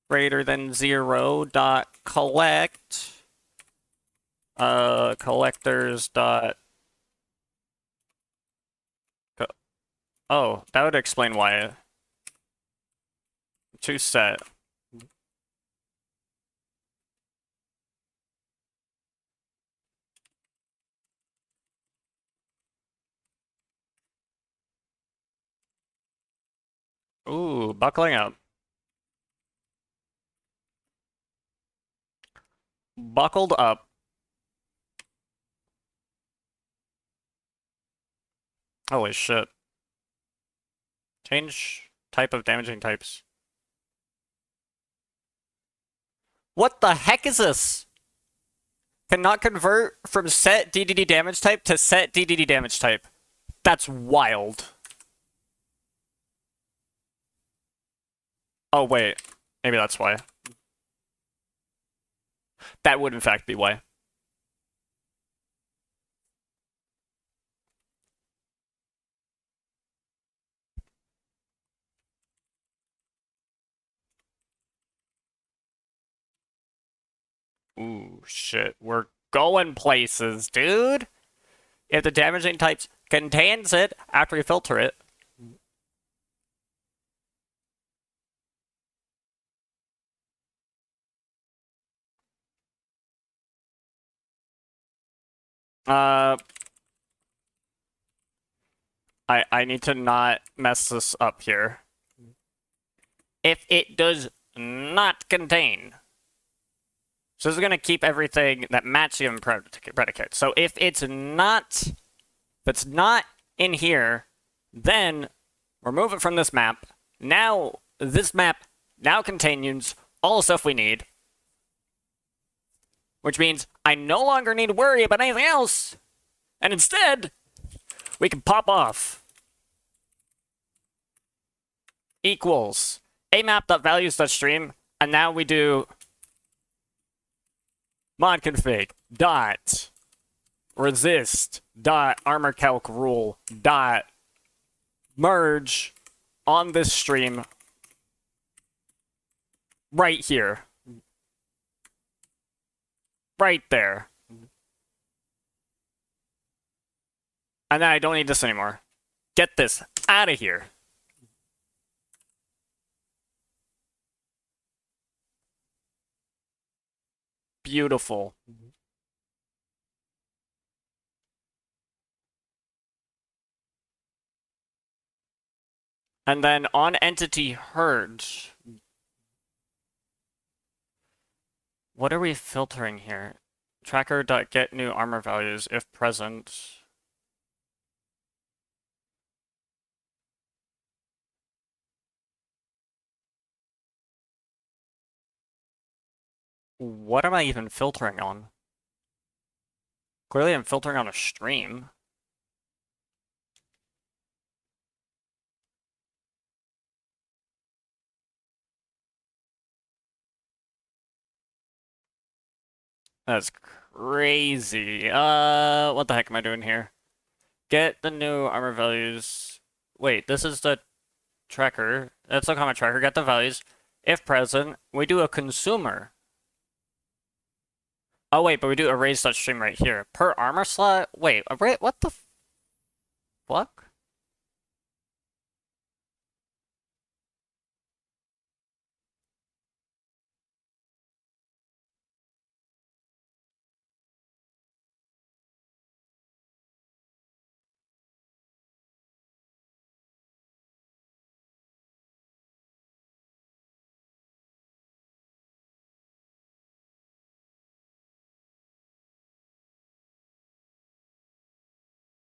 greater than 0 dot collect collectors dot oh, that would explain why. To set. Ooh, buckling up. Buckled up. Holy shit. Change type of damaging types. What the heck is this? Cannot convert from set DDD damage type to set DDD damage type. That's wild. Oh, wait. Maybe that's why. That would, in fact, be why. Ooh, shit. We're going places, dude. If the damaging types contains it after you filter it. I need to not mess this up here. If it does not contain. So this is going to keep everything that maximum predicate. So if it's not in here, then remove it from this map. Now this map now contains all the stuff we need. Which means I no longer need to worry about anything else. And instead, we can pop off. Equals amap.values.stream, and now we do mod config dot resist dot armor calc rule dot merge on this stream right here. Right there. And then I don't need this anymore. Get this out of here. Beautiful. And then on entity herd, what are we filtering here? Tracker.get new armor values if present. What am I even filtering on? Clearly I'm filtering on a stream. That's crazy. What the heck am I doing here? Get the new armor values. Wait, this is the tracker. That's the comment tracker. Get the values. If present, we do a consumer. Oh wait, but we do erase.stream right here. Per armor slot? Wait, what the fuck?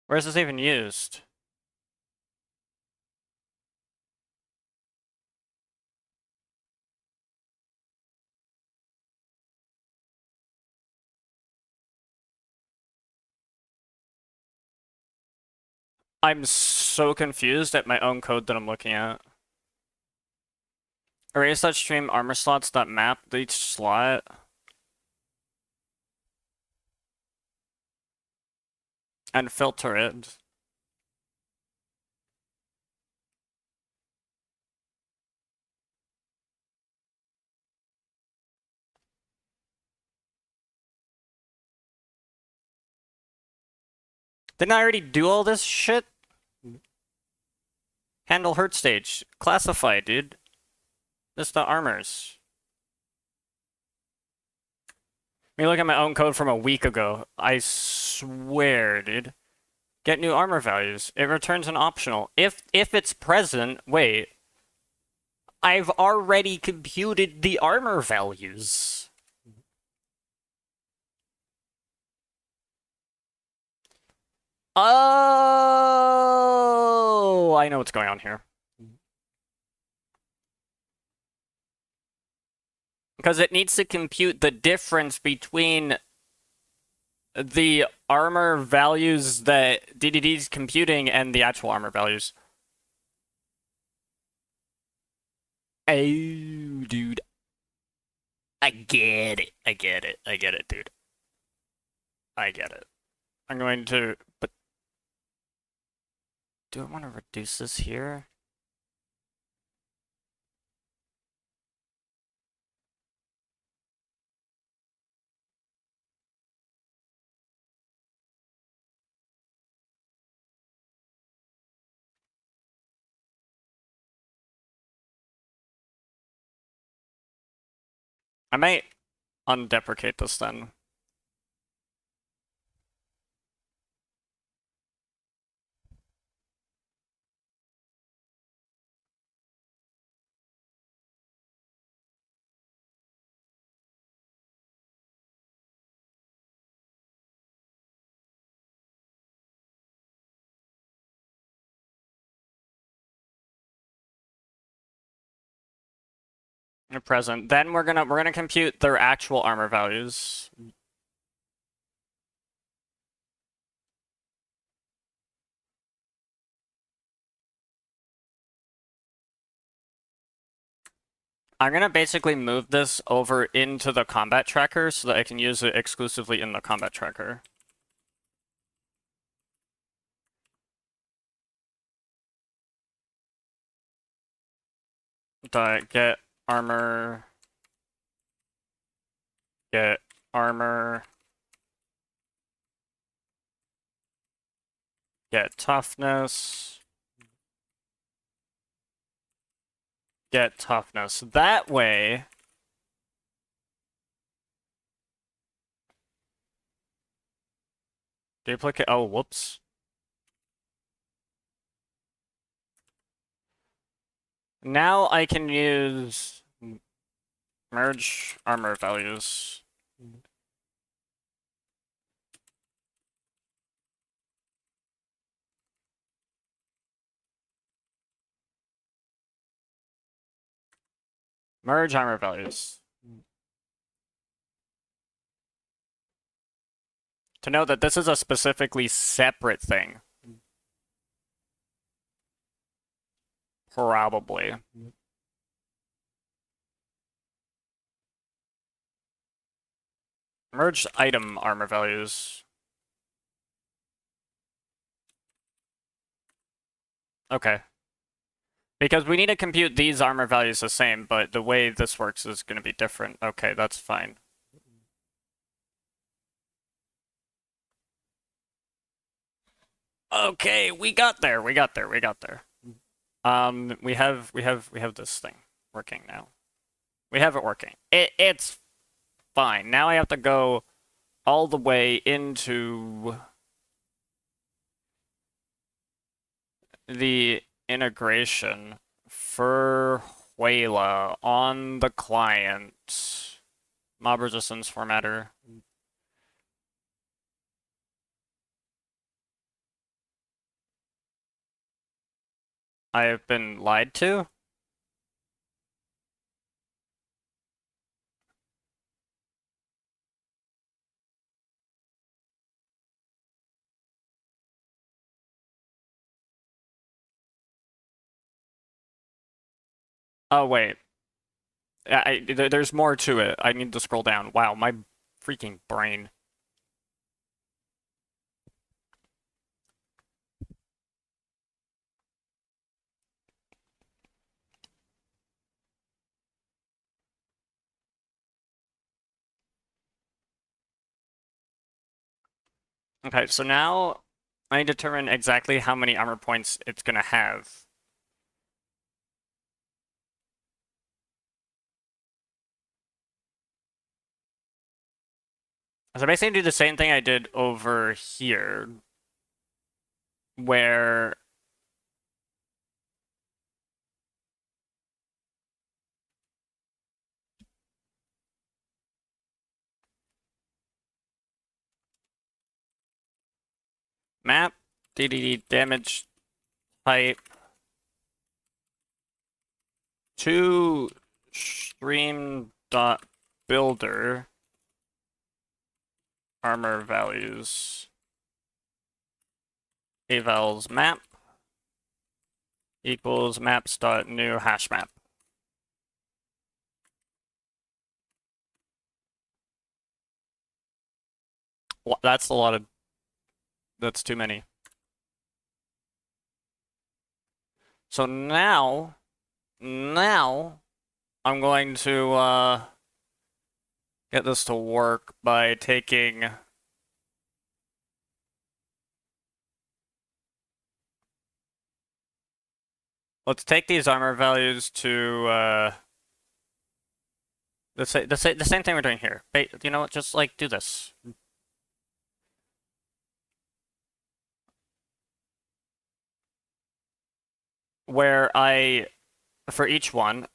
Where is this even used? I'm so confused at my own code that I'm looking at. Erase.stream armor slots.map each slot. and filter it. Didn't I already do all this shit? Handle hurt stage. Classify, dude. This is the armors. Let me look at my own code from a week ago. I swear, dude. Get new armor values. It returns an optional. If it's present, wait. I've already computed the armor values. Oh, I know what's going on here. Because it needs to compute the difference between the armor values that DDD's computing and the actual armor values. Oh, dude. I get it. I get it. I get it, dude. I get it. I'm going to... But... Do I want to reduce this here? I might undeprecate this then. Present. Then we're gonna compute their actual armor values. I'm gonna basically move this over into the combat tracker so that I can use it exclusively in the combat tracker. Get armor. Get armor. Get toughness. Get toughness. That way... Duplicate... Oh, whoops. Now I can use... Merge armor values. Merge armor values. To know that this is a specifically separate thing. Probably. Merge item armor values. Okay. Because we need to compute these armor values the same, but the way this works is going to be different. Okay, that's fine. Okay, we got there. We got there. We got there. We have this thing working now. We have it working. It's fine. Now I have to go all the way into the integration for Huela on the client. Mob resistance formatter. I have been lied to? Oh, wait. There's more to it. I need to scroll down. Wow, my freaking brain. Okay, so now I determine exactly how many armor points it's gonna have. So basically do the same thing I did over here, where map DDD damage type to stream dot builder armor values evals map equals maps dot new hash map. That's a lot of. That's too many. So now I'm going to get this to work by taking. Let's take these armor values to the same thing we're doing here. You know what? Just like do this. Where for each one,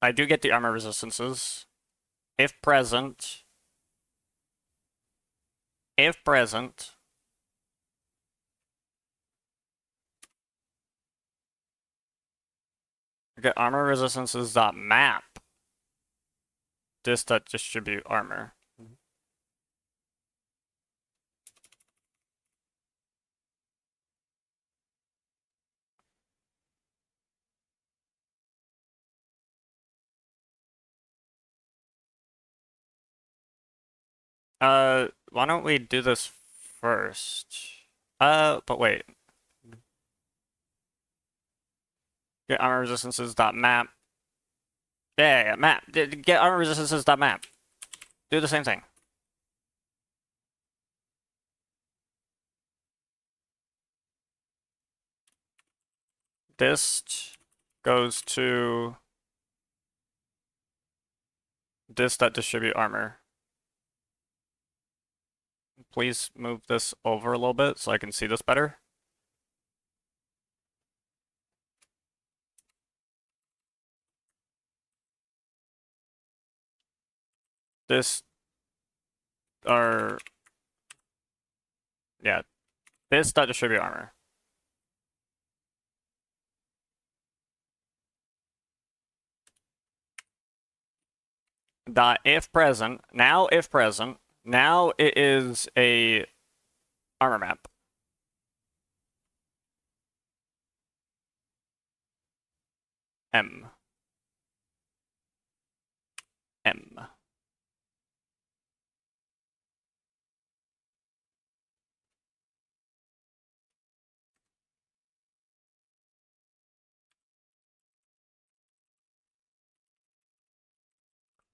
I do get the armor resistances. If present, I get armor resistances dot map. This dot distribute armor. Why don't we do this first? But wait. Get armor resistances dot map. Yeah, map. Get armor resistances dot map. Do the same thing. Dist goes to dist dot distribute armor. Please move this over a little bit so I can see this better. This are yeah, this dot distribute armor. Dot if present. Now if present. Now it is a armor map. M.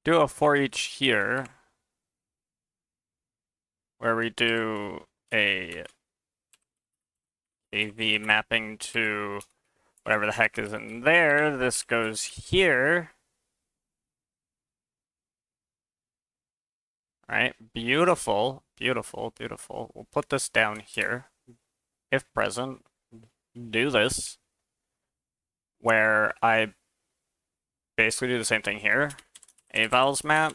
Do a for each here, where we do a AV mapping to whatever the heck is in there. This goes here. Right, beautiful, beautiful, beautiful. We'll put this down here. If present, do this, where I basically do the same thing here. Evals map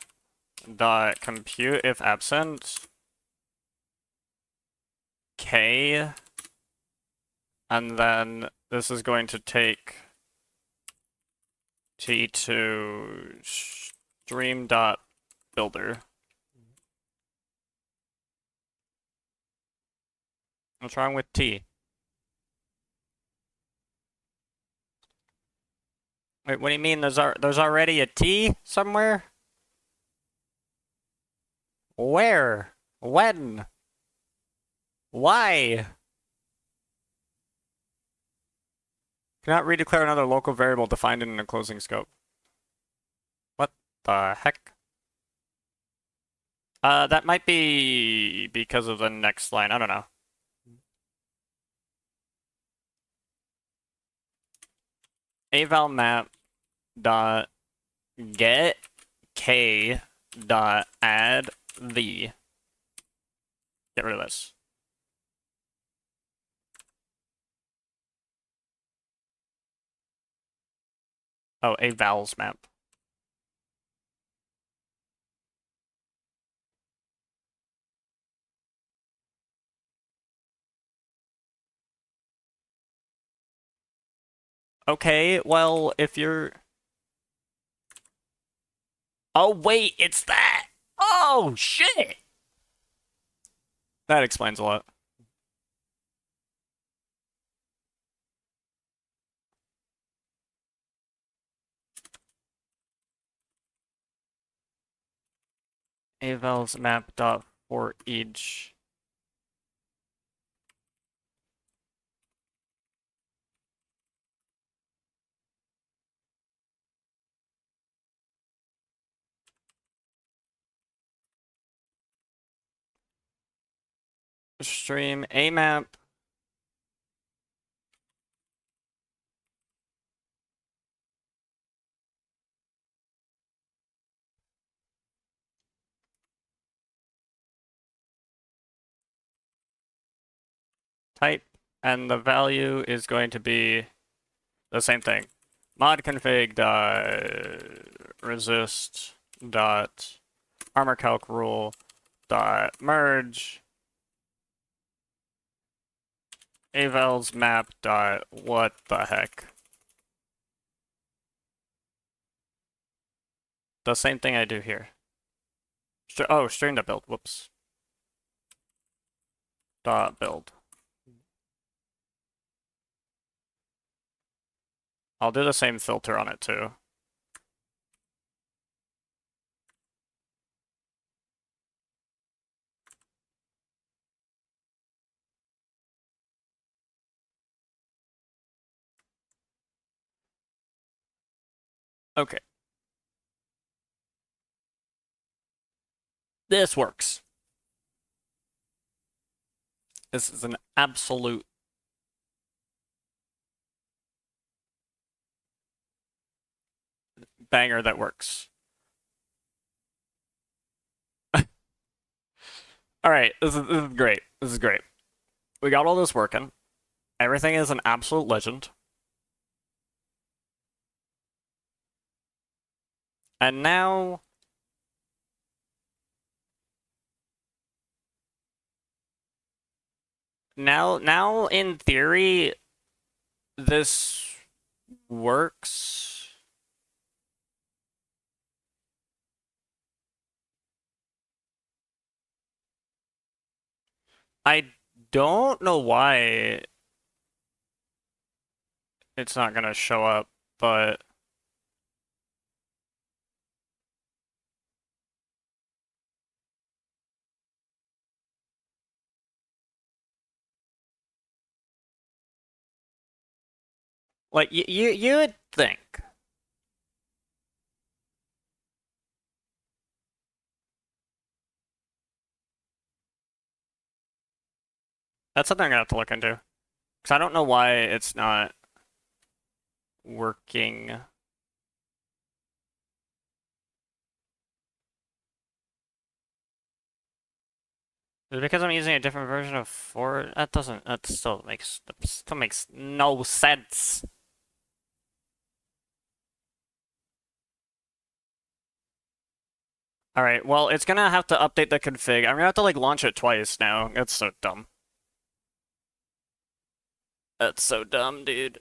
dot compute if absent k, and then this is going to take t to stream dot builder. What's wrong with t? Wait, what do you mean? There's already a t somewhere? Where? When? Why? Cannot redeclare another local variable defined in an enclosing scope. What the heck? That might be because of the next line. I don't know. Eval map dot get k dot add the. Get rid of this. Oh, evals map. Okay, well, if you're... Oh, wait, it's that! Oh, shit! That explains a lot. Evals map dot for each. Stream a map. Type, and the value is going to be the same thing. Mod config dot resist dot armor calc rule dot merge evals map dot what the heck. The same thing I do here. Oh, stream to build. Whoops. Dot build. I'll do the same filter on it too. Okay. This works. This is an absolute banger that works. All right, this is great. This is great. We got all this working. Everything is an absolute legend. And now in theory, this works. I don't know why it's not gonna show up, but like you would think. That's something I'm gonna have to look into. Because I don't know why it's not working. Is it because I'm using a different version of 4? That still makes no sense. All right, well, it's gonna have to update the config. I'm gonna have to like launch it twice now. That's so dumb. That's so dumb, dude.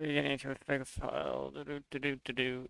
Beginning to a file. Do.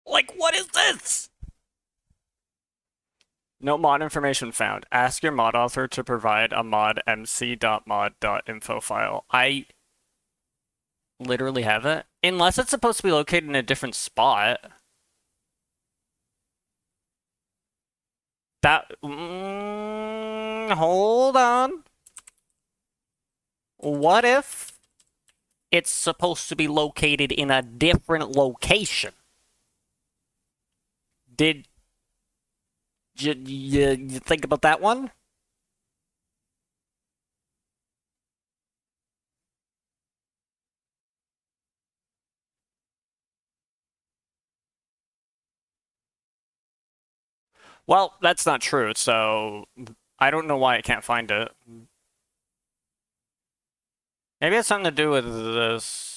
Like, what is this? No mod information found. Ask your mod author to provide a mod mc.mod.info file. I literally have it. Unless it's supposed to be located in a different spot. That. Hold on. What if it's supposed to be located in a different location? Did you think about that one? Well, that's not true, so I don't know why I can't find it. Maybe it's something to do with this.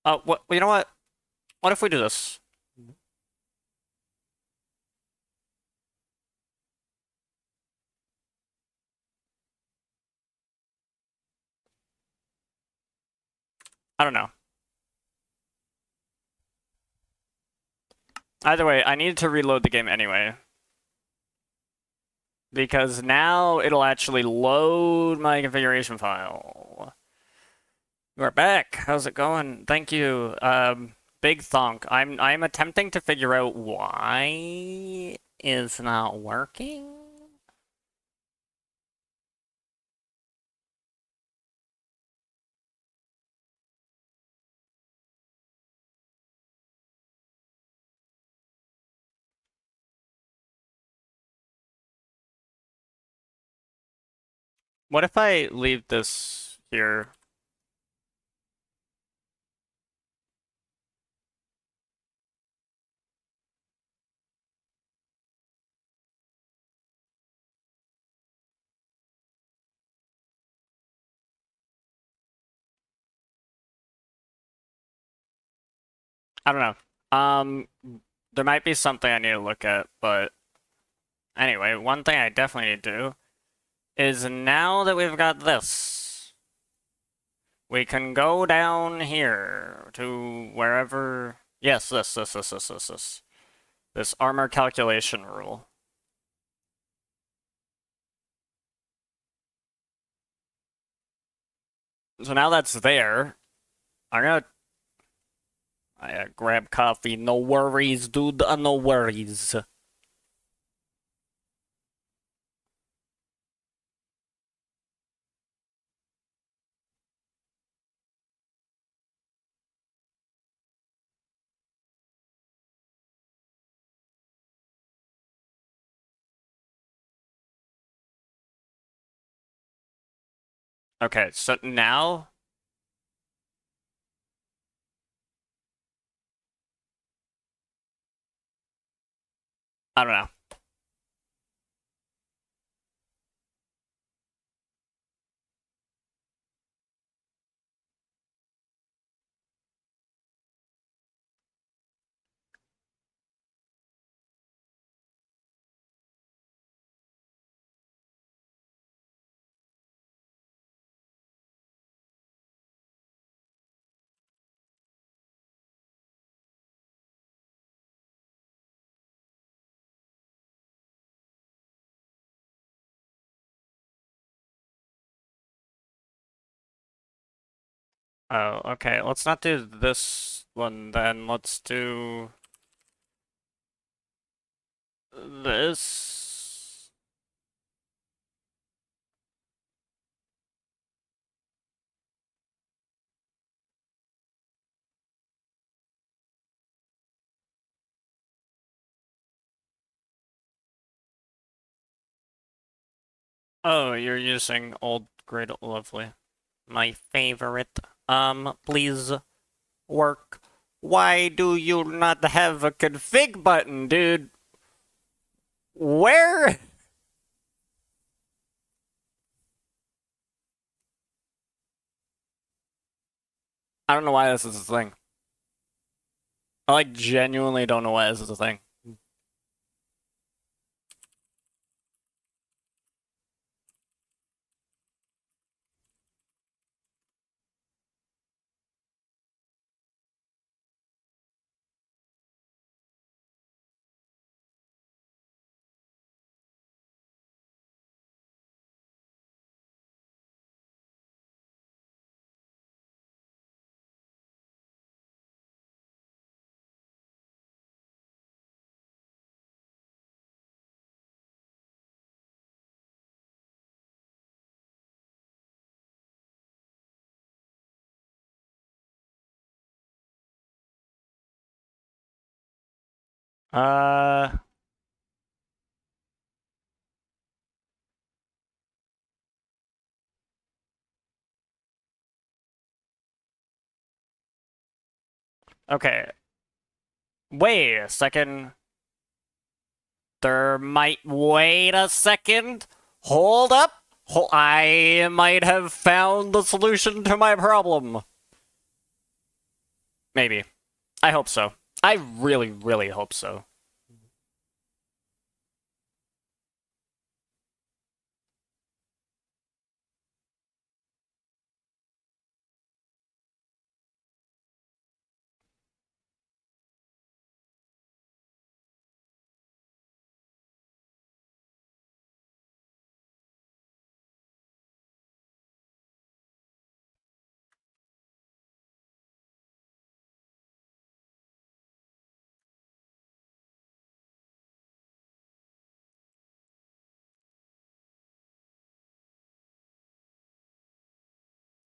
Oh, what? You know what? What if we do this? I don't know. Either way, I needed to reload the game anyway. Because now it'll actually load my configuration file. We're back. How's it going? Thank you. Big thonk. I'm attempting to figure out why is not working. What if I leave this here? I don't know. There might be something I need to look at, but anyway, one thing I definitely need to do is now that we've got this, we can go down here to wherever. Yes, this. This armor calculation rule. So now that's there. I'm gonna grab coffee. No worries, dude. No worries. Okay, so now I don't know. Oh, okay. Let's not do this one then. Let's do this. Oh, you're using old great lovely. My favorite. Please work. Why do you not have a config button, dude? Where? I don't know why this is a thing. I like genuinely don't know why this is a thing. Uh, okay. Wait a second. Wait a second. Hold up. I might have found the solution to my problem. Maybe. I hope so. I really, really hope so.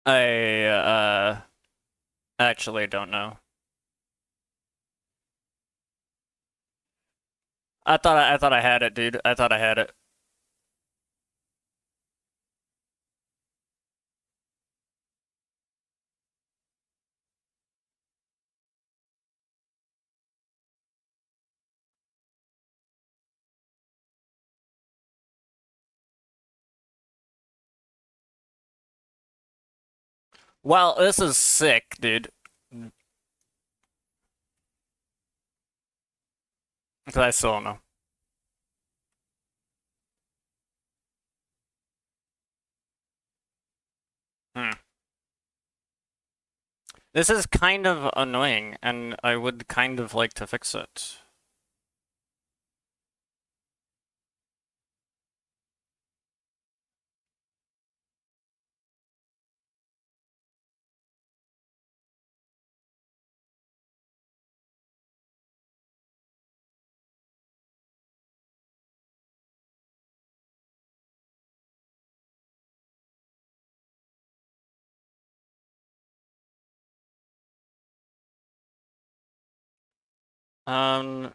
I actually don't know. I thought I had it, dude. I thought I had it. Well, this is sick, dude. Because I still don't know. Hmm. This is kind of annoying, and I would kind of like to fix it. Um,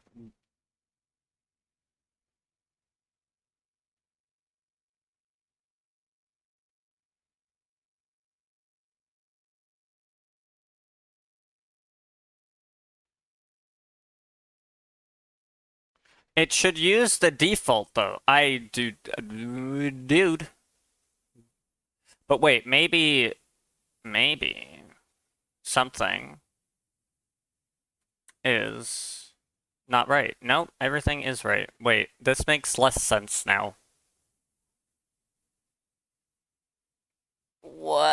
it should use the default though. Dude. But wait, maybe something is not right. Nope, everything is right. Wait, this makes less sense now. What?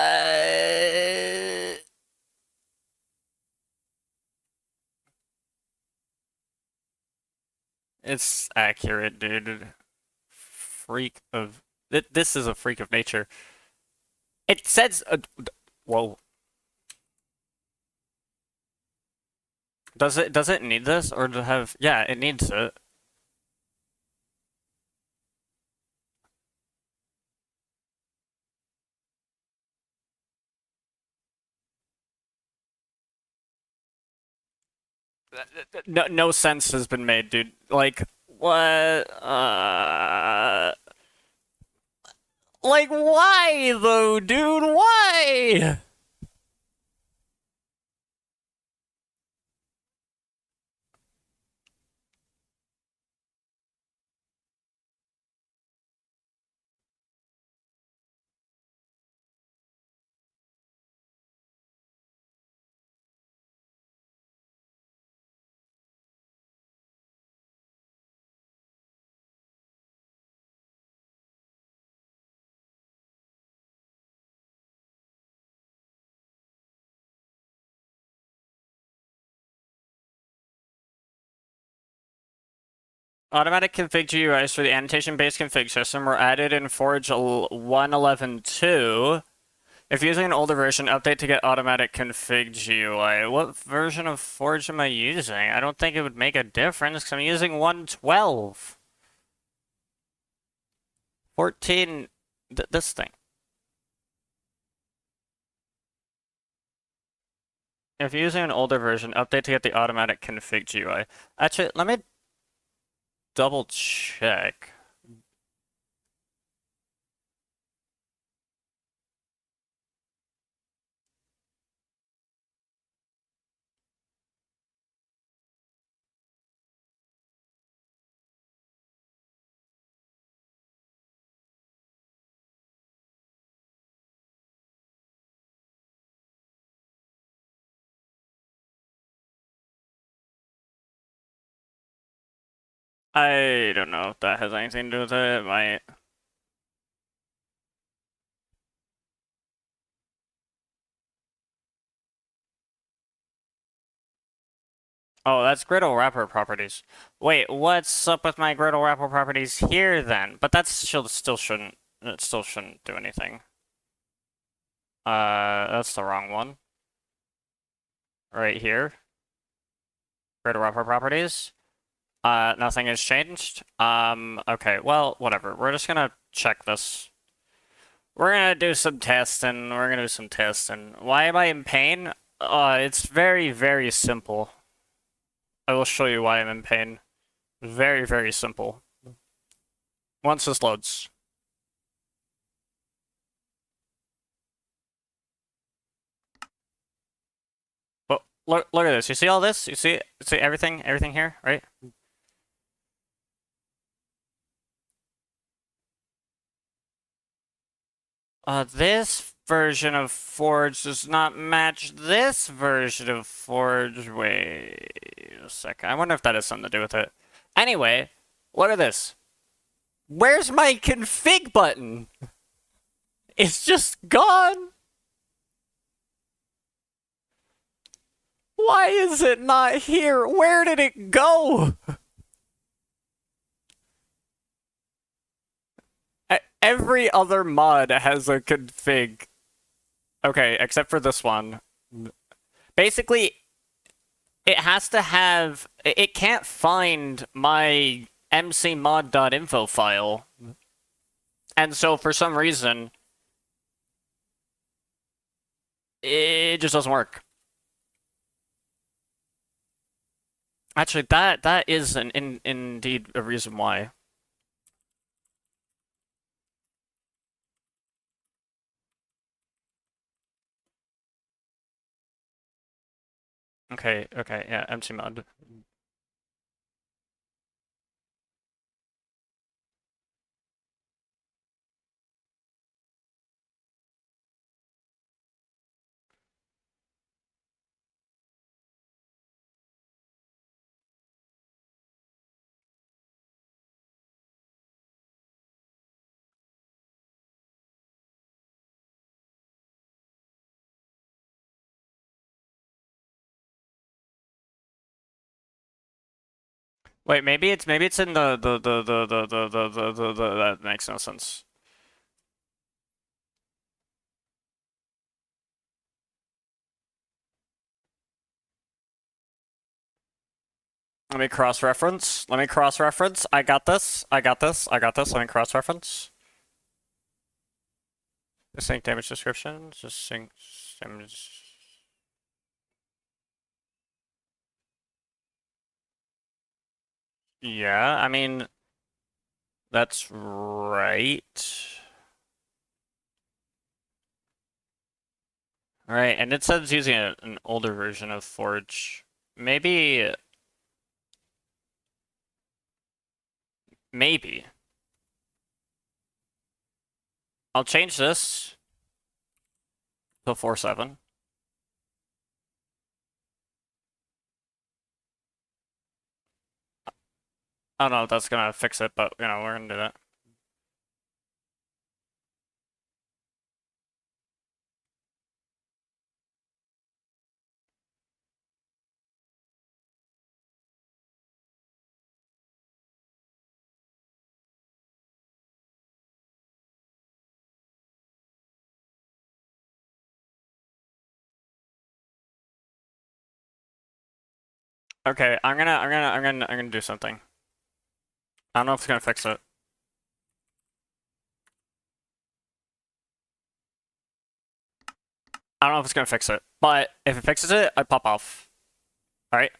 It's accurate, dude. Freak of... This is a freak of nature. It says... whoa. Does it need this or to have? Yeah, it needs it. No sense has been made, dude. Like what? Like why though, dude? Why? Automatic config GUIs for the annotation-based config system were added in Forge 1.11.2. If using an older version, update to get automatic config GUI. What version of Forge am I using? I don't think it would make a difference because I'm using 1.12. 14, this thing. If you're using an older version, update to get the automatic config GUI. Actually, let me double check. I don't know if that has anything to do with it. It might. Oh, that's griddle wrapper properties. Wait, what's up with my griddle wrapper properties here then? But that's still shouldn't it still shouldn't do anything. That's the wrong one. Right here. Griddle wrapper properties. Nothing has changed. Okay, well, whatever. We're just gonna check this. We're gonna do some testing. We're gonna do some testing. Why am I in pain? It's very, very simple. I will show you why I'm in pain. Very, very simple. Once this loads. But look at this. You see all this? You see everything here, right? This version of Forge does not match this version of Forge. Wait a second. I wonder if that has something to do with it. Anyway, look at this. Where's my config button? It's just gone. Why is it not here? Where did it go? Every other mod has a config. Okay, except for this one. Basically, it has to have. It can't find my mcmod.info file. And so for some reason, it just doesn't work. Actually, that is indeed a reason why. Okay, yeah, mcmod. Wait, maybe it's in the that makes no sense. Let me cross-reference. Let me cross-reference. I got this. I got this. I got this. Let me cross-reference. Sync damage description. Just sync damage. Yeah, I mean, that's right. Alright, and it says using an older version of Forge. Maybe. Maybe. I'll change this to 4.7. I don't know if that's gonna fix it, but, you know, we're gonna do that. Okay, I'm gonna do something. I don't know if it's gonna fix it. I don't know if it's gonna fix it, but if it fixes it, I pop off. Alright?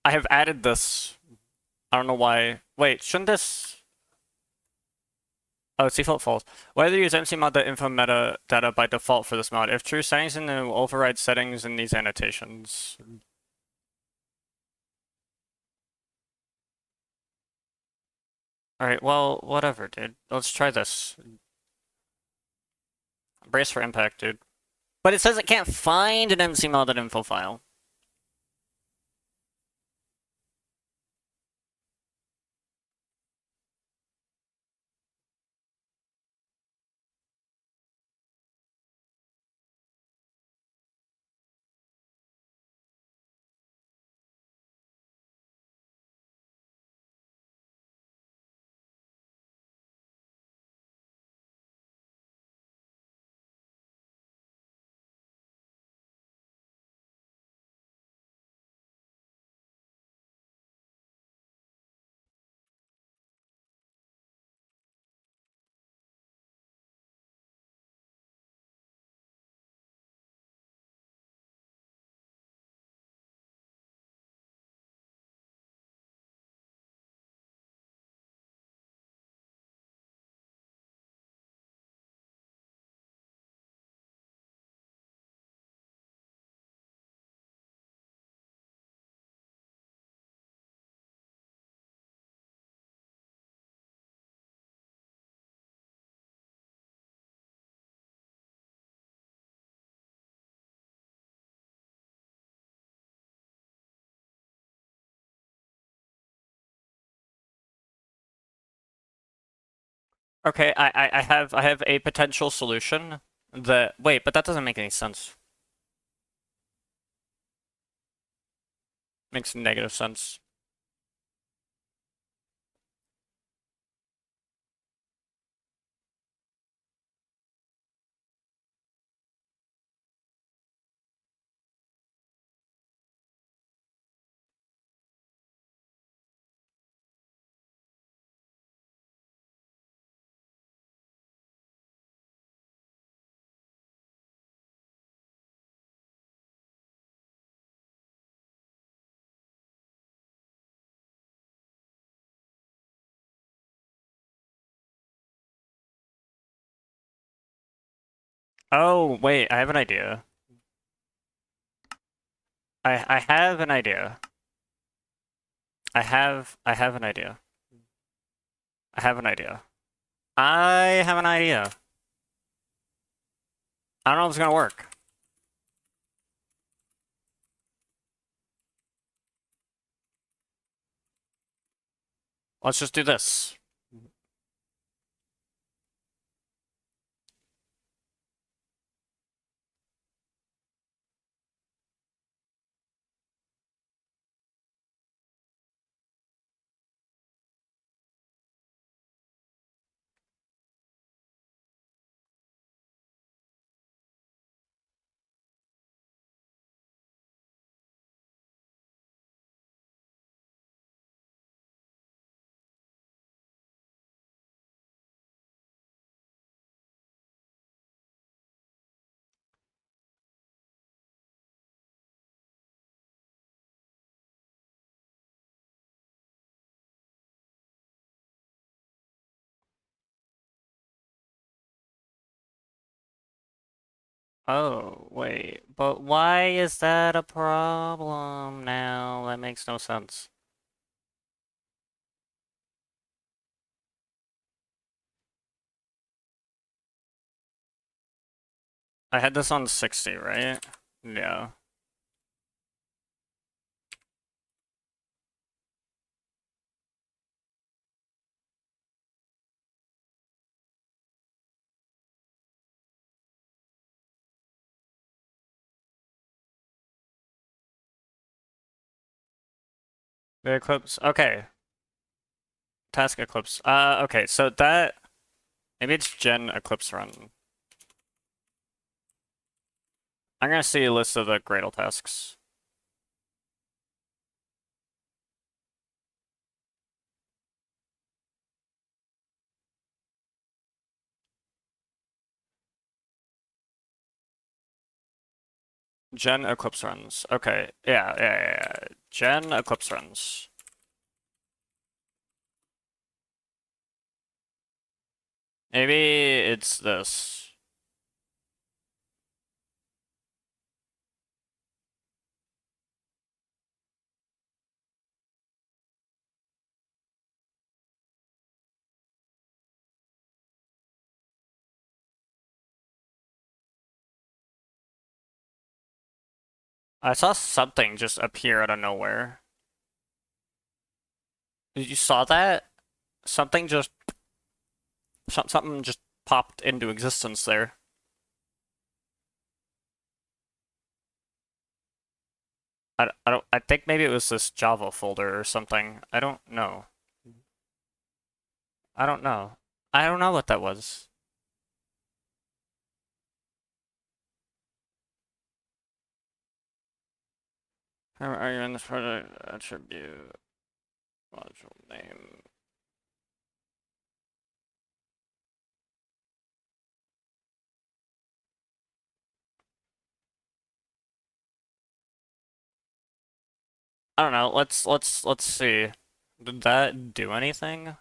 I have added this. I don't know why. Wait, shouldn't this... Oh, it's default false. Whether you use MC_mod.info metadata by default for this mod. If true, settings and then override settings in these annotations. Alright, well, whatever, dude. Let's try this. Brace for impact, dude. But it says it can't find an MC_mod.info file. Okay, I have a potential solution that wait, but that doesn't make any sense. Makes negative sense. Oh, wait, I have an idea. I have an idea. I have an idea. I have an idea. I have an idea. I don't know if it's gonna work. Let's just do this. Oh, wait. But why is that a problem now? That makes no sense. I had this on 60, right? Yeah. The Eclipse. Okay. Task Eclipse. Okay, so that... Maybe it's Gen Eclipse Run. I'm gonna see a list of the Gradle tasks. Gen Eclipse Runs. Okay, yeah. Gen Eclipse Runs. Maybe it's this. I saw something just appear out of nowhere. Did you saw that? Something just... Something just popped into existence there. I think maybe it was this Java folder or something. I don't know. I don't know. I don't know what that was. Are you in this project attribute module name? I don't know. Let's see. Did that do anything?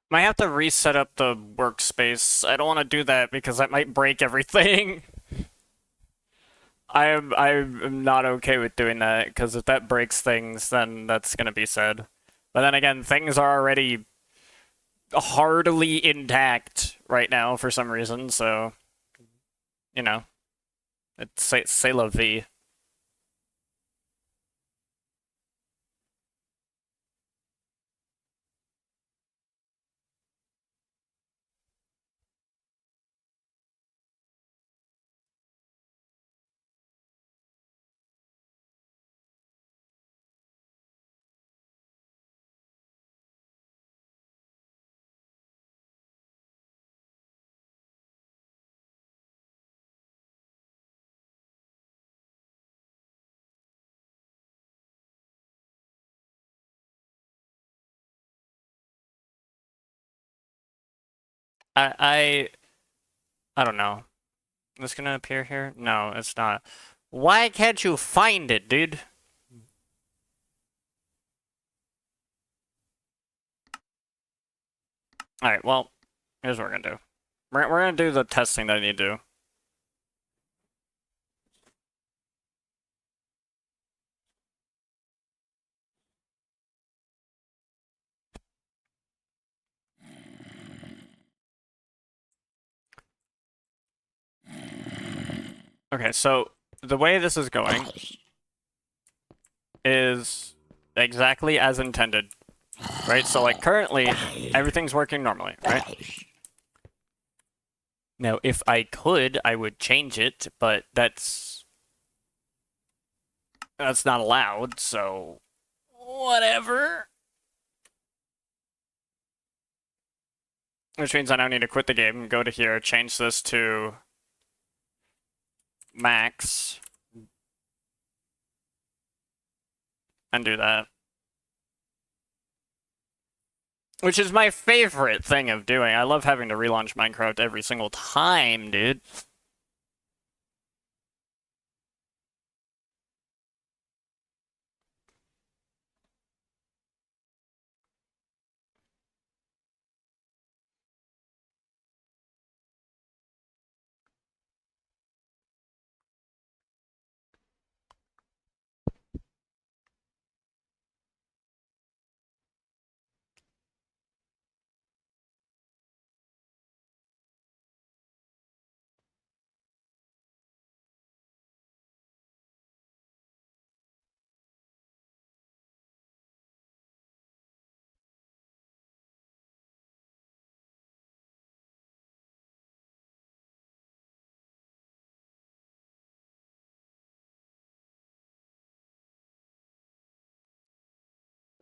Might have to reset up the workspace. I don't want to do that because that might break everything. I'm not okay with doing that because if that breaks things, then that's gonna be sad. But then again, things are already hardly intact right now for some reason, so you know, it's c'est la vie. I I don't know. Is this gonna appear here? No, it's not. Why can't you find it, dude? All right, well, here's what we're gonna do. We're gonna do the testing that I need to do. Okay, so the way this is going is exactly as intended, right? So like currently, everything's working normally, right? Now, if I could, I would change it, but that's not allowed, so whatever. Which means I now need to quit the game, go to here, change this to max, and do that. Which is my favorite thing of doing. I love having to relaunch Minecraft every single time, dude.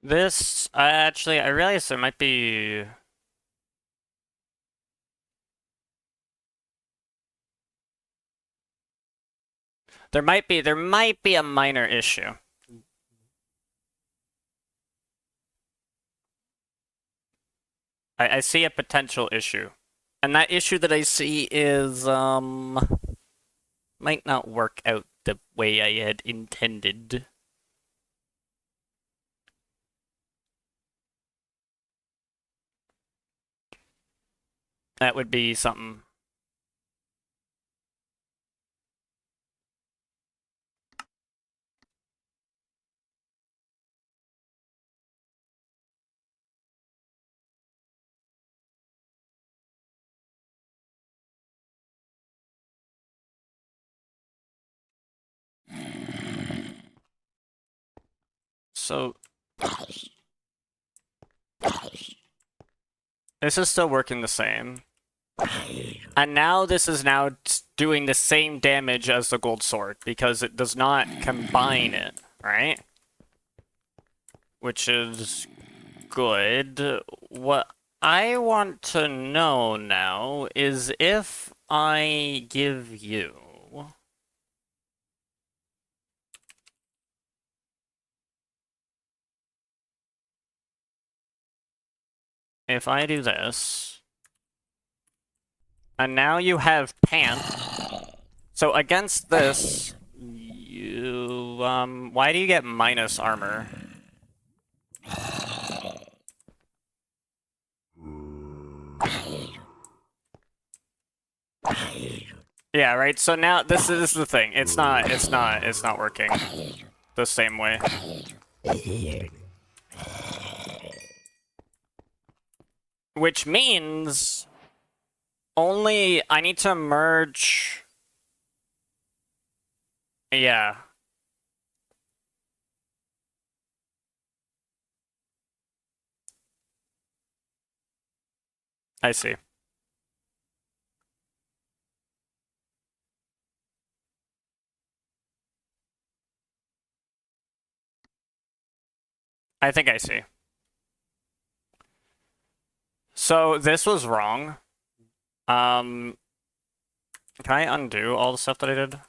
This, actually, I realize there might be... There might be a minor issue. I see a potential issue. And that issue that I see is, might not work out the way I had intended. That would be something. So, this is still working the same. And now this is now doing the same damage as the gold sword, because it does not combine it, right? Which is good. What I want to know now is if I give you... If I do this... And now you have pant. So against this, you, why do you get minus armor? Yeah, right, so now, this is the thing. It's not working the same way. Which means... Only, I need to merge... Yeah. I see. I think I see. So, this was wrong. Can I undo all the stuff that I did?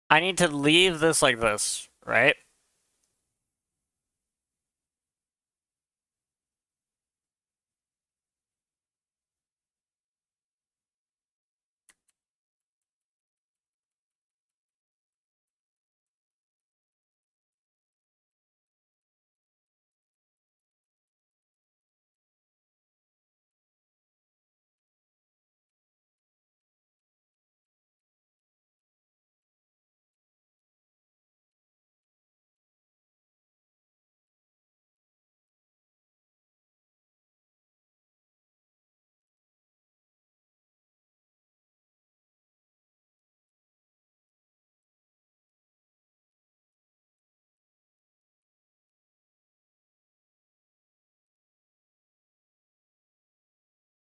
I need to leave this like this, right?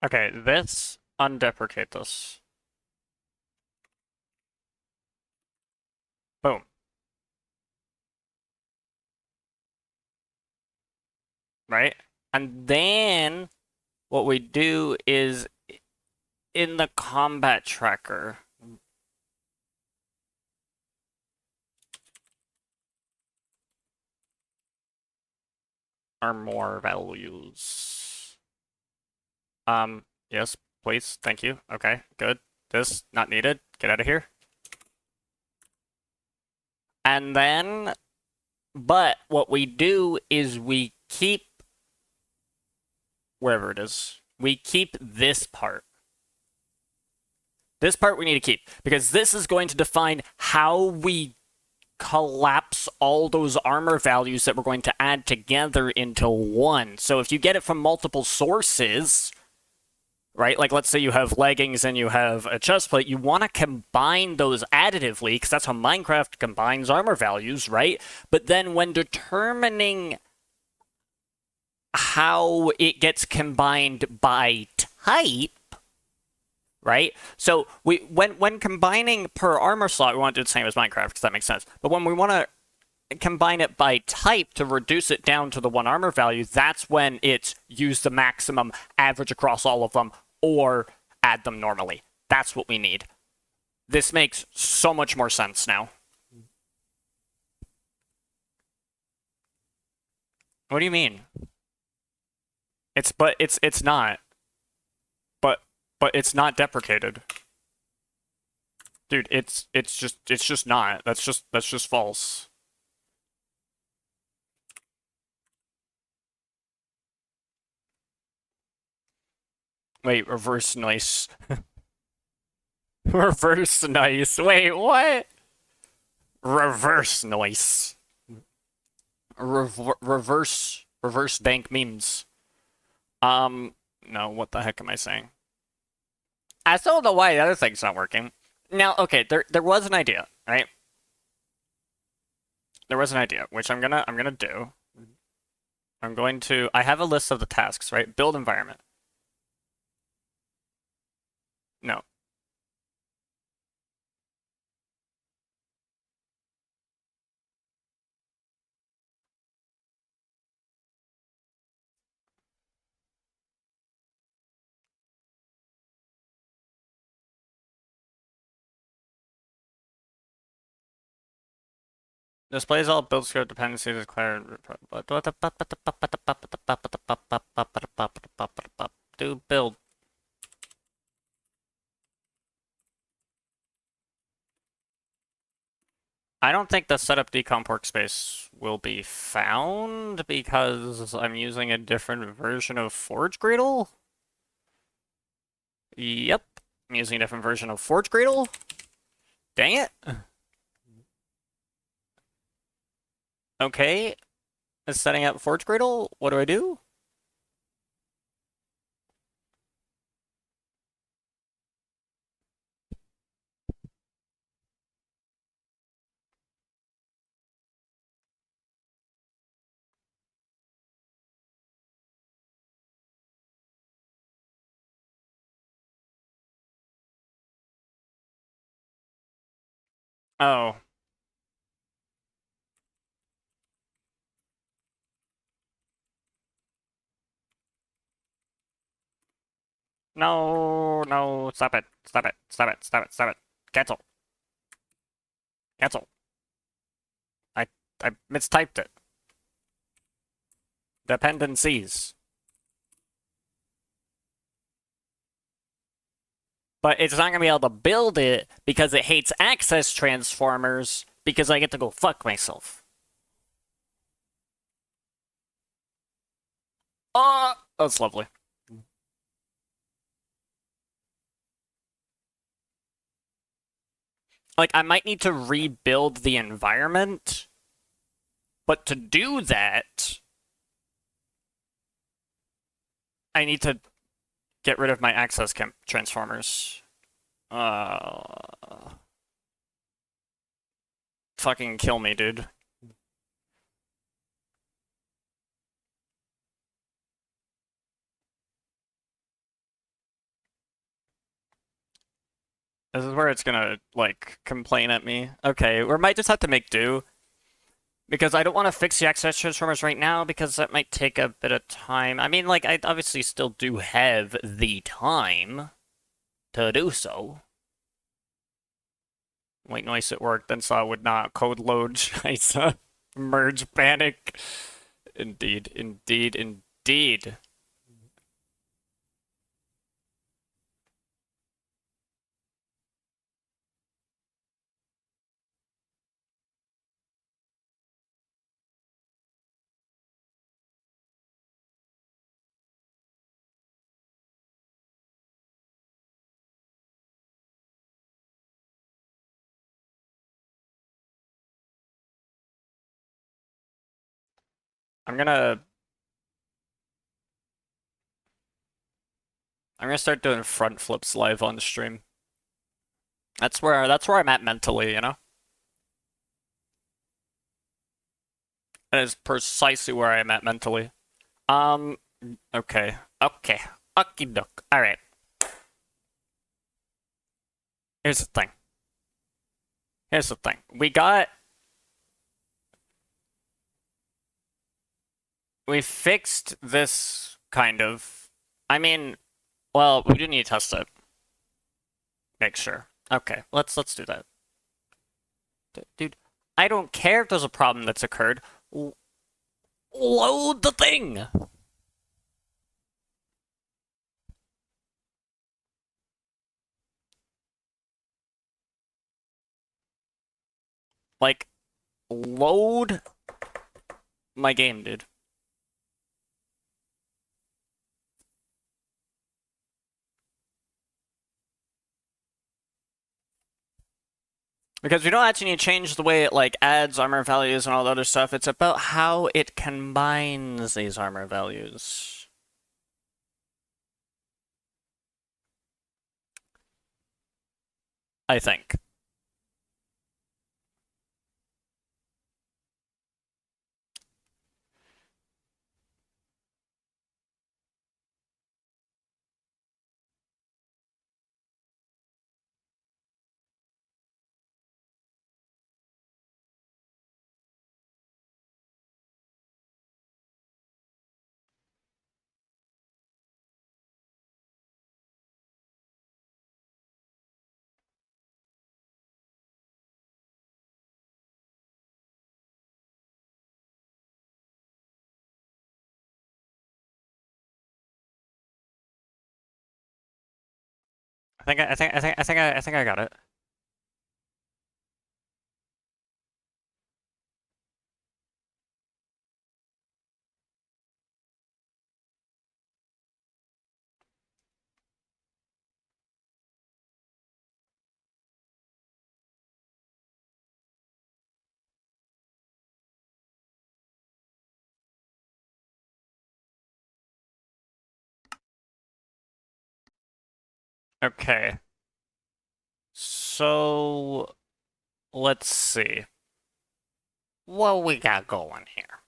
Okay, this, undeprecate this. Boom. Right? And then what we do is in the combat tracker, are more values. Yes, please. Thank you. Okay, good. This, not needed. Get out of here. And then, but what we do is we keep, wherever it is, we keep this part. This part we need to keep, because this is going to define how we collapse all those armor values that we're going to add together into one. So if you get it from multiple sources, right? Like, let's say you have leggings and you have a chest plate. You want to combine those additively, because that's how Minecraft combines armor values, right? But then when determining how it gets combined by type, right? So when combining per armor slot, we want to do the same as Minecraft, because that makes sense. But when we want to combine it by type to reduce it down to the one armor value, that's when it's use the maximum, average across all of them, or add them normally. That's what we need. This makes so much more sense now. What do you mean? It's not. But it's not deprecated. Dude, it's just not. That's just false. Wait, reverse nice. Reverse nice. Wait, what? Reverse nice. Reverse bank memes. No, what the heck am I saying? I still don't know why the other thing's not working. Now, okay, there was an idea, right? There was an idea, which I'm gonna do. I have a list of the tasks, right? Build environment. No. Displays all build script dependencies declared. Do build. I don't think the setup decomp workspace will be found because I'm using a different version of Forge Gradle. Yep, I'm using a different version of Forge Gradle. Dang it. Okay, is setting up Forge Gradle. What do I do? Oh. No, no, stop it. Stop it. Stop it. Stop it. Stop it. Cancel. Cancel. I I mistyped it. Dependencies. But it's not going to be able to build it because it hates access transformers because I get to go fuck myself. Oh, that's lovely. Like, I might need to rebuild the environment, but to do that, I need to get rid of my access transformers. Fucking kill me, dude. This is where it's gonna, like, complain at me. Okay, we might just have to make do. Because I don't want to fix the access transformers right now, because that might take a bit of time. I mean, like, I obviously still do have the time to do so. White noise at work, then saw would not code load. Scheiße. Merge panic. Indeed, indeed, indeed. I'm gonna start doing front flips live on the stream. That's where I'm at mentally, you know? That is precisely where I am at mentally. Okay. Okay. Okie doke. Alright. Here's the thing. Here's the thing. We fixed this, kind of. I mean, well, we do need to test it. Make sure. Okay, let's do that. Dude, I don't care if there's a problem that's occurred. Load the thing! Like, load my game, dude. Because we don't actually need to change the way it, like, adds armor values and all the other stuff. It's about how it combines these armor values. I think. I think I got it. Okay. So, let's see. What we got going here?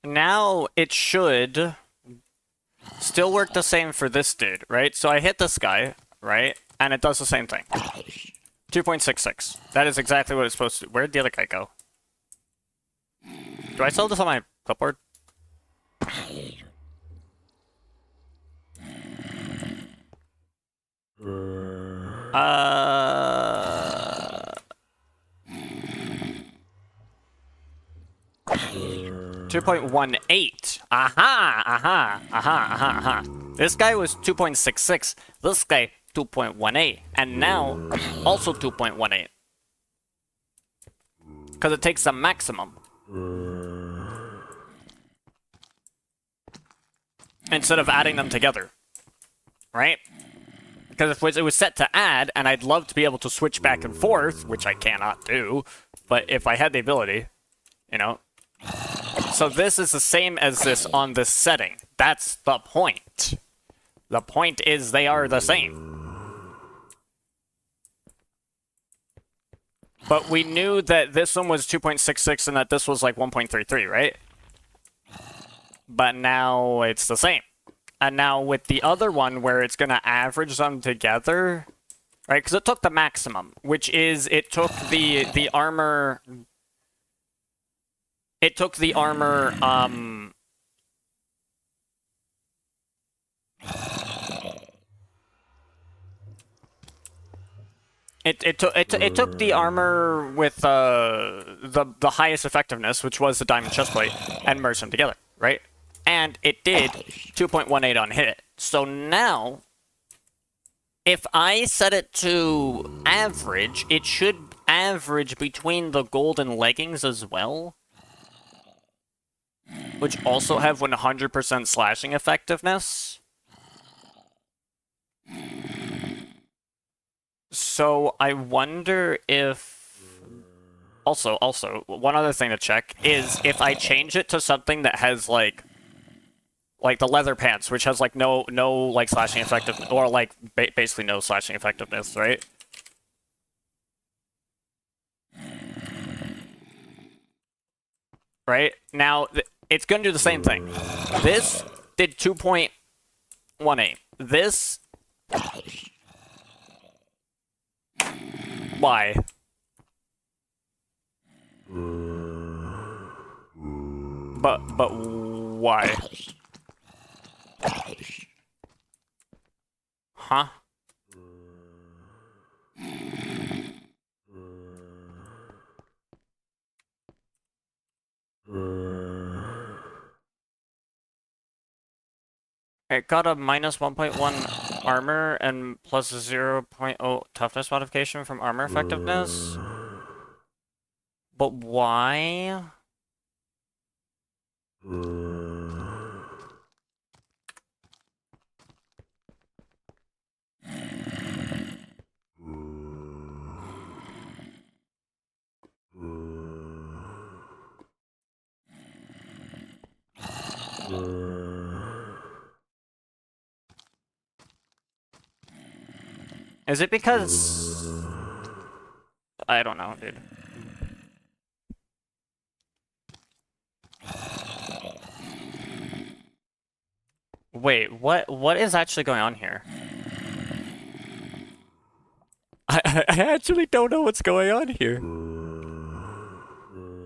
Now it should still work the same for this dude, right? So I hit this guy, right? And it does the same thing. 2.66. That is exactly what it's supposed to do. Where'd the other guy go? Do I still have this on my clipboard? 2.18. Aha. This guy was 2.66. This guy 2.18. And now also 2.18. Because it takes the maximum. Instead of adding them together. Right? Because if it was set to add, and I'd love to be able to switch back and forth, which I cannot do, but if I had the ability, you know. So this is the same as this on this setting. That's the point. The point is they are the same. But we knew that this one was 2.66 and that this was like 1.33, right? But now it's the same. And now with the other one where it's going to average them together, right? Because it took the maximum, which is it took the armor. It took the armor. It took the armor with the highest effectiveness, which was the diamond chestplate, and merged them together, right? And it did 2.18 on hit. So now, if I set it to average, it should average between the golden leggings as well, which also have 100% slashing effectiveness. So I wonder if... Also, one other thing to check is if I change it to something that has, like the leather pants, which has, like, no like, slashing effectiveness, or, like, basically no slashing effectiveness, right? Right? Now, it's gonna do the same thing. This did 2.18. This... Why? But why? Huh? It got a minus 1.1 armor and plus a 0.0 toughness modification from armor effectiveness. But why? Is it because... I don't know, dude. Wait, what is actually going on here? I actually don't know what's going on here.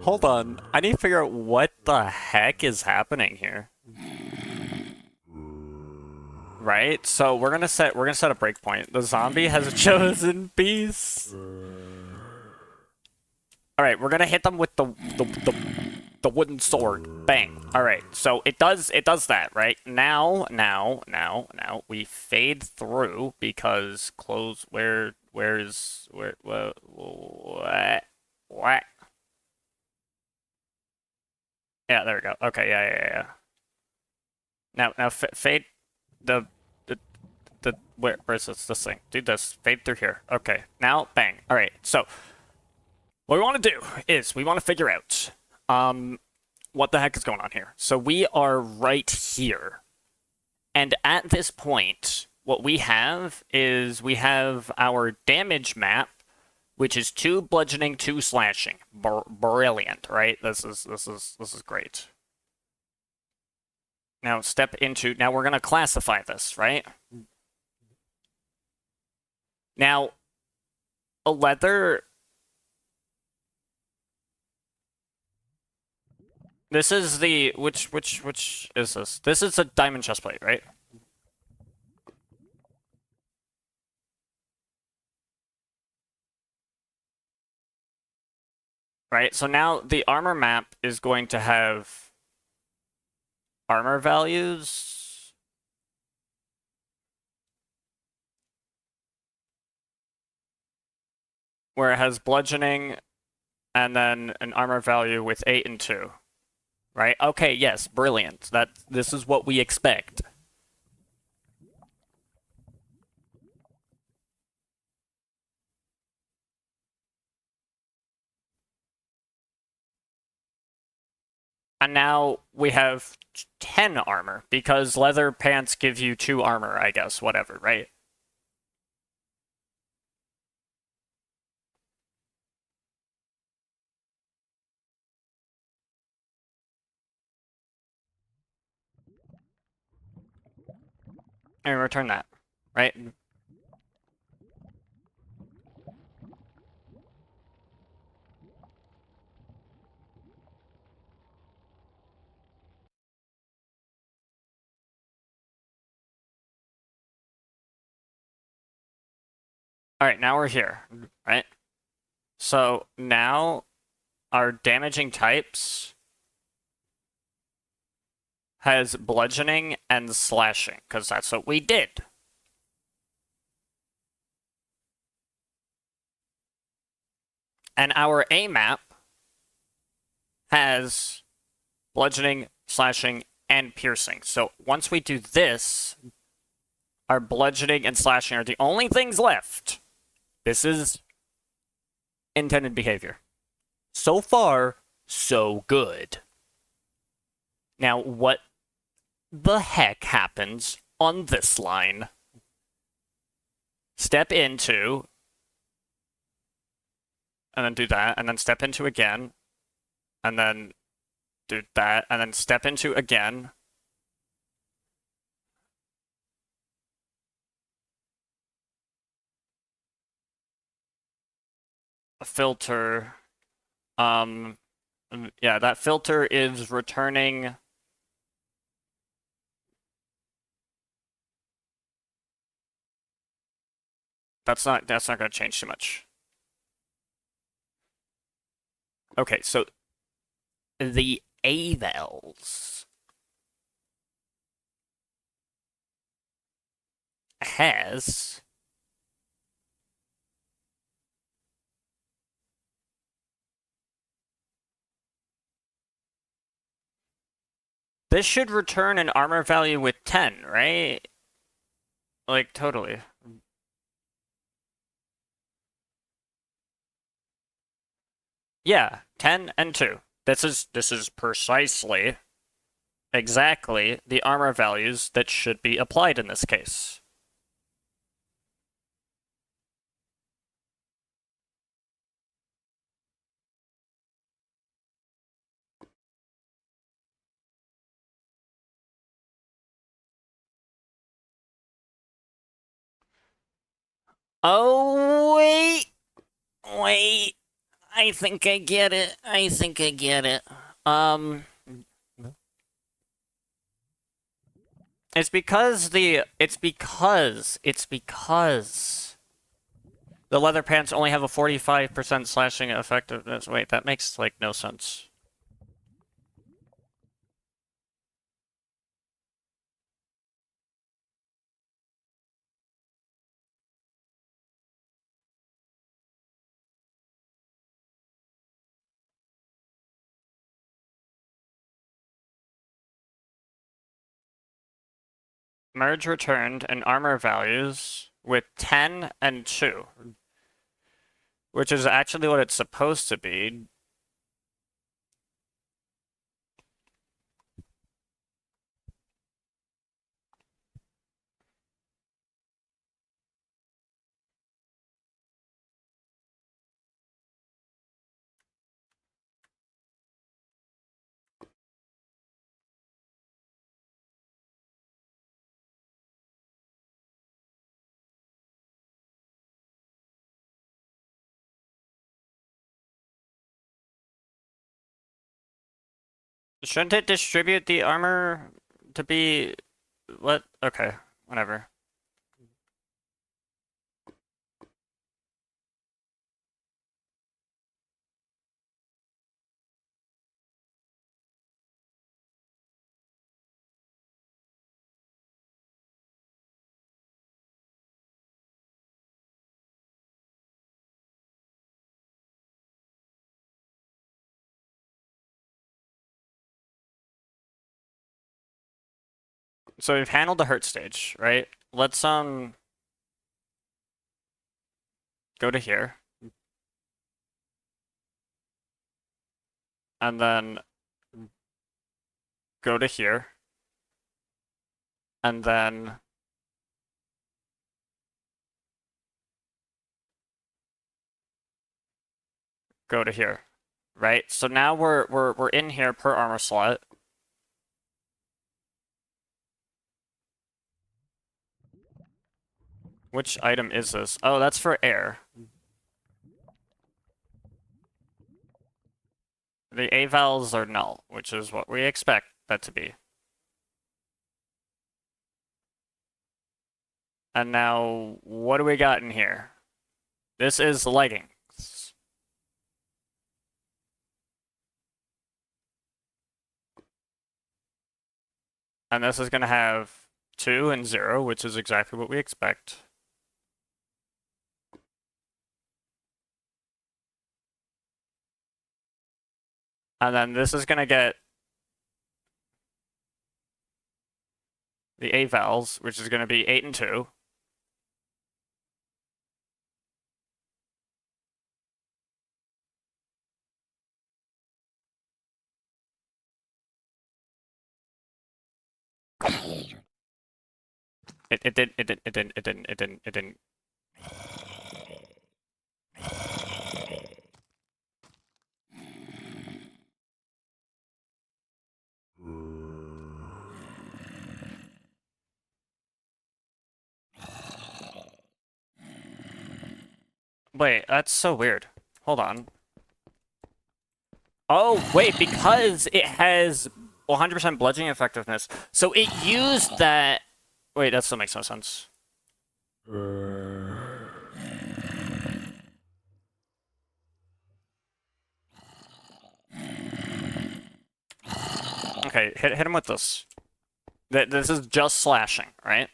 Hold on. I need to figure out what the heck is happening here. Right? So we're gonna set a breakpoint. The zombie has chosen peace. Alright, we're gonna hit them with the wooden sword. Bang. Alright, so it does that, right? Now we fade through because what? Yeah, there we go. Okay, yeah. Now fade where's this thing? Do this. Fade through here. Okay. Now, bang. All right. So, what we want to do is we want to figure out what the heck is going on here. So we are right here, and at this point, what we have is we have our damage map, which is 2 bludgeoning, 2 slashing. Brilliant, right? This is great. Now step into... Now we're going to classify this, right? Now, a leather... This is the... Which is this? This is a diamond chestplate, right? Right, so now the armor map is going to have armor values. Where it has bludgeoning and then an armor value with 8 and 2. Right? Okay, yes, brilliant. This is what we expect. And now we have 10 armor, because leather pants give you 2 armor, I guess, whatever, right? and return that, right? All right, now we're here, right? So now our damaging types has bludgeoning and slashing, because that's what we did. And our A map has bludgeoning, slashing, and piercing. So once we do this, our bludgeoning and slashing are the only things left. This is intended behavior. So far, so good. Now, what the heck happens on this line? Step into, and then do that, and then step into again, and then do that, and then step into again. A filter. Yeah, that filter is returning. That's not going to change too much. Okay, so the avels has this should return an armor value with 10, right? Like totally. Yeah, 10 and 2. This is precisely exactly the armor values that should be applied in this case. Oh, wait. I think I get it. It's because the leather pants only have a 45% slashing effectiveness. Wait, that makes like no sense. Merge returned and armor values with 10 and 2, which is actually what it's supposed to be. Shouldn't it distribute the armor to be what? Okay, whatever. So we've handled the hurt stage, right? Let's go to here. And then go to here. And then go to here. Right? So now we're in here per armor slot. Which item is this? Oh, that's for air. The avals are null, which is what we expect that to be. And now, what do we got in here? This is leggings. And this is going to have 2 and 0, which is exactly what we expect. And then this is going to get the avals, which is going to be 8 and 2. It didn't. Wait, that's so weird. Hold on. Oh, wait, because it has 100% bludgeoning effectiveness. So it used that... Wait, that still makes no sense. Okay, hit him with this. This is just slashing, right?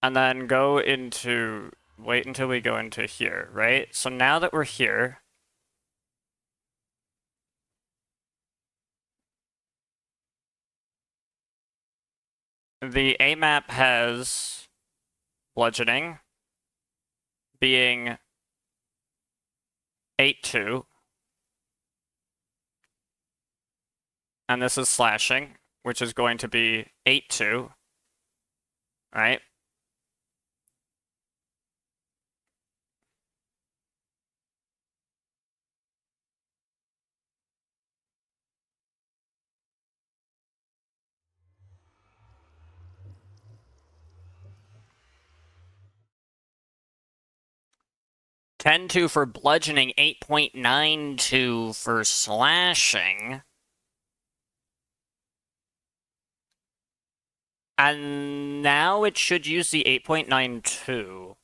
And then go into... Wait until we go into here, right? So now that we're here... The A map has bludgeoning being 8-2. And this is slashing, which is going to be 8-2. Right? $10-2 for bludgeoning, 8.92 for slashing. And now it should use the 8.92.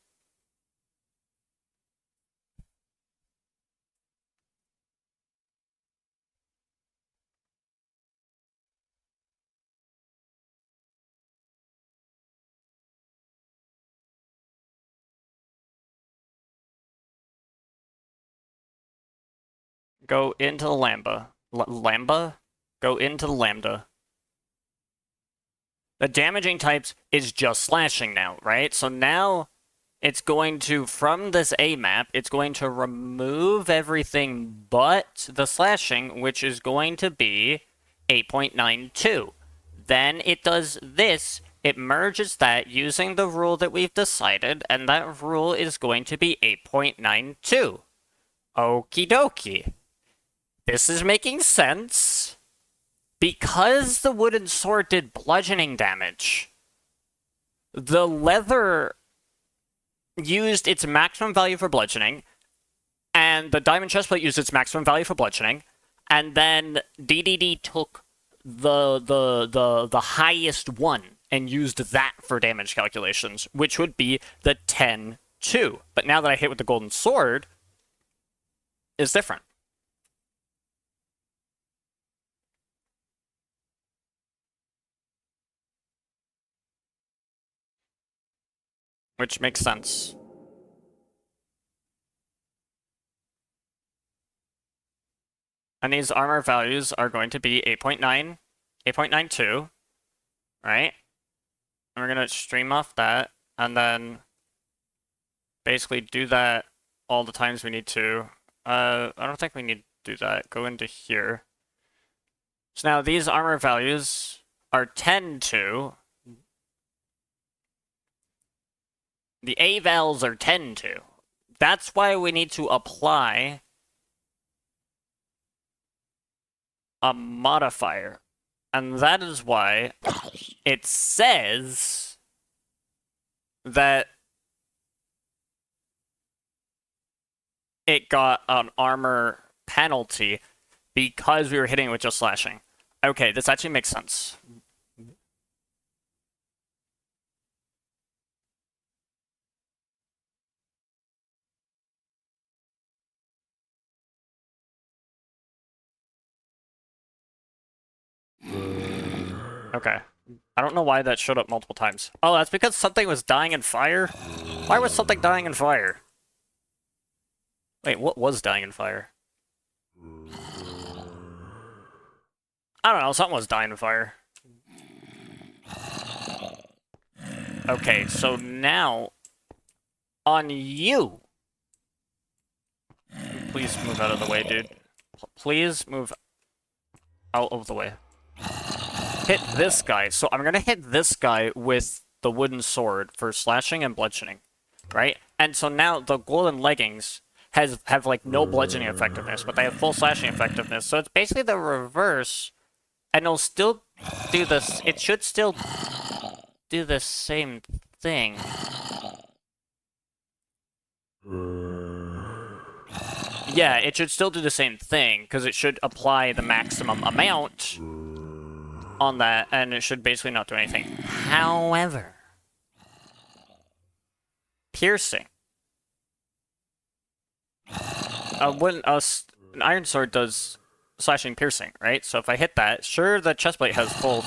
Go into the lambda. Lambda? Go into the lambda. The damaging types is just slashing now, right? So now it's going to, from this A map, it's going to remove everything but the slashing, which is going to be 8.92. Then it does this, it merges that using the rule that we've decided, and that rule is going to be 8.92. Okie dokie. This is making sense. Because the wooden sword did bludgeoning damage, the leather used its maximum value for bludgeoning, and the diamond chestplate used its maximum value for bludgeoning, and then DDD took the highest one and used that for damage calculations, which would be the 10-2. But now that I hit with the golden sword, it's different. Which makes sense. And these armor values are going to be 8.9, 8.92, right? And we're going to stream off that, and then basically do that all the times we need to. I don't think we need to do that. Go into here. So now these armor values are 10-2. The avals are 10-2. That's why we need to apply a modifier And that is why it says that it got an armor penalty because we were hitting it with just slashing. Okay, this actually makes sense. Okay. I don't know why that showed up multiple times. Oh, that's because something was dying in fire? Why was something dying in fire? Wait, what was dying in fire? I don't know, something was dying in fire. Okay, so now, on you. Please move out of the way, dude. Please move out of the way. Hit this guy. So I'm gonna hit this guy with the wooden sword for slashing and bludgeoning, right? And so now the golden leggings have like no bludgeoning effectiveness, but they have full slashing effectiveness. So it's basically the reverse, and it'll still do this. It should still do the same thing. Yeah, it should still do the same thing, because it should apply the maximum amount on that, and it should basically not do anything. However, piercing. An iron sword does slashing piercing, right? So if I hit that, sure, the chestplate has full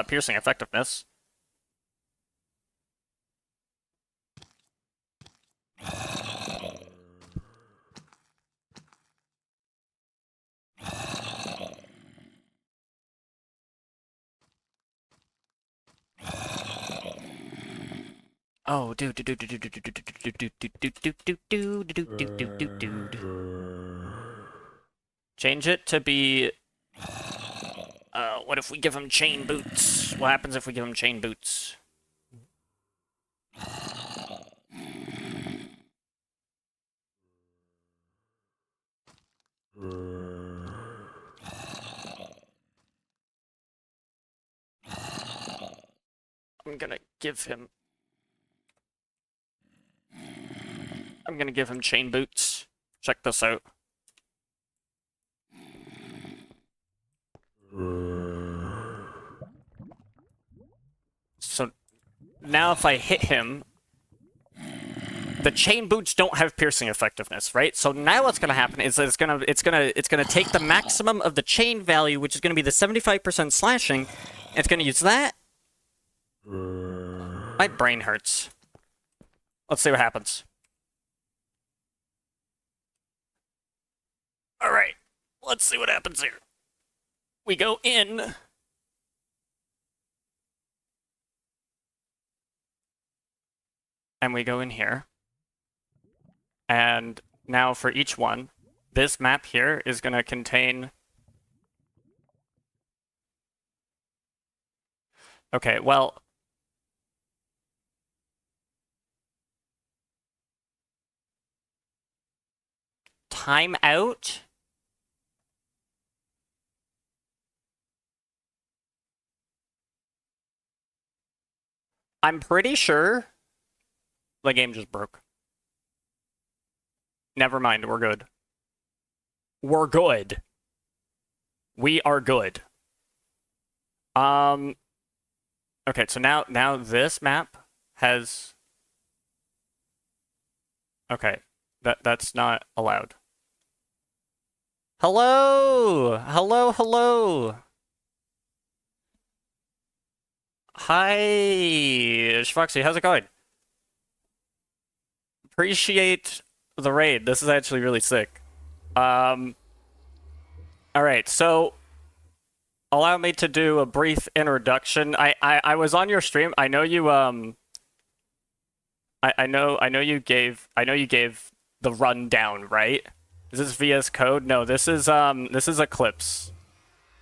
piercing effectiveness. Oh, dude. Change it to be. What if we give him chain boots? What happens if we give him chain boots? I'm gonna give him chain boots. Check this out. So now if I hit him, the chain boots don't have piercing effectiveness, right? So now what's gonna happen is that it's gonna take the maximum of the chain value, which is gonna be the 75% slashing. And it's gonna use that. My brain hurts. Let's see what happens. Alright, let's see what happens here. We go in. And we go in here. And now for each one, this map here is going to contain... Okay, well... Time out? I'm pretty sure the game just broke. Never mind, we're good. We're good. We are good. Okay, so now this map has... Okay, that's not allowed. Hello! Hello! Hi, Foxy, how's it going? Appreciate the raid. This is actually really sick. Alright, so allow me to do a brief introduction. I was on your stream. I know you I know you gave the rundown, right? Is this VS Code? No, this is Eclipse.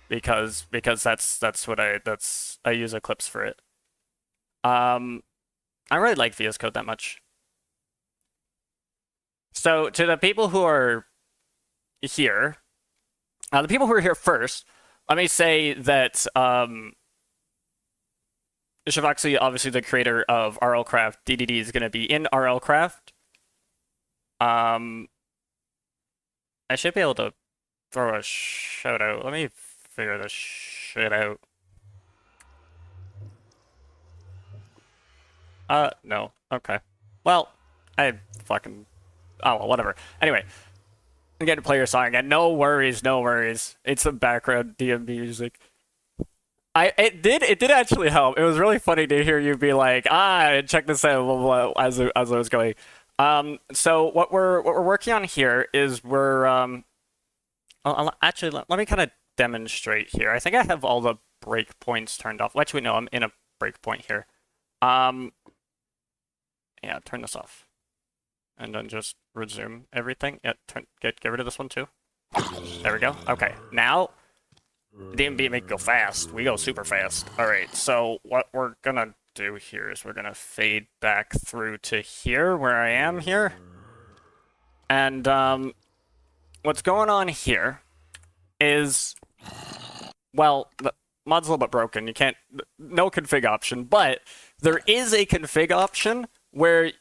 Because that's what I use Eclipse for it. I really like VS Code that much. So to the people who are here, the people who are here first, let me say that Shavaxi, obviously the creator of RLCraft, DDD is going to be in RLCraft. I should be able to throw a shout out. Let me figure this shit out. No. Okay. Well, I fucking... Oh, well, whatever. Anyway, I'm getting to play your song again. No worries, no worries. It's some background DMB music. It did actually help. It was really funny to hear you be like, check this out, blah, blah, blah, as I was going. So what we're working on here is actually, let me kind of demonstrate here. I think I have all the breakpoints turned off. Actually, no, I'm in a breakpoint here. Yeah, turn this off. And then just resume everything. Yeah, get rid of this one too. There we go. Okay, now DMB make go fast. We go super fast. Alright, so what we're gonna do here is we're gonna fade back through to here, where I am here. And what's going on here is, well, the mod's a little bit broken. You can't, no config option, but there is a config option where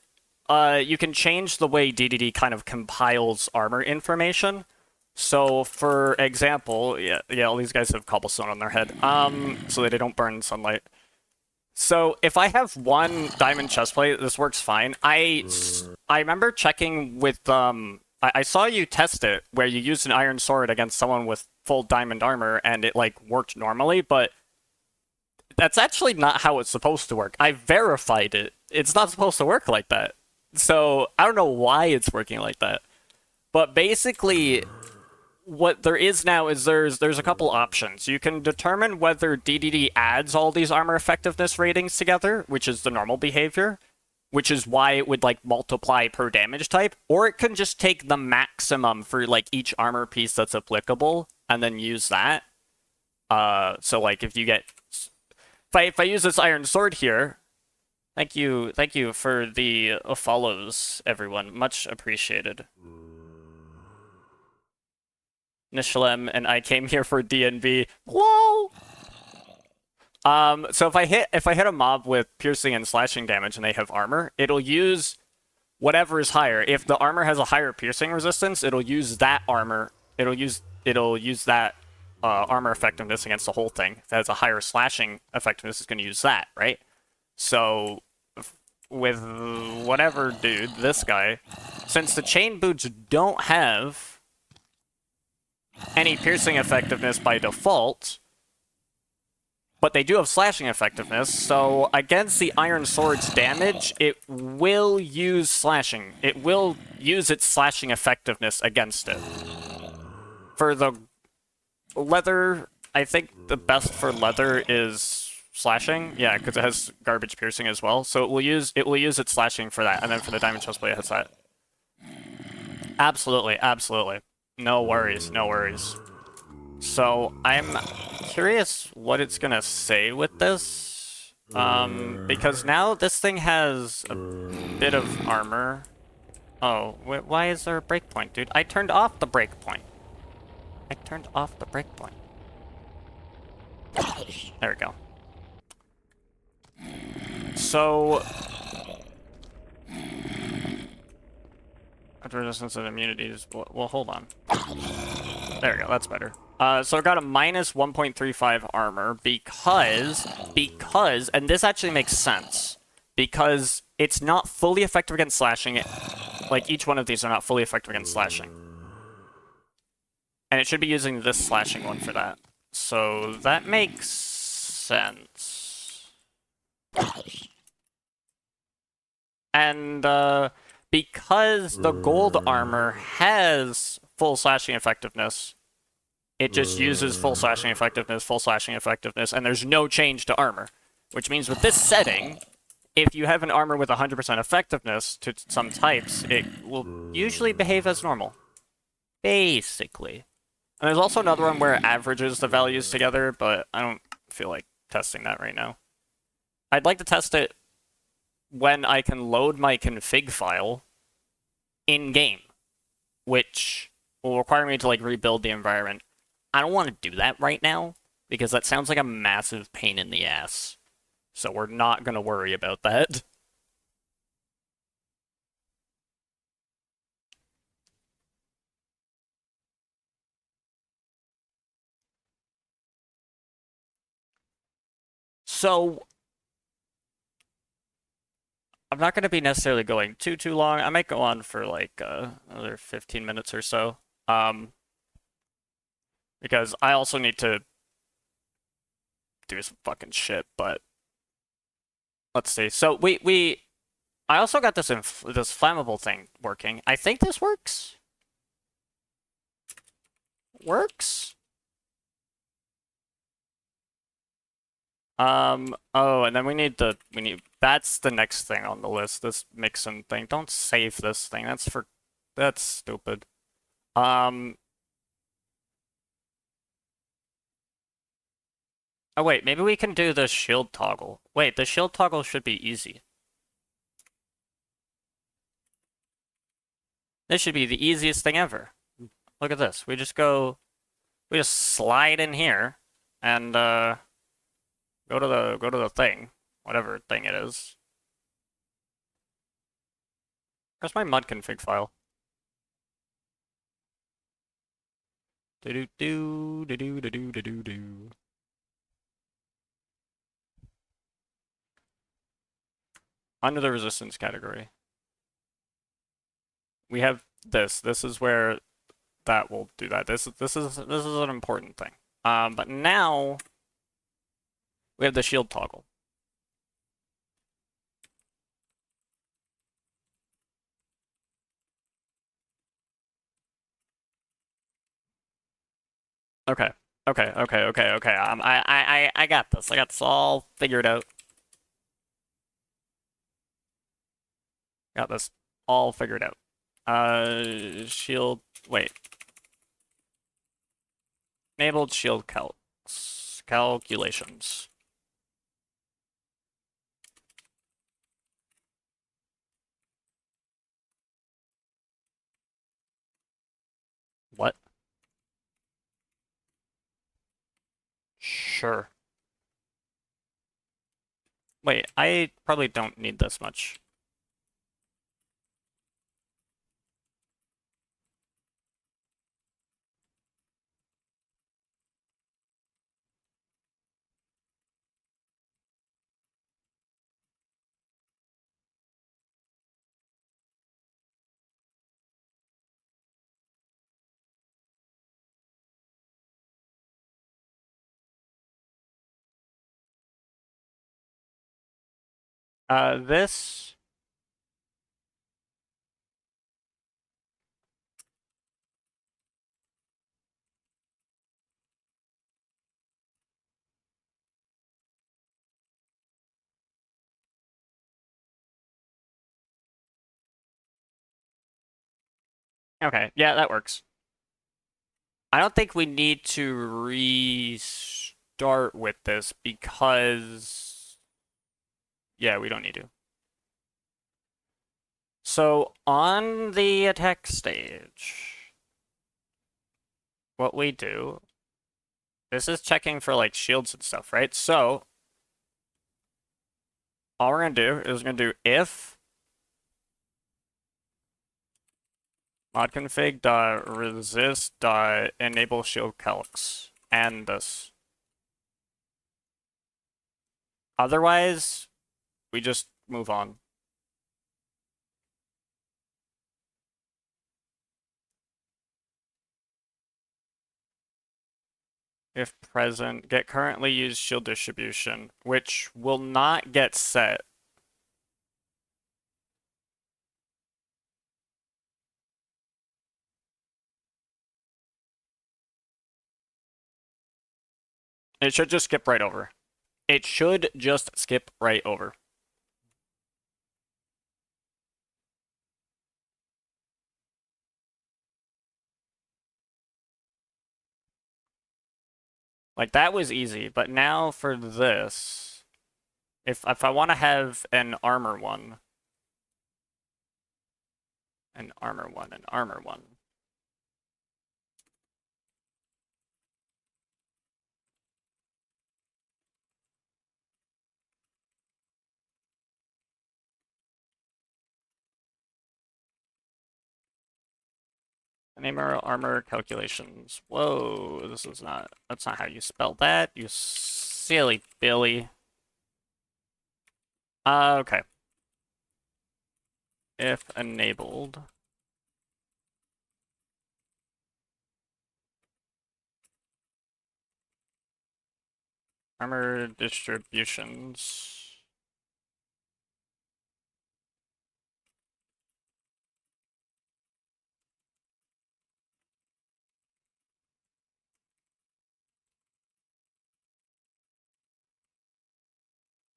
you can change the way DDD kind of compiles armor information. So, for example, yeah, all these guys have cobblestone on their head, so that they don't burn in sunlight. So, if I have one diamond chestplate, this works fine. I remember checking with, I saw you test it, where you used an iron sword against someone with full diamond armor, and it, like, worked normally, but that's actually not how it's supposed to work. I verified it. It's not supposed to work like that. So, I don't know why it's working like that. But basically, what there is now is there's a couple options. You can determine whether DDD adds all these armor effectiveness ratings together, which is the normal behavior, which is why it would, like, multiply per damage type, or it can just take the maximum for, like, each armor piece that's applicable, and then use that. So, like, if you get... If I use this iron sword here... Thank you for the follows, everyone. Much appreciated. Nishalem and I came here for DNB. Whoa! So if I hit a mob with piercing and slashing damage and they have armor, it'll use whatever is higher. If the armor has a higher piercing resistance, it'll use that armor. It'll use that armor effectiveness against the whole thing. If it has a higher slashing effectiveness, it's going to use that, right? So with whatever dude, this guy, since the chain boots don't have any piercing effectiveness by default, but they do have slashing effectiveness, so against the iron sword's damage, it will use slashing. It will use its slashing effectiveness against it. For the leather, I think the best for leather is slashing, yeah, because it has garbage piercing as well. So it will use its slashing for that, and then for the diamond chestplate, it has that. Absolutely. No worries. So I'm curious what it's gonna say with this, because now this thing has a bit of armor. Oh, why is there a breakpoint, dude? I turned off the breakpoint. There we go. So, after resistance and immunities, well, hold on. There we go, that's better. So I got a minus 1.35 armor because, and this actually makes sense, because it's not fully effective against slashing. Like, each one of these are not fully effective against slashing. And it should be using this slashing one for that. So that makes sense. And because the gold armor has full slashing effectiveness, it just uses full slashing effectiveness, and there's no change to armor. Which means with this setting, if you have an armor with 100% effectiveness to some types, it will usually behave as normal. Basically. And there's also another one where it averages the values together, but I don't feel like testing that right now. I'd like to test it when I can load my config file in-game, which will require me to, like, rebuild the environment. I don't want to do that right now, because that sounds like a massive pain in the ass. So we're not gonna worry about that. So I'm not gonna be necessarily going too long. I might go on for like another 15 minutes or so. Um, because I also need to do some fucking shit, but let's see. So we I also got this flammable thing working. I think this works. Works? Oh, and then that's the next thing on the list, this mixin thing. Don't save this thing. That's stupid. Um, oh wait, maybe we can do the shield toggle. Wait, the shield toggle should be easy. This should be the easiest thing ever. Look at this. We just slide in here and go to the thing, whatever thing it is. Where's my mud config file? Do do do do do do do do do. Under the resistance category, we have this. This is where that will do that. This is an important thing. But now we have the shield toggle. Okay. Okay. I got this. I got this all figured out. Got this all figured out. Shield. Wait. Enabled shield calculations. What? Sure. Wait, I probably don't need this much. This. Okay, yeah, that works. I don't think we need to restart with this because, yeah, we don't need to. So on the attack stage, what we do, this is checking for like shields and stuff, right? So all we're gonna do is we're gonna do if modconfig.resist.enable shield calcs and this. Otherwise, we just move on. If present, get currently used shield distribution, which will not get set. It should just skip right over. It should just skip right over. Like that was easy, but now for this, if I want to have an armor one, an armor one, Armor calculations. Whoa, that's not how you spell that, you silly Billy. Okay. If enabled. Armor distributions.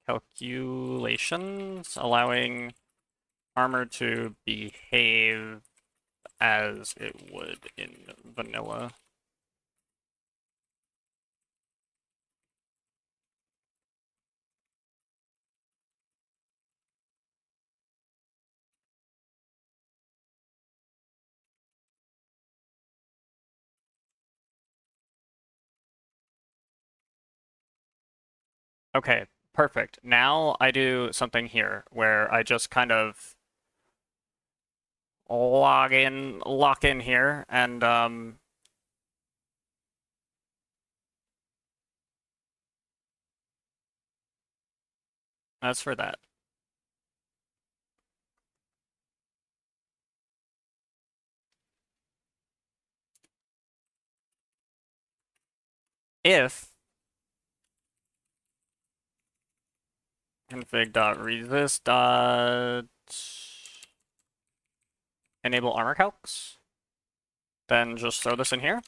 Calculations allowing armor to behave as it would in vanilla. Okay, perfect. Now I do something here where I just kind of lock in here, and that's for that. If config.resist dot enable armor calcs, then just throw this in here.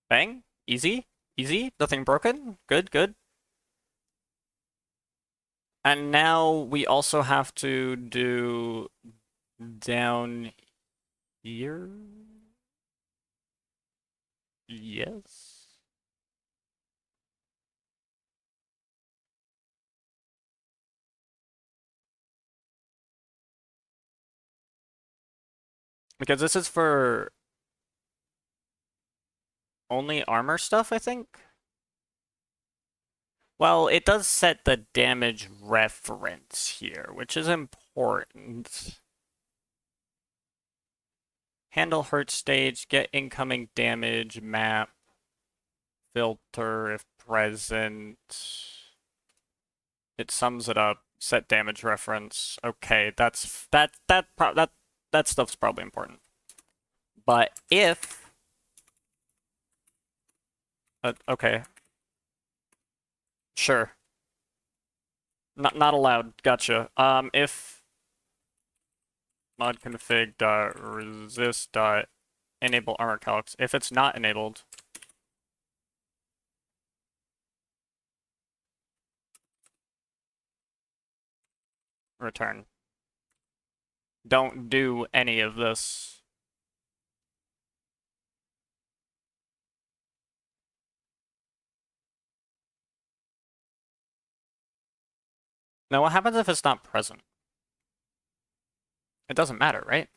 Bang, easy, easy, nothing broken, good, good. And now we also have to do down here. Yes. Because this is for only armor stuff, I think. Well, it does set the damage reference here, which is important. Handle hurt stage, get incoming damage map, filter if present. It sums it up. Set damage reference. Okay, that stuff's probably important. But if okay, sure. Not allowed. Gotcha. If mod config dot resist dot enable armor calcs. If it's not enabled, return. Don't do any of this. Now, what happens if it's not present? It doesn't matter, right?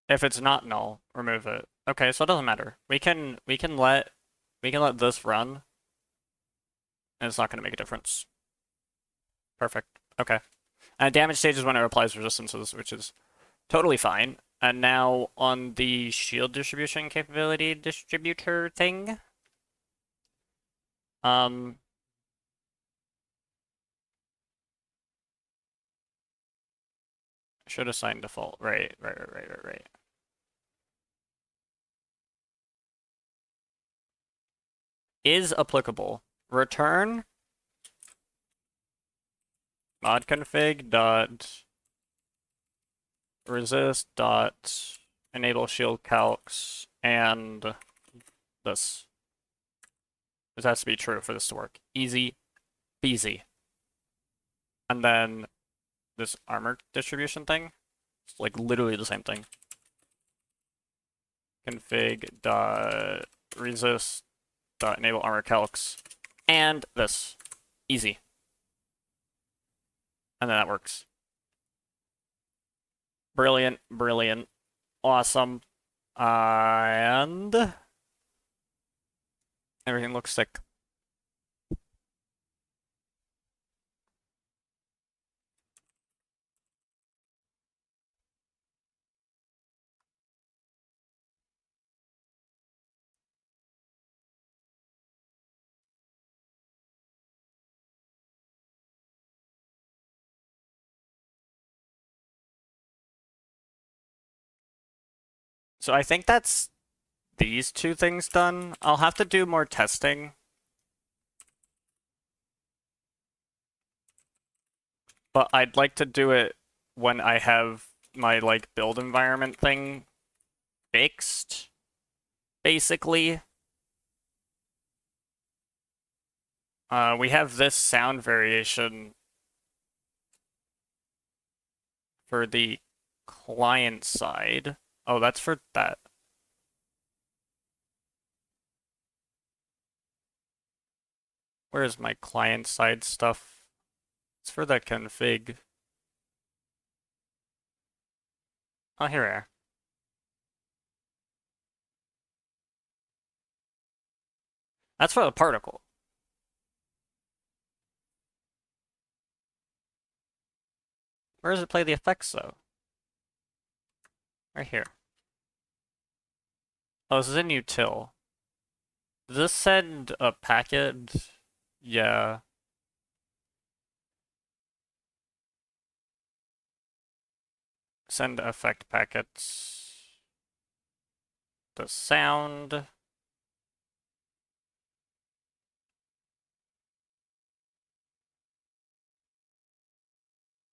If it's not null, remove it. Okay, so it doesn't matter. We can let this run, and it's not going to make a difference. Perfect. Okay. And damage stage is when it applies resistances, which is totally fine. And now on the shield distribution capability distributor thing, should assign default. Right. Is applicable. Return mod config dot resist dot enable shield calcs and this. This has to be true for this to work. Easy peasy. And then this armor distribution thing, it's like literally the same thing. Config dot resist dot enable armor calcs and this. Easy. And then that works. Brilliant, brilliant, awesome. And everything looks sick. So I think that's these two things done. I'll have to do more testing. But I'd like to do it when I have my like build environment thing fixed, basically. We have this sound variation for the client side. Oh, that's for that. Where's my client side stuff? It's for the config. Oh, here we are. That's for the particle. Where does it play the effects, though? Right here. Oh, this is in util. Does this send a packet? Yeah. Send effect packets. The sound.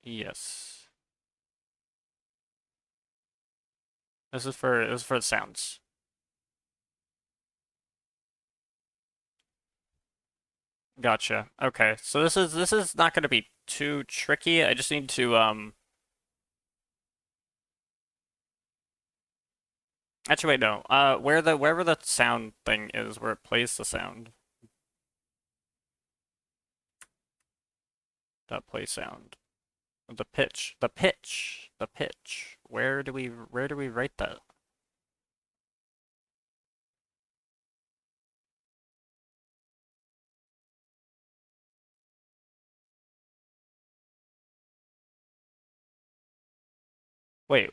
Yes. This is for the sounds. Gotcha. Okay. So this is not going to be too tricky. I just need to actually wait, no. Wherever the sound thing is, where it plays the sound. Dot play sound. The pitch. The pitch. The pitch. Where do we write that? Wait,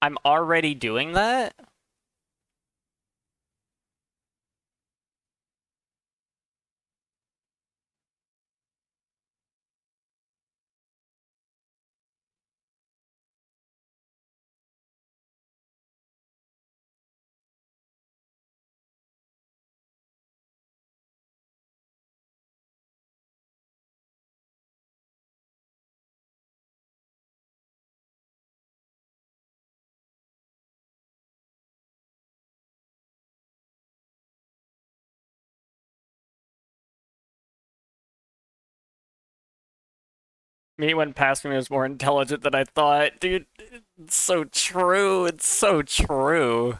I'm already doing that? Me when passing me was more intelligent than I thought. Dude, it's so true. It's so true.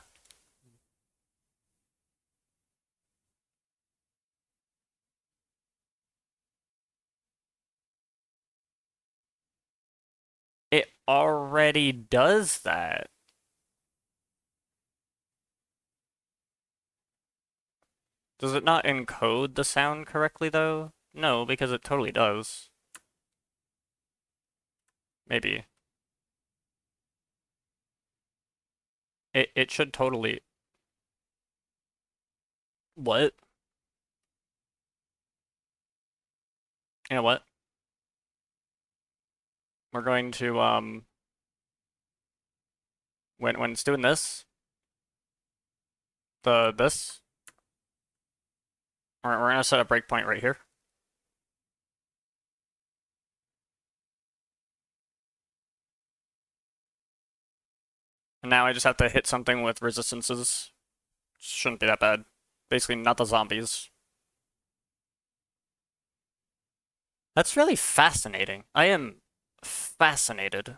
It already does that. Does it not encode the sound correctly, though? No, because it totally does. Maybe. It should totally... What? You know what? We're going to, when it's doing this, this, we're gonna set a breakpoint right here. And now I just have to hit something with resistances. Shouldn't be that bad. Basically, not the zombies. That's really fascinating. I am fascinated.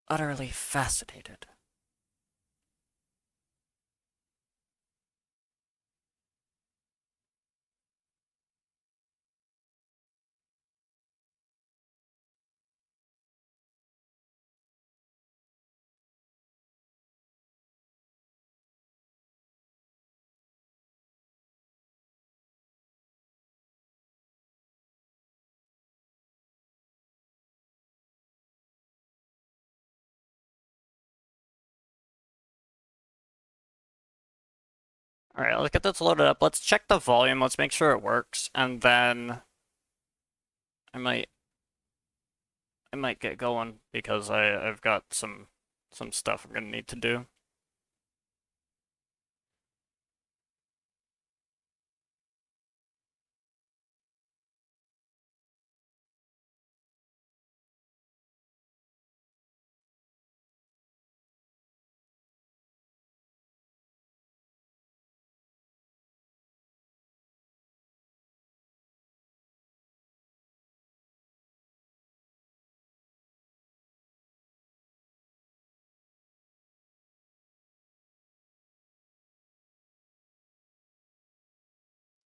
Utterly fascinated. Alright, let's get this loaded up. Let's check the volume. Let's make sure it works. And then I might I might get going because I've got some stuff I'm gonna need to do.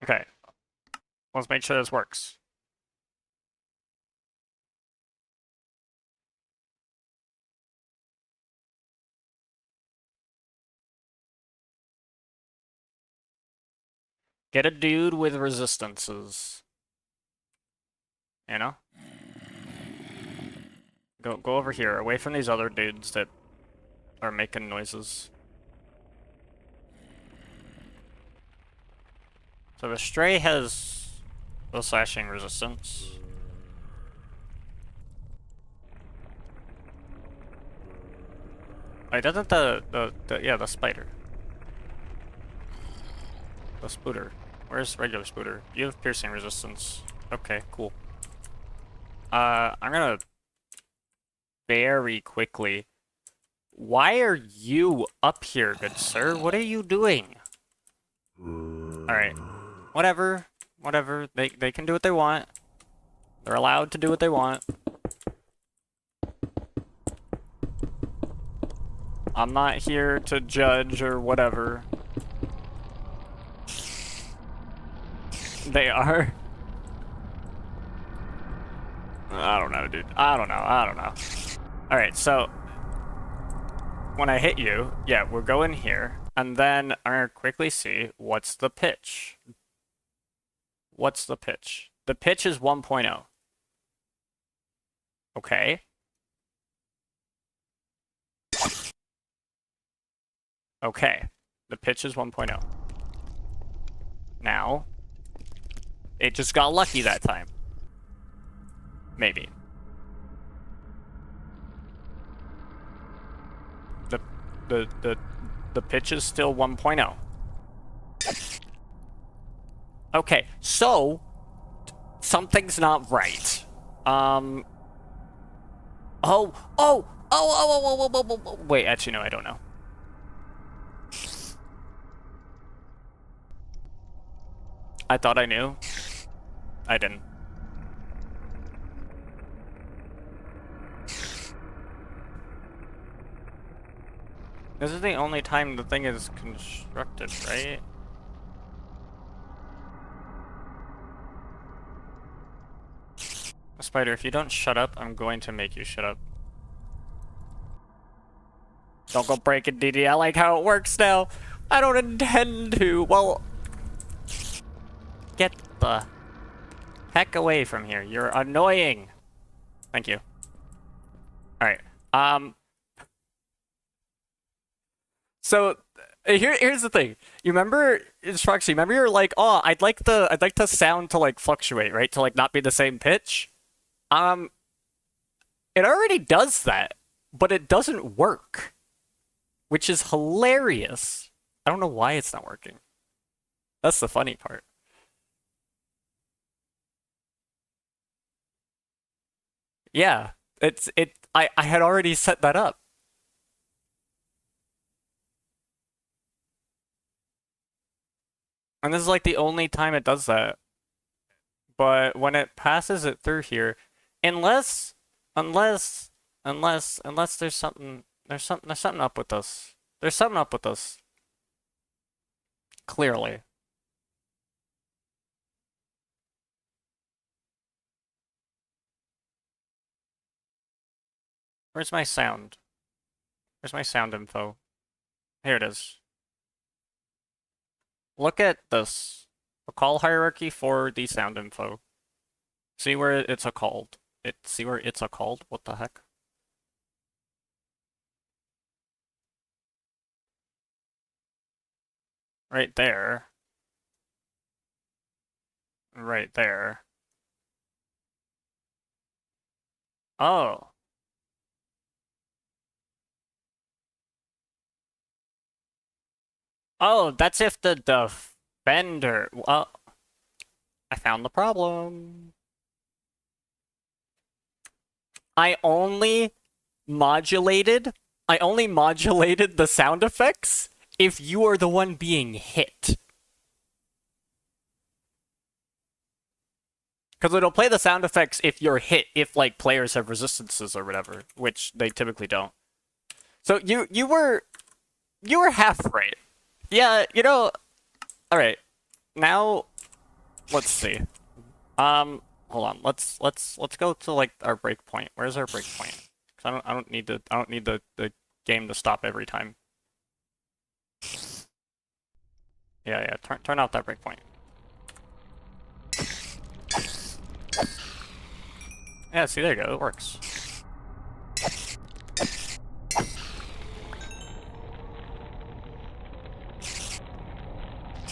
Okay, let's make sure this works. Get a dude with resistances. You know? Go over here, away from these other dudes that are making noises. So the stray has the slashing resistance. Wait, doesn't yeah, the spider. The spooter. Where's regular spooter? You have piercing resistance. Okay, cool. I'm gonna very quickly. Why are you up here, good sir? What are you doing? Alright. Whatever. Whatever. They can do what they want. They're allowed to do what they want. I'm not here to judge or whatever. They are. I don't know, dude. I don't know. Alright, so when I hit you, yeah, we'll go in here, and then I'm gonna quickly see what's the pitch. What's the pitch? The pitch is 1.0. Okay. Okay. The pitch is 1.0. Now, it just got lucky that time. Maybe. The pitch is still 1.0. Okay, so something's not right. Wait, actually, no, I don't know. I thought I knew. I didn't. This is the only time the thing is constructed, right? Spider, if you don't shut up, I'm going to make you shut up. Don't go breaking DD. I like how it works now. I don't intend to. Well, get the heck away from here. You're annoying. Thank you. Alright. So here's the thing. You remember, Struxy, remember you're like, oh, I'd like the sound to like fluctuate, right? To like not be the same pitch. It already does that, but it doesn't work. Which is hilarious. I don't know why it's not working. That's the funny part. Yeah. I had already set that up. And this is like the only time it does that. But when it passes it through here, unless there's something up with this. There's something up with this. Clearly. Where's my sound? Where's my sound info? Here it is. Look at this. A call hierarchy for the sound info. See where it's a called. See where it's a called? What the heck? Right there. Right there. Oh. Oh, that's if the defender. Well, I found the problem. I only modulated. I only modulated the sound effects if you are the one being hit. Because it'll play the sound effects if you're hit, if like players have resistances or whatever, which they typically don't. So you were half right. Yeah, you know. All right. Now, let's see. Hold on. Let's go to like our breakpoint. Where's our breakpoint? Because I don't need the game to stop every time. Yeah. Turn off that breakpoint. Yeah, see, there you go. It works.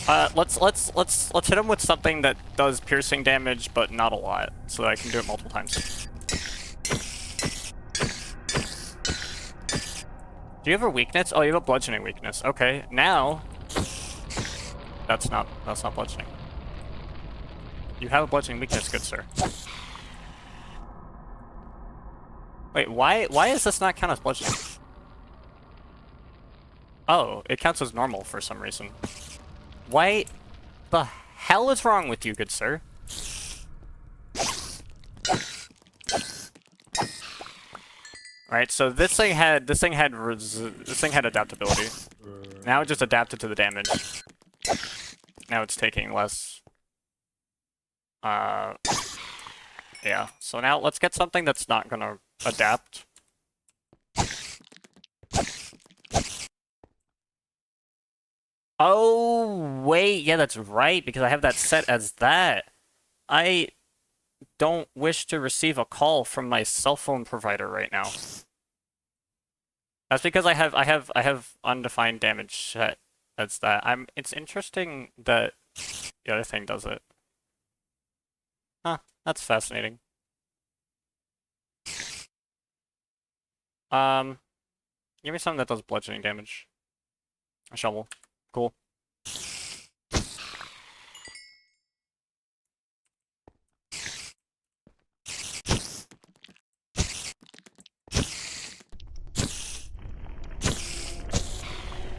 Let's hit him with something that does piercing damage, but not a lot, so that I can do it multiple times. Do you have a weakness? Oh, you have a bludgeoning weakness. Okay, now that's not bludgeoning. You have a bludgeoning weakness, good sir. Wait, why does this not count as bludgeoning? Oh, it counts as normal for some reason. Why the hell is wrong with you, good sir? Alright, so this thing had adaptability. Now it just adapted to the damage. Now it's taking less. Yeah. So now let's get something that's not gonna adapt. Oh, wait, yeah, that's right, because I have that set as that. I don't wish to receive a call from my cell phone provider right now. That's because I have undefined damage set as that. It's interesting that the other thing does it. Huh, that's fascinating. Give me something that does bludgeoning damage. A shovel. Cool.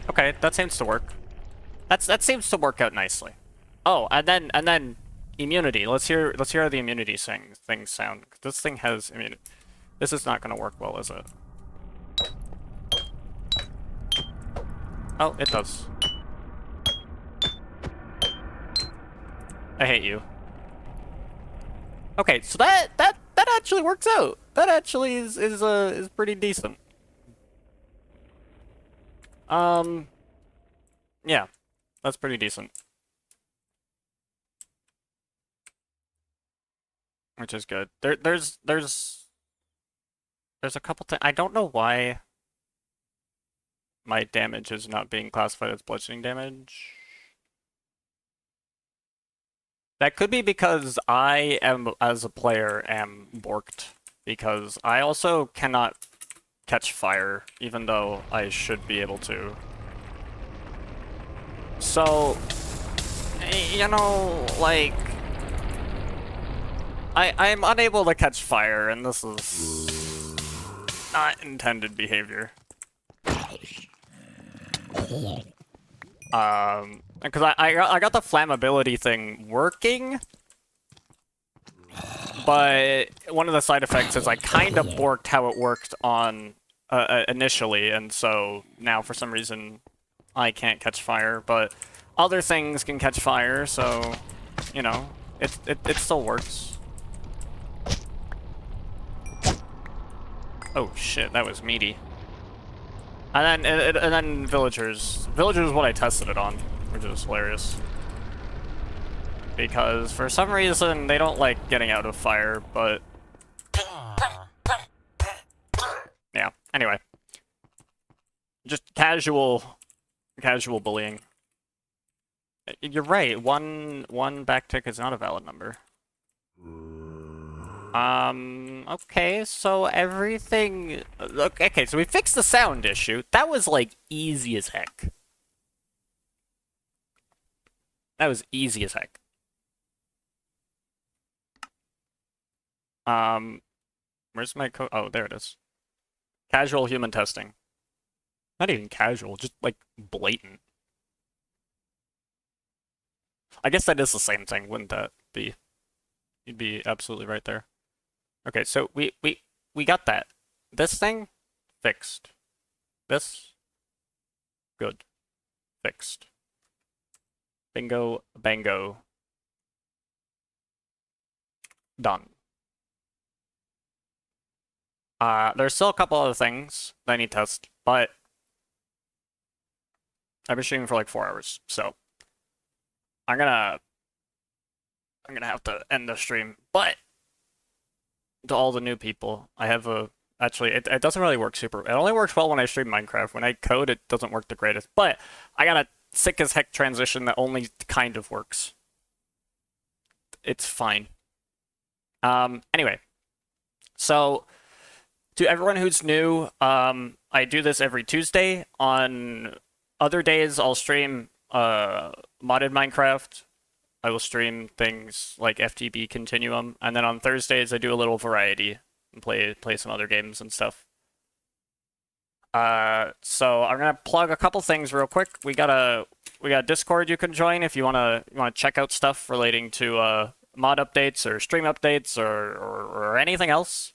Okay, that seems to work. That seems to work out nicely. Oh, and then immunity. Let's hear how the immunity things sound. This thing has immunity. This is not gonna work well, is it? Oh, it does. I hate you. Okay, so that actually works out. That actually is pretty decent. Yeah, that's pretty decent. Which is good. There's a couple things. I don't know why my damage is not being classified as bludgeoning damage. That could be because I am, as a player, am borked. Because I also cannot catch fire, even though I should be able to. So, you know, like, I'm unable to catch fire, and this is not intended behavior. Because I got the flammability thing working, but one of the side effects is I kind of borked how it worked on initially, and so now for some reason I can't catch fire, but other things can catch fire, so you know, it still works. Oh shit, that was meaty. And then villagers. Villagers is what I tested it on, which is hilarious. Because for some reason they don't like getting out of fire, but yeah. Anyway, just casual bullying. You're right. One backtick is not a valid number. Okay, so everything... Look, okay, so we fixed the sound issue. That was, like, easy as heck. That was easy as heck. Where's my code? Oh, there it is. Casual human testing. Not even casual, just, like, blatant. I guess that is the same thing, wouldn't that be? You'd be absolutely right there. Okay, so we got that. This thing, fixed. This, good. Fixed. Bingo, bango. Done. There's still a couple other things that I need to test, but I've been streaming for like 4 hours, so I'm gonna have to end the stream. But to all the new people, I have a actually it doesn't really work super. It only works well when I stream Minecraft. When I code, it doesn't work the greatest. But I got a sick as heck transition that only kind of works. It's fine. Anyway, so to everyone who's new, I do this every Tuesday. On other days, I'll stream modded Minecraft. I will stream things like FTB Continuum, and then on Thursdays I do a little variety and play some other games and stuff. So I'm gonna plug a couple things real quick. We got a Discord you can join if you wanna check out stuff relating to mod updates or stream updates or anything else.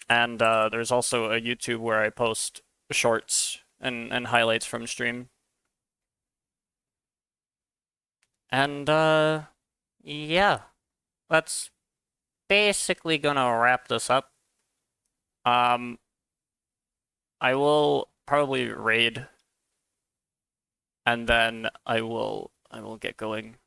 And there's also a YouTube where I post shorts and highlights from stream. And yeah, that's basically gonna wrap this up. I will probably raid, and then I will get going.